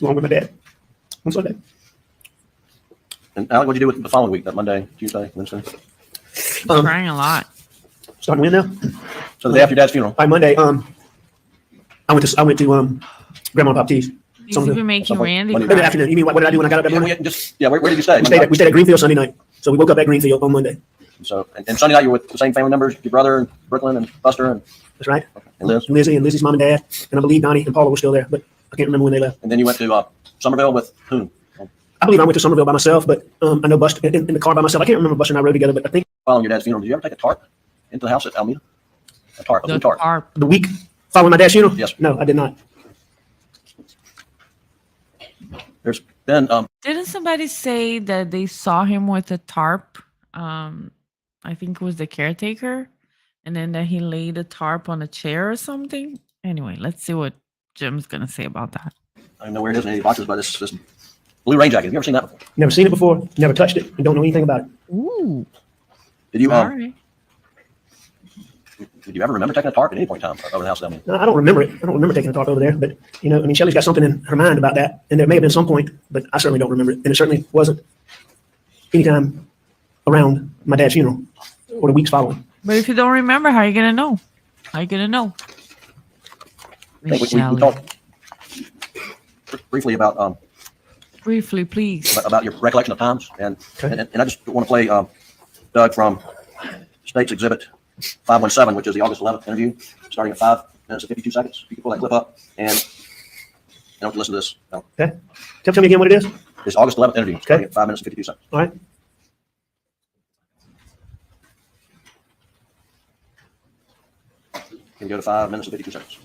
along with my dad, on Sunday. And Alec, what'd you do with the following week, that Monday, Tuesday, Wednesday? He's Um, crying a lot. Starting when now? So the day after your dad's funeral? By Monday, I went to Grandma Baptiste. He's even making Randy Monday Monday cry. afternoon. You mean what did I do when I got up that Yeah, morning? where did you stay? We stayed at Greenfield Sunday night. So we woke up at Greenfield on Monday. So, and Sunday night you were with the same family members, your brother and Brooklyn and Buster and That's right. Liz? Lizzie and Lizzie's mom and dad. And I believe Donnie and Paula were still there, but I can't remember when they left. And then you went to Somerville with whom? I believe I went to Somerville by myself, but I know Buster in the car by myself. I can't remember Buster and I rode together, but I think Following your dad's funeral, did you ever take a tarp into the house at Almeda? A tarp, a The blue tarp? tarp. the week following my dad's funeral. Yes. No, I did not. There's been, Didn't somebody say that they saw him with a tarp? I think it was the caretaker, and then that he laid a tarp on a chair or something. Anyway, let's see what Jim's gonna say about that. I don't know where it is in any boxes, but this blue rain jacket. Have you ever seen that before? Never seen it before. Never touched it. And don't know anything about it. Ooh, Did you, all right. did you ever remember taking a tarp at any point in time over the house at Almeda? No, I don't remember it. I don't remember taking a talk over there, but Shelley's got something in her mind about that, and there may have been some point, but I certainly don't remember it, and it certainly wasn't anytime around my dad's funeral or the weeks following. But if you don't remember, how are you gonna know? How are you gonna know? I think we Shelley. talked briefly about Briefly, please. about your recollection of times, and Okay. and I just want to play Doug from State's Exhibit 517, which is the August 11th interview, starting at 5 minutes and 52 seconds. You can pull that clip up, and I want to listen to this. Okay. Tell me again what it is. It's August 11th interview, starting at 5 minutes and 52 seconds. All right. Can you go to 5 minutes and 52 seconds?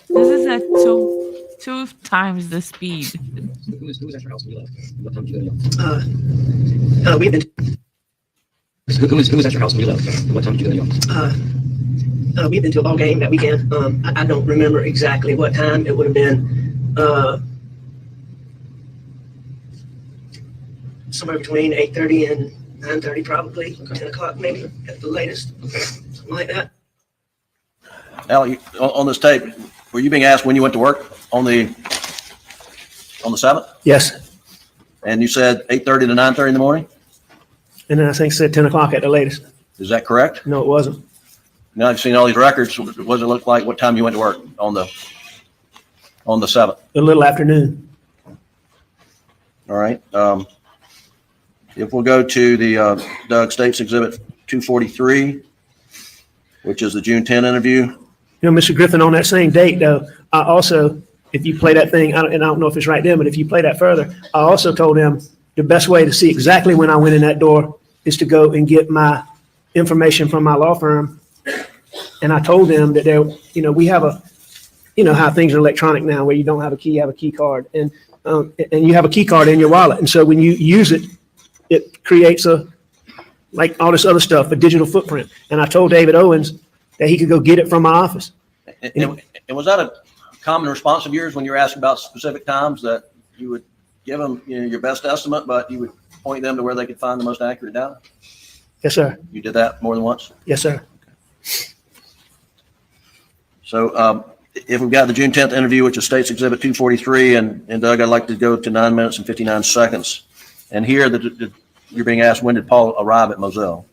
This is at two times the speed. Who's at your house when you left? What time did you go? We've been Who was at your house when you left? What time did you go? we've been to a ball game that weekend. I don't remember exactly what time. It would have been somewhere between 8:30 and 9:30, probably 10 o'clock, maybe at the latest, something like that. Al, on this tape, were you being asked when you went to work on the 7th? Yes, And you said 8:30 to 9:30 in the morning? and then I think it said 10 o'clock at the latest. Is that correct? No, it wasn't. Now I've seen all these records. What does it look like? What time you went to work on the 7th? A little afternoon. All right. If we'll go to the Doug States Exhibit 243, which is the June 10 interview. Mr. Griffin, on that same date, though, I also, if you play that thing, and I don't know if it's right then, but if you play that further, I also told him the best way to see exactly when I went in that door is to go and get my information from my law firm. And I told them that we have how things are electronic now, where you don't have a key, you have a key card, and you have a key card in your wallet. And so when you use it, it creates like all this other stuff, a digital footprint. And I told David Owens that he could go get it from my office. And was that a common response of yours when you were asked about specific times, that you would give them your best estimate, but you would point them to where they could find the most accurate data? Yes, sir. You did that more than once? Yes, sir. So if we've got the June 10th interview, which is State's Exhibit 243, and Doug, I'd like to go to 9 minutes and 59 seconds. And here you're being asked, when did Paul arrive at Moselle?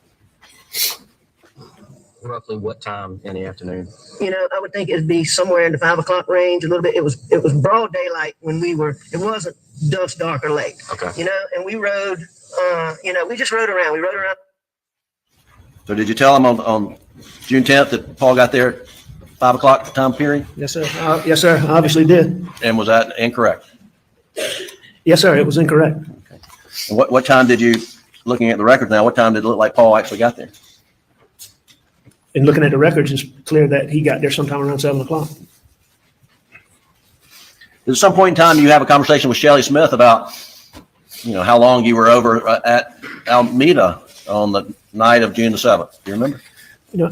Roughly what time in the afternoon? I would think it'd be somewhere in the 5 o'clock range, a little bit. It was broad daylight when it wasn't dusk, dark, or late. Okay. And we rode, we just rode around. We rode around. So did you tell him on June 10th that Paul got there at 5 o'clock time period? Yes, sir. Yes, sir. I obviously did. And was that incorrect? Yes, sir. It was incorrect. And what time did you, looking at the record now, what time did it look like Paul actually got there? And looking at the records, it's clear that he got there sometime around 7 o'clock. At some point in time, you have a conversation with Shelley Smith about, how long you were over at Almeda on the night of June the 7th. Do you remember?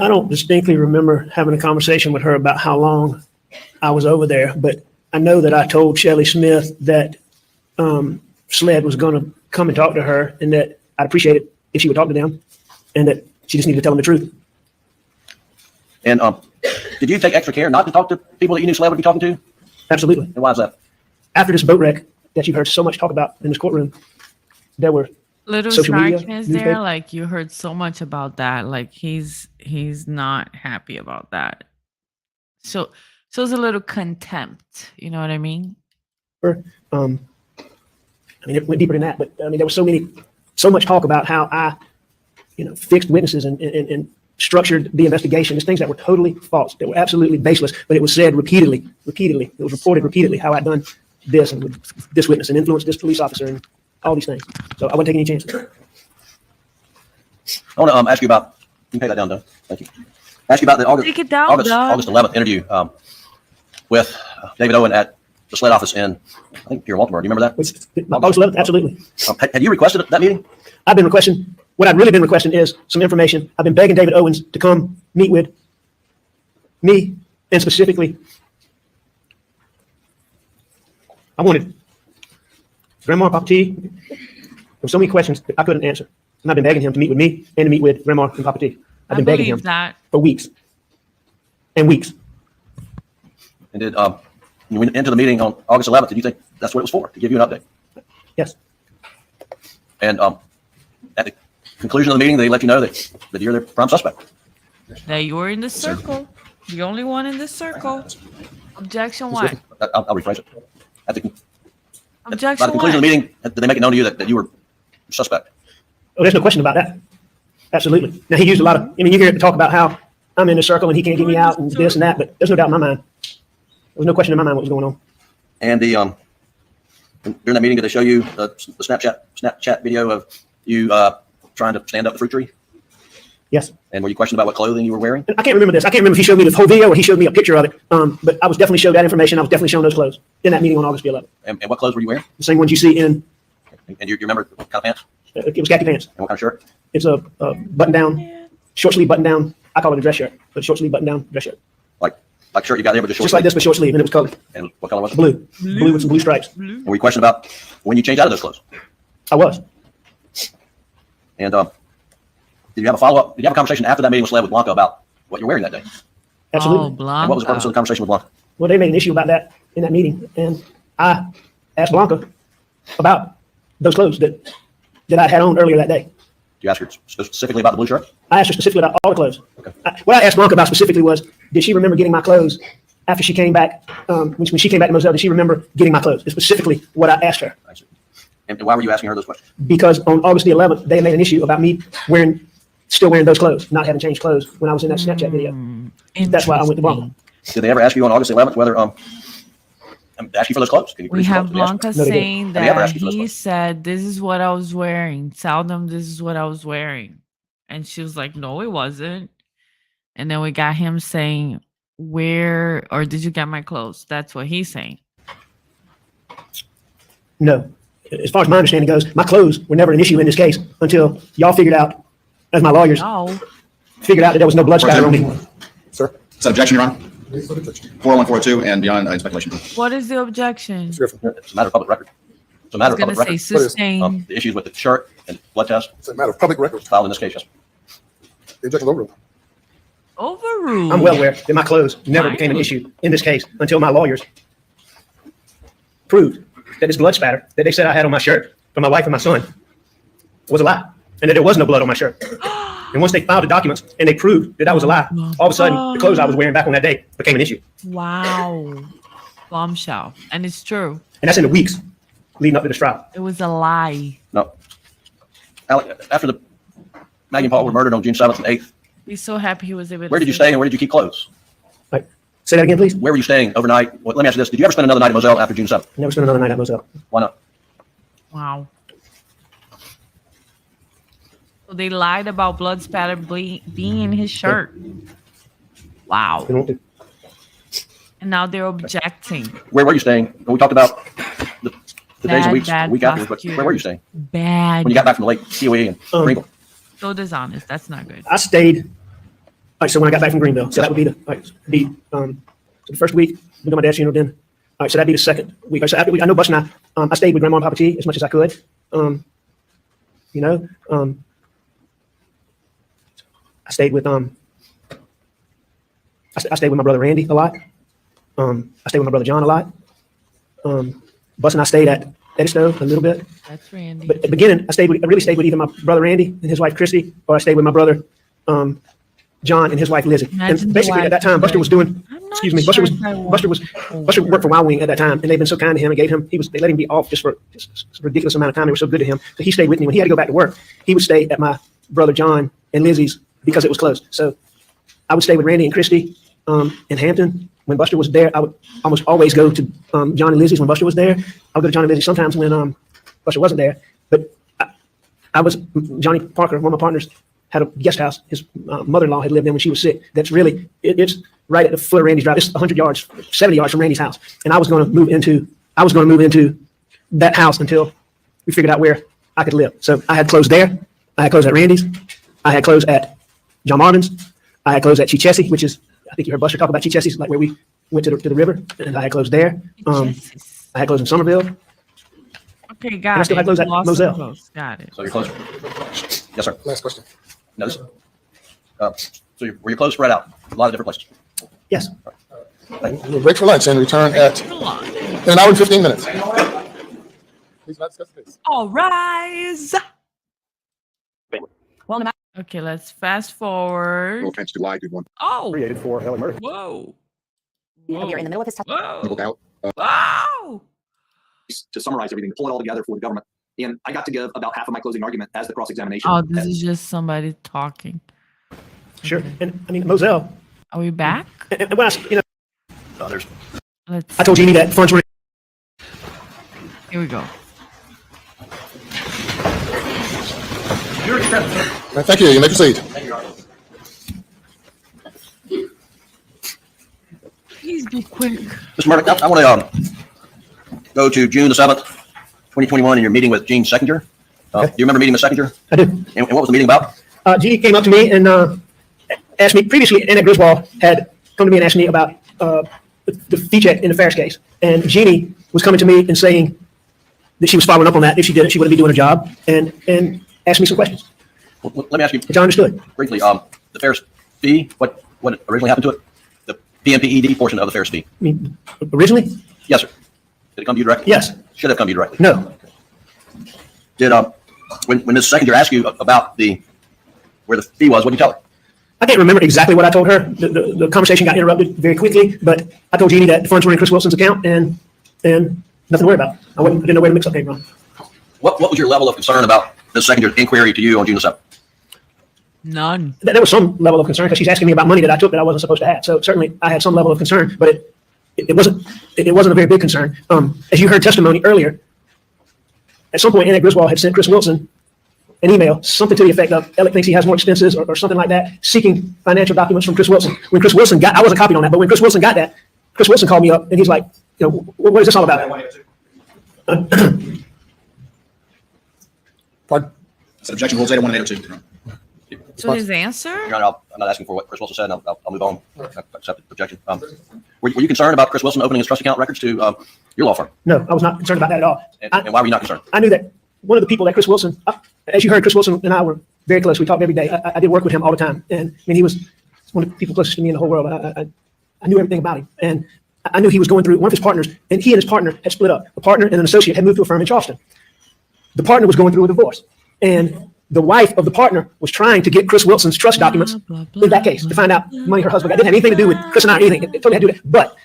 I don't distinctly remember having a conversation with her about how long I was over there, but I know that I told Shelley Smith that SLED was going to come and talk to her, and that I'd appreciate it if she would talk to them, and that she just needed to tell them the truth. And did you take extra care not to talk to people that you knew SLED would be talking to? Absolutely. And why is that? After this boat wreck that you've heard so much talk about in this courtroom, there were Little social media, snarkiness newspaper. there, like you heard so much about that. Like he's not happy about that. So it's a little contempt. You know what I mean? I mean, it went deeper than that, but I mean, there was so much talk about how I, fixed witnesses and structured the investigation. There's things that were totally false, that were absolutely baseless, but it was said repeatedly. It was reported repeatedly how I'd done this and with this witness and influenced this police officer and all these things. So I wasn't taking any chances. I want to ask you about, you can take that down, Doug. Thank you. Ask you about the Take it down, August Doug. 11th interview with David Owen at the SLED office in, I think, Pure Baltimore. Do you remember that? August 11th, absolutely. Had you requested that meeting? I've been requesting, what I've really been requesting is some information. I've been begging David Owens to come meet with me, and specifically, I wanted Grandma and Papa T. There were so many questions that I couldn't answer. And I've been begging him to meet with me and to meet with Grandma and Papa T. I've I been begging him believe that. for weeks and weeks. And did you went into the meeting on August 11th? Did you think that's what it was for? To give you an update? Yes. And at the conclusion of the meeting, they let you know that you're the prime suspect. That you were in the circle. The only one in the circle. Objection one. I'll rephrase it. By Objection the conclusion of one. the meeting, did they make it known to you that you were suspect? Oh, there's no question about that. Absolutely. Now, he used a lot of, I mean, you hear it talk about how I'm in the circle and he can't get me out and this and that, but there's no doubt in my mind. There was no question in my mind what was going on. And during that meeting, did they show you the Snapchat video of you trying to stand up the fruit tree? Yes. And were you questioned about what clothing you were wearing? And I can't remember this. I can't remember if he showed me the whole video or he showed me a picture of it. But I was definitely showed that information. I was definitely shown those clothes in that meeting on August the 11th. And what clothes were you wearing? The same ones you see in, And you remember what kind of pants? it was khaki pants. And what kind of shirt? It's a button down, short sleeve button down. I call it a dress shirt, but short sleeve button down dress shirt. Like shirt you got there with the short Just like this, but short sleeve, and it was colored And what color was it? blue. Blue with some blue stripes. And were you questioned about when you changed out of those clothes? I was. And did you have a follow-up? Did you have a conversation after that meeting with SLED with Blanca about what you're wearing that day? Absolutely. Oh, Blanca. And what was the purpose of the conversation with Blanca? Well, they made an issue about that in that meeting, and I asked Blanca about those clothes that I had on earlier that day. Did you ask her specifically about the blue shirt? I asked her specifically about all the clothes. Okay. What I asked Blanca about specifically was, did she remember getting my clothes after she came back? When she came back to Moselle, did she remember getting my clothes? It's specifically what I asked her. I see. And why were you asking her those questions? Because on August the 11th, they made an issue about me still wearing those clothes, not having changed clothes when I was in that Snapchat video. That's why I went to Blanca. Did they ever ask you on August 11th whether ask you for those clothes? Can you We produce have the clothes? Did they ask you? Blanca No, they didn't. saying Have you ever that asked you for those he clothes? said, this is what I was wearing. Tell them this is what I was wearing. And she was like, no, it wasn't. And then we got him saying, where, or did you get my clothes? That's what he's saying. No. As far as my understanding goes, my clothes were never an issue in this case until y'all figured out, as my lawyers, No. figured out that there was no blood spatter on me. Sir, Is that objection, Your Honor? please put it. 41402 and beyond speculation. What is the objection? It's different. It's a matter of public record. It's a matter I of was going public to say record. sustain. The issues with the shirt and blood test It's a matter of public record. filed in this case, yes. The objection overruled. Overruled. I'm well aware that my clothes never became an issue in this case until my lawyers proved that this blood spatter that they said I had on my shirt from my wife and my son was a lie, and that there was no blood on my shirt. And once they filed the documents and they proved that that was a lie, all of a sudden the clothes I was wearing back on that day became an issue. Wow. Bombshell. And it's true. And that's in the weeks leading up to this trial. It was a lie. No. Alec, after the Maggie and Paul were murdered on June 7th and 8th, He's so happy he was able to where did you say stay and where did you keep clothes? Say that again, please. Where were you staying overnight? Well, let me ask you this. Did you ever spend another night at Moselle after June 7th? Never spent another night at Moselle. Why not? Wow. So they lied about blood spatter being in his shirt. Wow. They don't want to. And now they're objecting. Where were you staying? We talked about the days and weeks, Bad the week after, but where were you staying? Bad. When you got back from the lake, COE and Greenville? So dishonest. That's not good. I stayed. All right, so when I got back from Greenville, so that would be so the first week we got my dad's funeral then. All right, so that'd be the second week. So after I know Buster and I stayed with Grandma and Papa T as much as I could. I stayed with I stayed with my brother Randy a lot. I stayed with my brother John a lot. Bus and I stayed at Edisto a little bit. That's Randy. But at the beginning, I really stayed with either my brother Randy and his wife Christy, or I stayed with my brother John and his wife Lizzie. Imagine And the basically at that time, Buster was doing. I'm not Excuse me, sure Buster worked for Wild Wing at that time, and they've been so kind to him and they let him be off just for a ridiculous amount of time. They were so good to him. So he stayed with me when he had to go back to work. He would stay at my brother John and Lizzie's because it was closed. So I would stay with Randy and Christy in Hampton. When Buster was there, I would almost always go to John and Lizzie's when Buster was there. I would go to John and Lizzie sometimes when Buster wasn't there. But I was Johnny Parker, one of my partners, had a guest house. His mother-in-law had lived there when she was sick. That's really it's right at the foot of Randy's drive. It's 100 yards, 70 yards from Randy's house. And I was going to move into that house until we figured out where I could live. So I had clothes there. I had clothes at Randy's. I had clothes at John Marvin's. I had clothes at Chichesi, which is, I think you heard Buster talk about Chichesi's, like where we went to the river. And I had clothes there. I had clothes in Somerville. Okay, got I still it. had clothes at Lost Moselle. the clothes. Got it. So you're close. Yes, sir. Last question. No, were your clothes spread out? A lot of different places. Yes. We'll break for lunch and return in an hour and 15 minutes. Please not discuss this. All rise. Well, no matter. Okay, let's fast forward. No offense to lie, did one Oh, Created for Helen Murdaugh. whoa. We are in the middle of his no Whoa. doubt. Wow. To summarize everything, to pull it all together for the government. And I got to give about half of my closing argument as the cross-examination. Oh, this is just somebody talking. Sure. And I mean, Moselle. Are we back? And when There's Let's I told Jeannie that funds were. Here we go. Thank you. You may proceed. Please be quick. Mr. Murdaugh, I want to go to June the 7th, 2021, and you're meeting with Gene Seckinger. Do you remember meeting with Seckinger? I do. And what was the meeting about? Jeannie came up to me and asked me, previously, Annette Griswold had come to me and asked me about the fee check in the Ferris case. And Jeannie was coming to me and saying that she was following up on that. If she did it, she wouldn't be doing her job, and asked me some questions, Well, let me ask you which I understood. briefly, the Ferris fee, what originally happened to it? The PMPED portion of the Ferris fee. I mean, originally, Yes, sir. Did it come to you directly? yes, Should have come to you directly. no. Did when Ms. Seckinger asked you about where the fee was, what did you tell her? I can't remember exactly what I told her. The conversation got interrupted very quickly, but I told Jeannie that the funds were in Chris Wilson's account and nothing to worry about. I didn't know where the mix-up came from. What was your level of concern about Ms. Seckinger's inquiry to you on June the 7th? None. There was some level of concern because she's asking me about money that I took that I wasn't supposed to have. So certainly I had some level of concern, but it wasn't a very big concern. As you heard testimony earlier, at some point Annette Griswold had sent Chris Wilson an email, something to the effect of Alec thinks he has more expenses or something like that, seeking financial documents from Chris Wilson. When Chris Wilson I wasn't copied on that, but when Chris Wilson got that, Chris Wilson called me up and he's like, what is this all about? Pardon? Said objection rules 801 and 802. So his answer? Your Honor, I'm not asking for what Chris Wilson said, and I'll move on. I accept the objection. Were you concerned about Chris Wilson opening his trust account records to your law firm? No, I was not concerned about that at all. And why were you not concerned? I knew that one of the people that Chris Wilson, as you heard, Chris Wilson and I were very close. We talked every day. I did work with him all the time. And I mean, he was one of the people closest to me in the whole world. I knew everything about him. And I knew he was going through one of his partners, and he and his partner had split up. The partner and an associate had moved to a firm in Charleston. The partner was going through a divorce. And the wife of the partner was trying to get Chris Wilson's trust documents in that case to find out money her husband got. It didn't have anything to do with Chris and I or anything. It totally had to do with that. But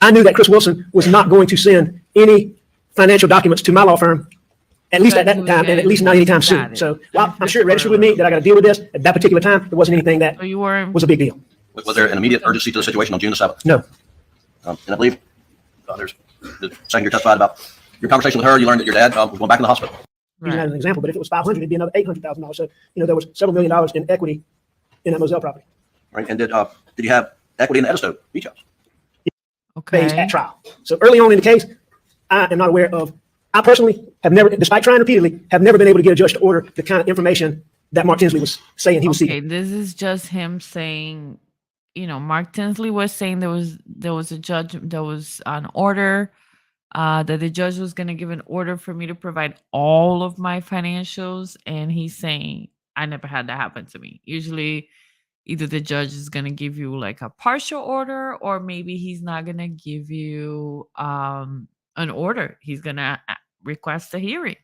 I knew that Chris Wilson was not going to send any financial documents to my law firm, at least at that time, and at least not anytime soon. So while I'm sure it registered with me that I got to deal with this, at that particular time, there wasn't anything that So you weren't. was a big deal. Was there an immediate urgency to the situation on June the 7th? No. And I believe there's the Seckinger testified about your conversation with her. You learned that your dad was going back in the hosptal. Using that as an example, but if it was 500, it'd be another $800,000. So, there was several $1 million in equity in that Moselle property. Right? And did you have equity in the Edisto beach house? Phase Okay. at trial. So early on in the case, I am not aware of, I personally have never, despite trying repeatedly, have never been able to get a judge to order the kind of information that Mark Tinsley was saying he was Okay, seeking. this is just him saying Mark Tinsley was saying there was a judge, there was an order that the judge was going to give an order for me to provide all of my financials, and he's saying I never had that happen to me. Usually, either the judge is going to give you like a partial order, or maybe he's not going to give you an order. He's going to request a hearing.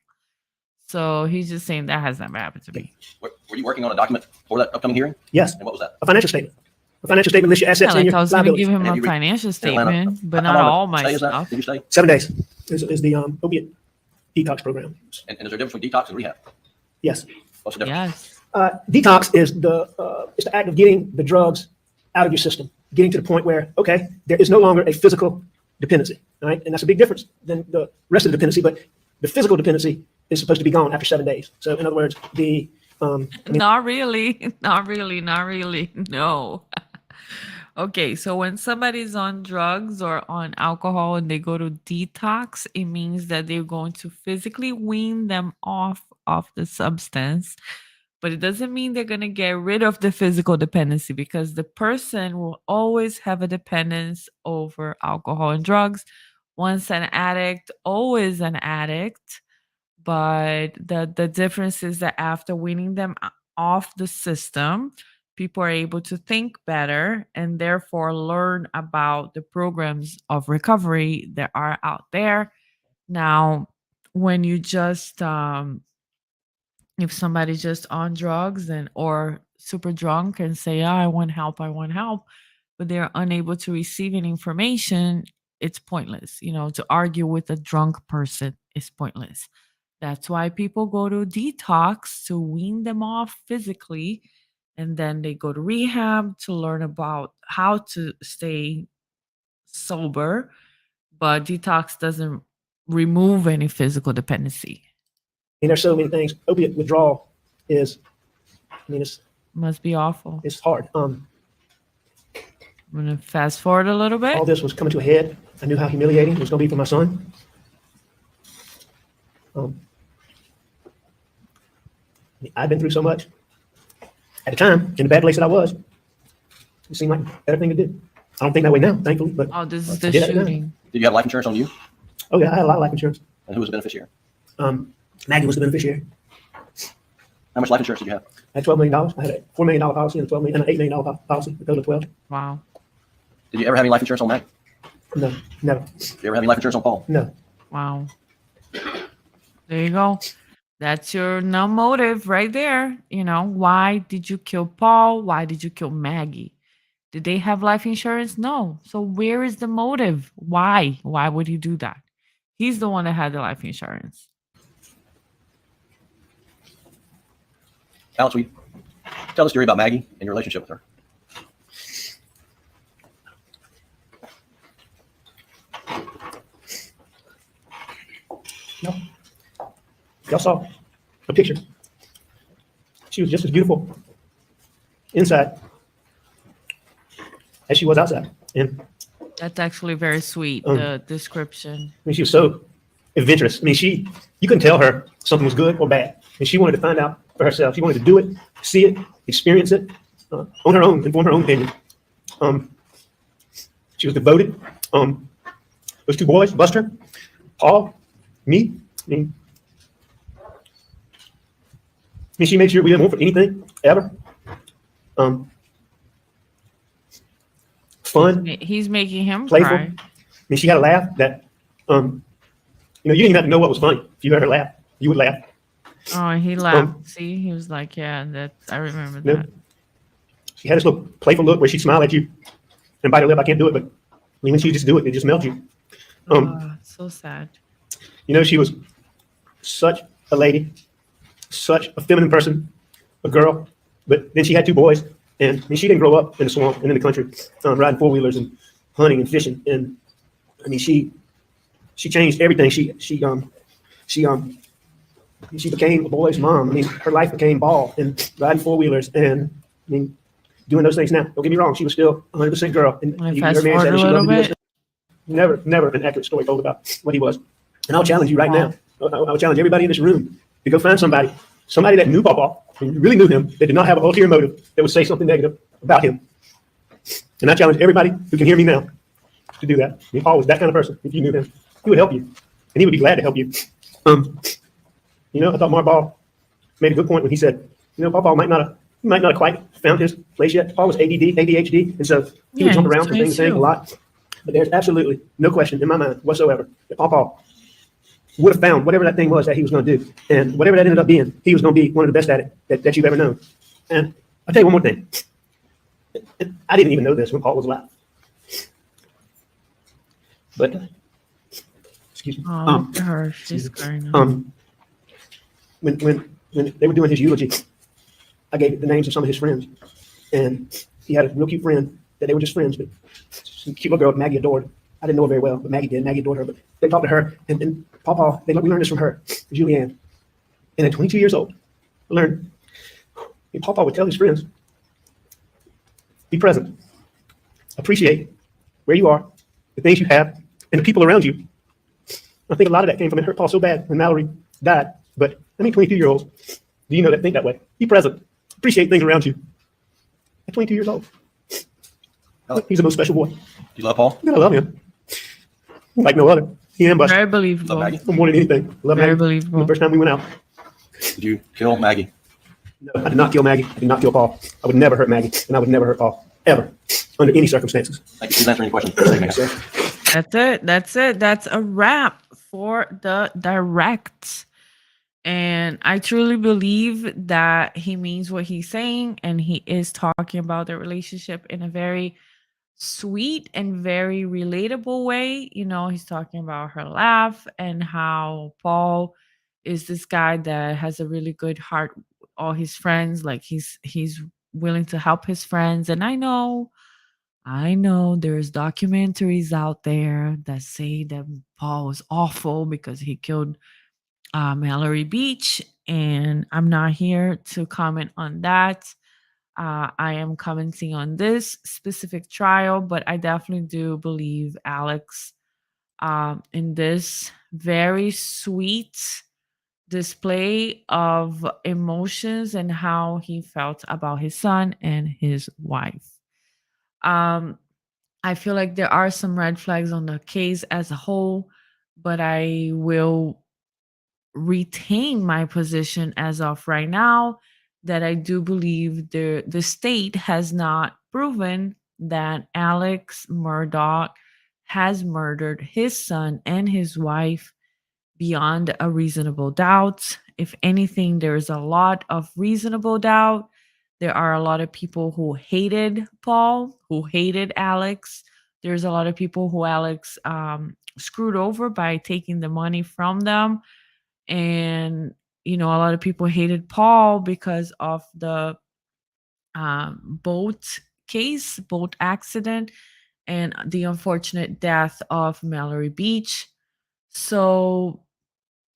So he's just saying that has never happened to me. Were you working on a document for that upcoming hearing? Yes, And what was that? a financial statement. A financial statement lists your assets Yeah, and like your I was going to liabilities. give him And have a you financial Atlanta, statement, but how not long all did- my stay is that? stuff. Did you stay? 7 days is the opiate detox program. And is there a difference between detox and rehab? Yes. What's the difference? Yes. Detox is the act of getting the drugs out of your system, getting to the point where, okay, there is no longer a physical dependency, right? And that's a big difference than the rest of the dependency, but the physical dependency is supposed to be gone after 7 days. So in other words, Not really. Not really. Not really. No. Okay, so when somebody's on drugs or on alcohol and they go to detox, it means that they're going to physically wean them off of the substance. But it doesn't mean they're going to get rid of the physical dependency, because the person will always have a dependence over alcohol and drugs. Once an addict, always an addict. But the difference is that after weaning them off the system, people are able to think better and therefore learn about the programs of recovery that are out there. Now, when you just if somebody's just on drugs and or super drunk and say, "Oh, I want help," but they're unable to receive any information, it's pointless. To argue with a drunk person is pointless. That's why people go to detox, to wean them off physically, and then they go to rehab to learn about how to stay sober. But detox doesn't remove any physical dependency. there's so many things. Opiate withdrawal it's Must be awful. hard. I'm gonna fast forward a little bit. All this was coming to a head. I knew how humiliating it was going to be for my son. I've been through so much. At the time, in the bad place that I was, it seemed like a better thing to do. I don't think that way now, thankfully, but Oh, this is I the did it now. shooting. Did you have life insurance on you? Oh yeah, I had a lot of life insurance. And who was the beneficiary? Maggie was the beneficiary. How much life insurance did you have? I had $12 million. I had a $4 million policy and a $12 million and an $8 million policy. A total of 12. Wow. Did you ever have any life insurance on Mac? No, never. Did you ever have any life insurance on Paul? No. Wow. There you go. That's your no motive right there. Why did you kill Paul? Why did you kill Maggie? Did they have life insurance? No. So where is the motive? Why? Why would he do that? He's the one that had the life insurance. Alex, will you tell the story about Maggie and your relationship with her? No. Y'all saw a picture. She was just as beautiful inside as she was outside. And That's actually very sweet, the description. she was so adventurous. You couldn't tell her something was good or bad. And she wanted to find out for herself. She wanted to do it, see it, experience it on her own and form her own opinion. She was devoted. Those two boys, Buster, Paul, me. She made sure we didn't want for anything ever. Fun, He's making him playful. cry. She had a laugh that, you didn't even have to know what was funny. If you heard her laugh, you would laugh. Oh, he laughed. See, he was like, yeah, I remember Yeah. that. She had this little playful look where she'd smile at you and bite her lip. I can't do it, but when she just do it, it just melts you. So sad. She was such a lady, such a feminine person, a girl. But then she had two boys, and she didn't grow up in the swamp and in the country, riding four-wheelers and hunting and fishing. And she changed everything. She became a boy's mom. Her life became ball and riding four-wheelers and doing those things now. Don't get me wrong, she was still 100% girl. And Wanna you fast heard me say forward that a she little loved to do bit? those things. Never an accurate story told about what he was. And I'll challenge you right now. I'll challenge everybody in this room to go find somebody that knew Papa, who really knew him, that did not have an ulterior motive, that would say something negative about him. And I challenge everybody who can hear me now to do that. I mean, Paul was that kind of person. If you knew him, he would help you, and he would be glad to help you. I thought Murdaugh made a good point when he said, Paul might not have quite found his place yet. Paul was ADHD, and so he would jump around from thing to thing a lot. But there's absolutely no question in my mind whatsoever that Paul would have found whatever that thing was that he was going to do. And whatever that ended up being, he was going to be one of the best at it that you've ever known. And I'll tell you one more thing. I didn't even know this when Paul was alive. But, excuse me. Oh, her, she's crying. When they were doing his eulogy, I gave the names of some of his friends. And he had a real cute friend that they were just friends, but some cute little girl Maggie adored. I didn't know her very well, but Maggie did. Maggie adored her. But they talked to her, and Paul, we learned this from her, Julianne. And at 22 years old, I learned, Paul would tell his friends, be present, appreciate where you are, the things you have, and the people around you. I think a lot of that came from it hurt Paul so bad when Mallory died. But 22-year-olds, do you know that think that way? Be present, appreciate things around you. At 22 years old. He's the most special boy. Do you love Paul? I love him. Like no other. He and Buster. Very believable. Love Maggie. More than anything. Love Very Maggie. believable. The first time we went out. Did you kill Maggie? No, I did not kill Maggie. I did not kill Paul. I would never hurt Maggie, and I would never hurt Paul. Ever. Under any circumstances. Thank you. Please answer any questions. That's it. That's it. That's a wrap for the direct. And I truly believe that he means what he's saying, and he is talking about the relationship in a very sweet and very relatable way. He's talking about her laugh and how Paul is this guy that has a really good heart with all his friends. Like he's willing to help his friends. And I know there's documentaries out there that say that Paul was awful because he killed Mallory Beach, and I'm not here to comment on that. I am commenting on this specific trial, but I definitely do believe Alex in this very sweet display of emotions and how he felt about his son and his wife. I feel like there are some red flags on the case as a whole, but I will retain my position as of right now that I do believe the state has not proven that Alex Murdaugh has murdered his son and his wife beyond a reasonable doubt. If anything, there is a lot of reasonable doubt. There are a lot of people who hated Paul, who hated Alex. There's a lot of people who Alex screwed over by taking the money from them. And, a lot of people hated Paul because of the boat accident, and the unfortunate death of Mallory Beach. So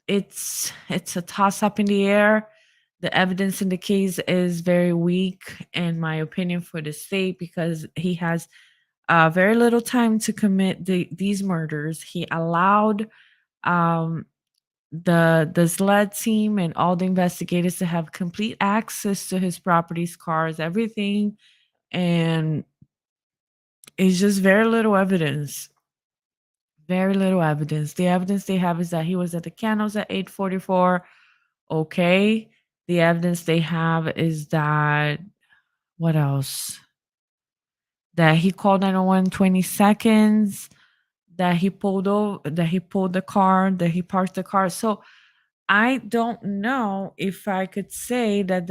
it's a toss up in the air. The evidence in the case is very weak, in my opinion, for the state, because he has very little time to commit these murders. He allowed the SLED team and all the investigators to have complete access to his properties, cars, everything, and it's just very little evidence. Very little evidence. The evidence they have is that he was at the kennels at 8:44. Okay. The evidence they have is that, what else? That he called 911 20 seconds, that he pulled the car, that he parked the car. So I don't know if I could say that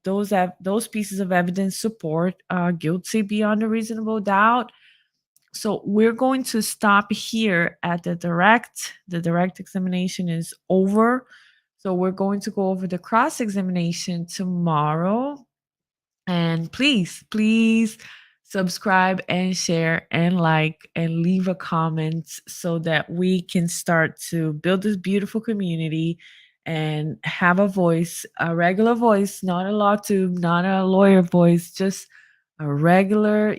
those pieces of evidence support guilty beyond a reasonable doubt. So we're going to stop here at the direct. The direct examination is over. So we're going to go over the cross examination tomorrow. And please subscribe and share and like and leave a comment so that we can start to build this beautiful community and have a voice, a regular voice, not a law tube, not a lawyer voice, just a regular,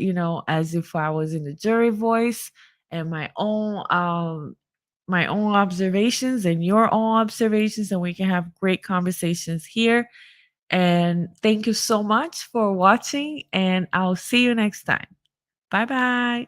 as if I was in the jury voice, and my own observations and your own observations, and we can have great conversations here. And thank you so much for watching, and I'll see you next time. Bye bye.